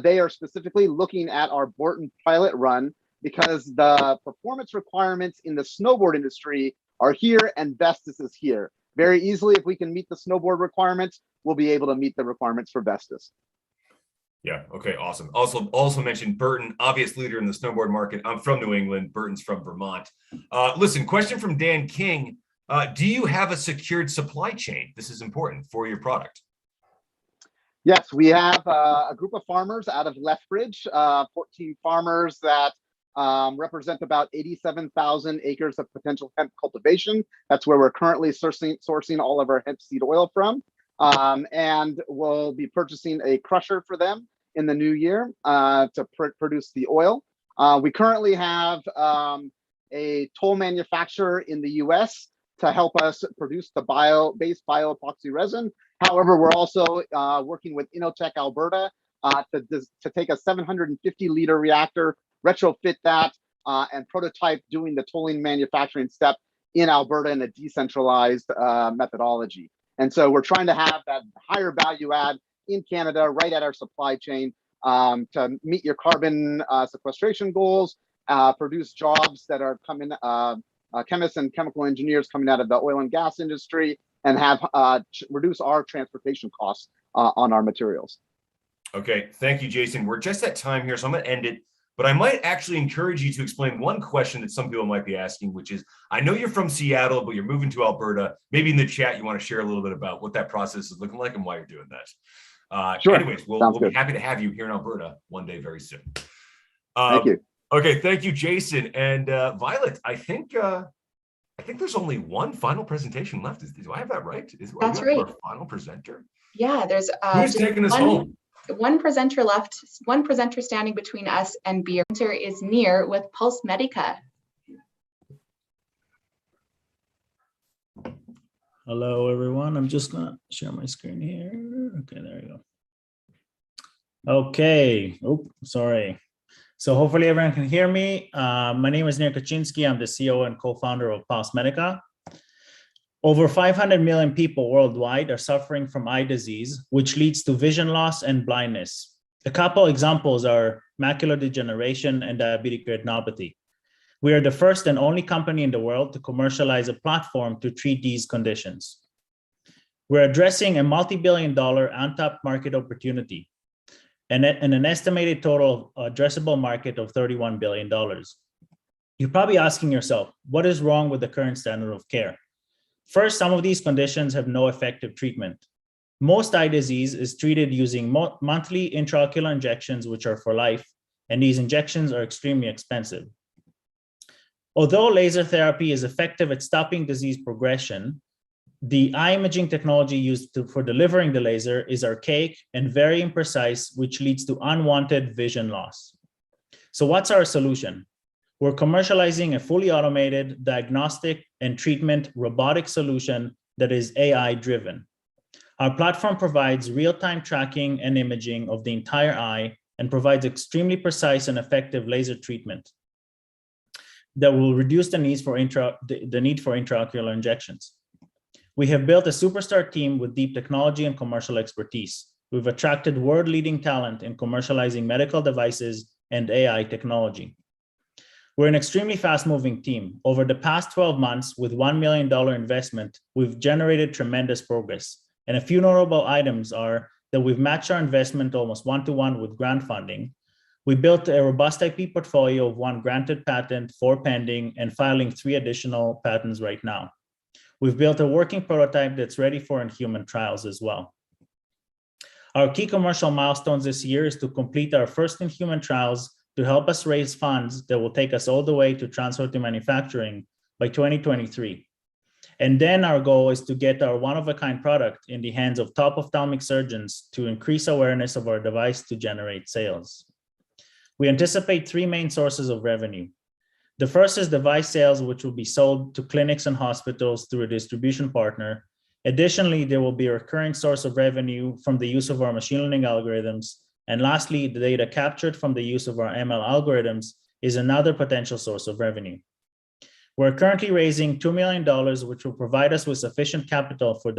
They are specifically looking at our Borton pilot run because the performance requirements in the snowboard industry are here and Vestas is here. Very easily, if we can meet the snowboard requirements, we'll be able to meet the requirements for Vestas. Yeah, okay, awesome. Also mentioned Burton, obvious leader in the snowboard market. I'm from New England, Burton's from Vermont. Listen, question from Dan King. Do you have a secured supply chain? This is important for your product. Yes, we have a group of farmers out of Lethbridge, 14 farmers that represent about 87,000 acres of potential hemp cultivation. That's where we're currently sourcing all of our hemp seed oil from. And we'll be purchasing a crusher for them in the new year to produce the oil. We currently have a toll manufacturer in the US to help us produce the bio-based bioepoxy resin. However, we're also working with Innovate Alberta to take a 750-liter reactor, retrofit that, and prototype doing the tolling manufacturing step in Alberta in a decentralized methodology. And so we're trying to have that higher value add in Canada, right at our supply chain to meet your carbon sequestration goals, produce jobs that are coming, chemists and chemical engineers coming out of the oil and gas industry, and have reduce our transportation costs on our materials. Okay, thank you, Jason. We're just at time here, so I'm going to end it. But I might actually encourage you to explain one question that some people might be asking, which is, I know you're from Seattle, but you're moving to Alberta. Maybe in the chat, you want to share a little bit about what that process is looking like and why you're doing that. Sure. Anyways, we'll be happy to have you here in Alberta one day very soon. Thank you. Okay, thank you, Jason. And Violet, I think there's only one final presentation left. Do I have that right? That's right. Our final presenter? Yeah, there's who's taking us home? One presenter left, one presenter standing between us and beer. Presenter is Near with PulseMedica. Hello, everyone. I'm just gonna share my screen here. Okay, there you go. Okay. Oh, sorry. So hopefully everyone can hear me. My name is Near Kaczynski. I'm the CEO and co-founder of PulseMedica. Over 500 million people worldwide are suffering from eye disease, which leads to vision loss and blindness. A couple examples are macular degeneration and diabetic retinopathy. We are the first and only company in the world to commercialize a platform to treat these conditions. We're addressing a multi-billion-dollar untapped market opportunity and an estimated total addressable market of $31 billion. You're probably asking yourself, what is wrong with the current standard of care? First, some of these conditions have no effective treatment. Most eye disease is treated using monthly intraocular injections, which are for life, and these injections are extremely expensive. Although laser therapy is effective at stopping disease progression, the eye imaging technology used for delivering the laser is archaic and very imprecise, which leads to unwanted vision loss. So what's our solution? We're commercializing a fully automated diagnostic and treatment robotic solution that is AI-driven. Our platform provides real-time tracking and imaging of the entire eye and provides extremely precise and effective laser treatment that will reduce the need for intraocular injections. We have built a superstar team with deep technology and commercial expertise. We've attracted world-leading talent in commercializing medical devices and AI technology. We're an extremely fast-moving team. Over the past 12 months, with $1 million investment, we've generated tremendous progress. And a few notable items are that we've matched our investment almost one-to-one with grant funding. We built a robust IP portfolio of 1 granted patent, 4 pending, and filing 3 additional patents right now. We've built a working prototype that's ready for in-human trials as well. Our key commercial milestones this year is to complete our first in-human trials to help us raise funds that will take us all the way to transfer to manufacturing by 2023. And then our goal is to get our one-of-a-kind product in the hands of top ophthalmic surgeons to increase awareness of our device to generate sales. We anticipate 3 main sources of revenue. The first is device sales, which will be sold to clinics and hospitals through a distribution partner. Additionally, there will be a recurring source of revenue from the use of our machine learning algorithms. And lastly, the data captured from the use of our ML algorithms is another potential source of revenue. We're currently raising $2 million, which will provide us with sufficient capital for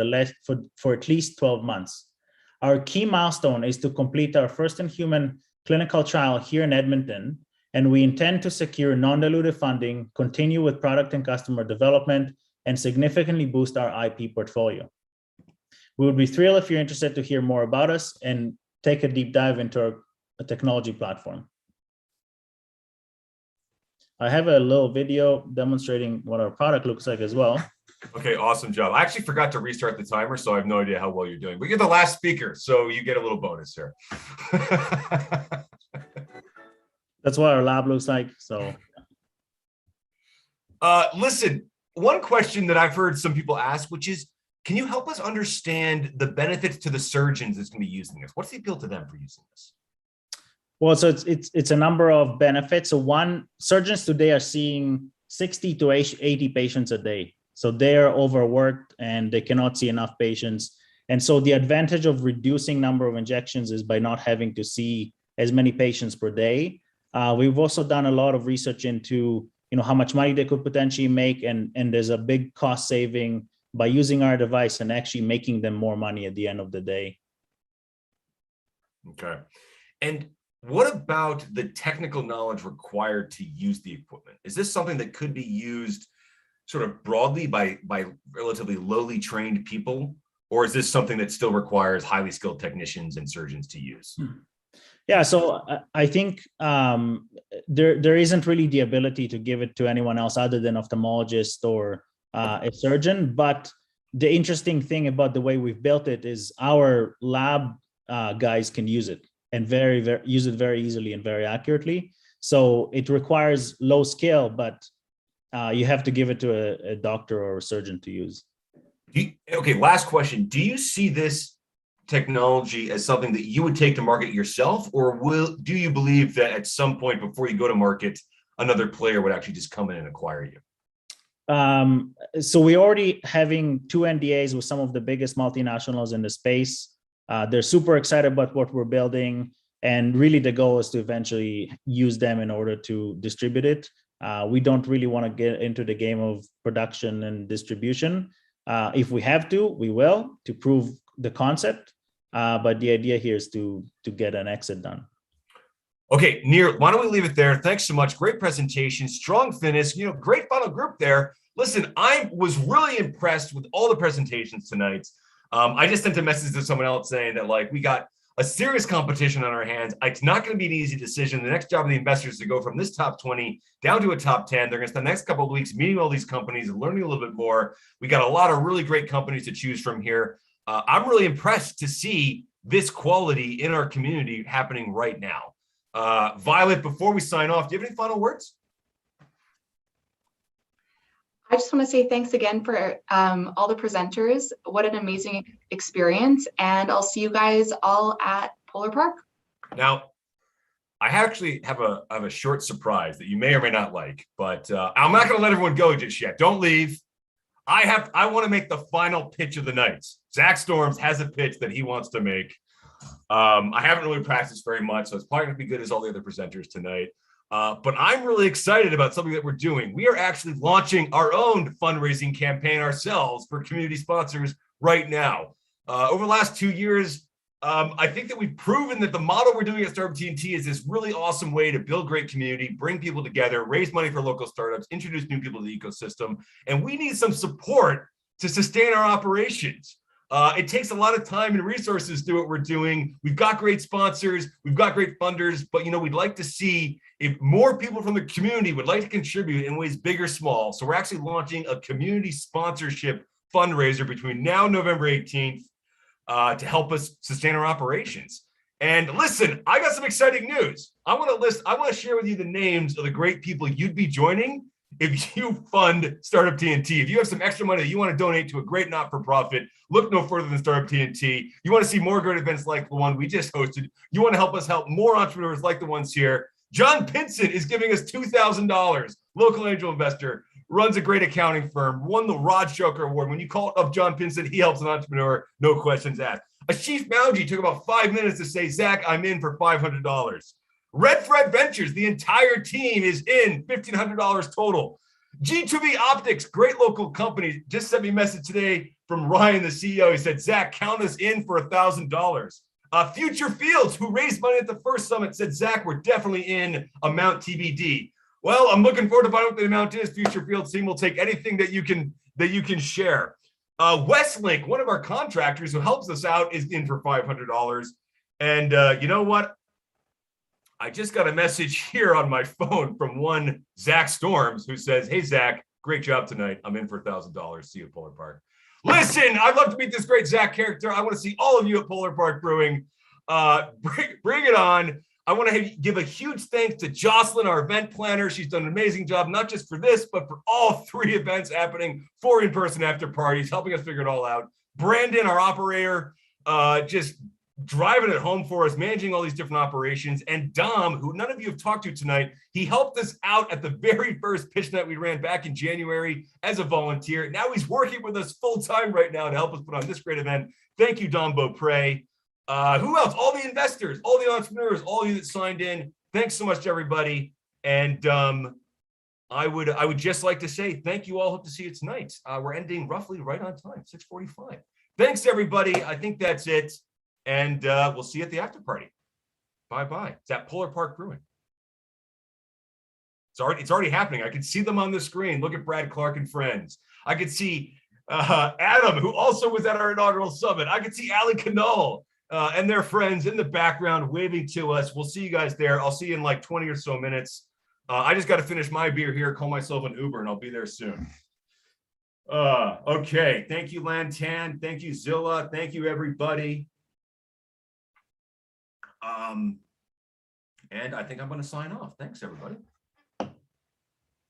at least 12 months. Our key milestone is to complete our first in-human clinical trial here in Edmonton, and we intend to secure non-dilutive funding, continue with product and customer development, and significantly boost our IP portfolio. We would be thrilled if you're interested to hear more about us and take a deep dive into our technology platform. I have a little video demonstrating what our product looks like as well. Okay, awesome job. I actually forgot to restart the timer, so I have no idea how well you're doing. But you're the last speaker, so you get a little bonus here. That's what our lab looks like. So, listen, one question that I've heard some people ask, which is, can you help us understand the benefits to the surgeons that's going to be using this? What's the appeal to them for using this? Well, so it's a number of benefits. So one, surgeons today are seeing 60 to 80 patients a day. So they're overworked and they cannot see enough patients. And so the advantage of reducing number of injections is by not having to see as many patients per day. We've also done a lot of research into how much money they could potentially make, and there's a big cost saving by using our device and actually making them more money at the end of the day. Okay. And what about the technical knowledge required to use the equipment? Is this something that could be used sort of broadly by relatively lowly trained people? Or is this something that still requires highly skilled technicians and surgeons to use? Yeah, so I think there isn't really the ability to give it to anyone else other than ophthalmologist or a surgeon. But the interesting thing about the way we've built it is our lab guys can use it and use it very easily and very accurately. So it requires low skill, but you have to give it to a doctor or a surgeon to use. Okay, last question. Do you see this technology as something that you would take to market yourself, or do you believe that at some point before you go to market, another player would actually just come in and acquire you? So we're already having 2 NDAs with some of the biggest multinationals in the space. They're super excited about what we're building, and really the goal is to eventually use them in order to distribute it. We don't really want to get into the game of production and distribution. If we have to, we will, to prove the concept. But the idea here is to get an exit done. Okay, Nir, why don't we leave it there? Thanks so much. Great presentation, strong finish, great final group there. Listen, I was really impressed with all the presentations tonight. I just sent a message to someone else saying that we got a serious competition on our hands. It's not going to be an easy decision. The next job of the investors is to go from this top 20 down to a top 10. They're going to spend the next couple of weeks meeting all these companies and learning a little bit more. We got a lot of really great companies to choose from here. I'm really impressed to see this quality in our community happening right now. Violette, before we sign off, do you have any final words? I just want to say thanks again for all the presenters. What an amazing experience. And I'll see you guys all at Polar Park. Now, I actually have a short surprise that you may or may not like, but I'm not going to let everyone go just yet. Don't leave. I want to make the final pitch of the night. Zack Storms has a pitch that he wants to make. I haven't really practiced very much, so it's probably going to be good as all the other presenters tonight. But I'm really excited about something that we're doing. We are actually launching our own fundraising campaign ourselves for community sponsors right now. Over the last 2 years, I think that we've proven that the model we're doing at Startup TNT is this really awesome way to build great community, bring people together, raise money for local startups, introduce new people to the ecosystem. And we need some support to sustain our operations. It takes a lot of time and resources to do what we're doing. We've got great sponsors, we've got great funders, but we'd like to see if more people from the community would like to contribute in ways big or small. So we're actually launching a community sponsorship fundraiser between now and November 18th to help us sustain our operations. And listen, I got some exciting news. I want to share with you the names of the great people you'd be joining if you fund Startup TNT. If you have some extra money that you want to donate to a great not-for-profit, look no further than Startup TNT. You want to see more great events like the one we just hosted. You want to help us help more entrepreneurs like the ones here. John Pinson is giving us $2,000. Local angel investor, runs a great accounting firm, won the Rod Shoker Award. When you call up John Pinson, he helps an entrepreneur, no questions asked. Ashish Mauji took about 5 minutes to say, Zach, I'm in for $500. Red Thread Ventures, the entire team is in, $1,500 total. G2B Optics, great local company, just sent me a message today from Ryan, the CEO. He said, Zach, count us in for $1,000. Future Fields, who raised money at the first summit, said, Zach, we're definitely in, amount TBD. Well, I'm looking forward to finding out what the amount is. Future Fields team will take anything that you can share. Westlink, one of our contractors who helps us out, is in for $500. And you know what? I just got a message here on my phone from one Zach Storms who says, hey, Zach, great job tonight. I'm in for $1,000. See you at Polar Park. Listen, I'd love to meet this great Zach character. I want to see all of you at Polar Park Brewing. Bring it on. I want to give a huge thanks to Jocelyn, our event planner. She's done an amazing job, not just for this, but for all 3 events happening, 4 in-person after parties, helping us figure it all out. Brandon, our operator, just driving it home for us, managing all these different operations. And Dom, who none of you have talked to tonight, he helped us out at the very first pitch night we ran back in January as a volunteer. Now he's working with us full-time right now to help us put on this great event. Thank you, Dom Beaupre. Who else? All the investors, all the entrepreneurs, all of you that signed in. Thanks so much to everybody. And I would just like to say thank you all. Hope to see you tonight. We're ending roughly right on time, 6:45. Thanks, everybody. I think that's it. And we'll see you at the after party. Bye-bye. It's at Polar Park Brewing. It's already happening. I can see them on the screen. Look at Brad Clark and friends. I could see Adam, who also was at our inaugural summit. I could see Ali Canol and their friends in the background waving to us. We'll see you guys there. I'll see you in like 20 or so minutes. I just got to finish my beer here, call myself an Uber, and I'll be there soon. Okay. Thank you, Lantan. Thank you, Zilla. Thank you, everybody. And I think I'm going to sign off. Thanks, everybody.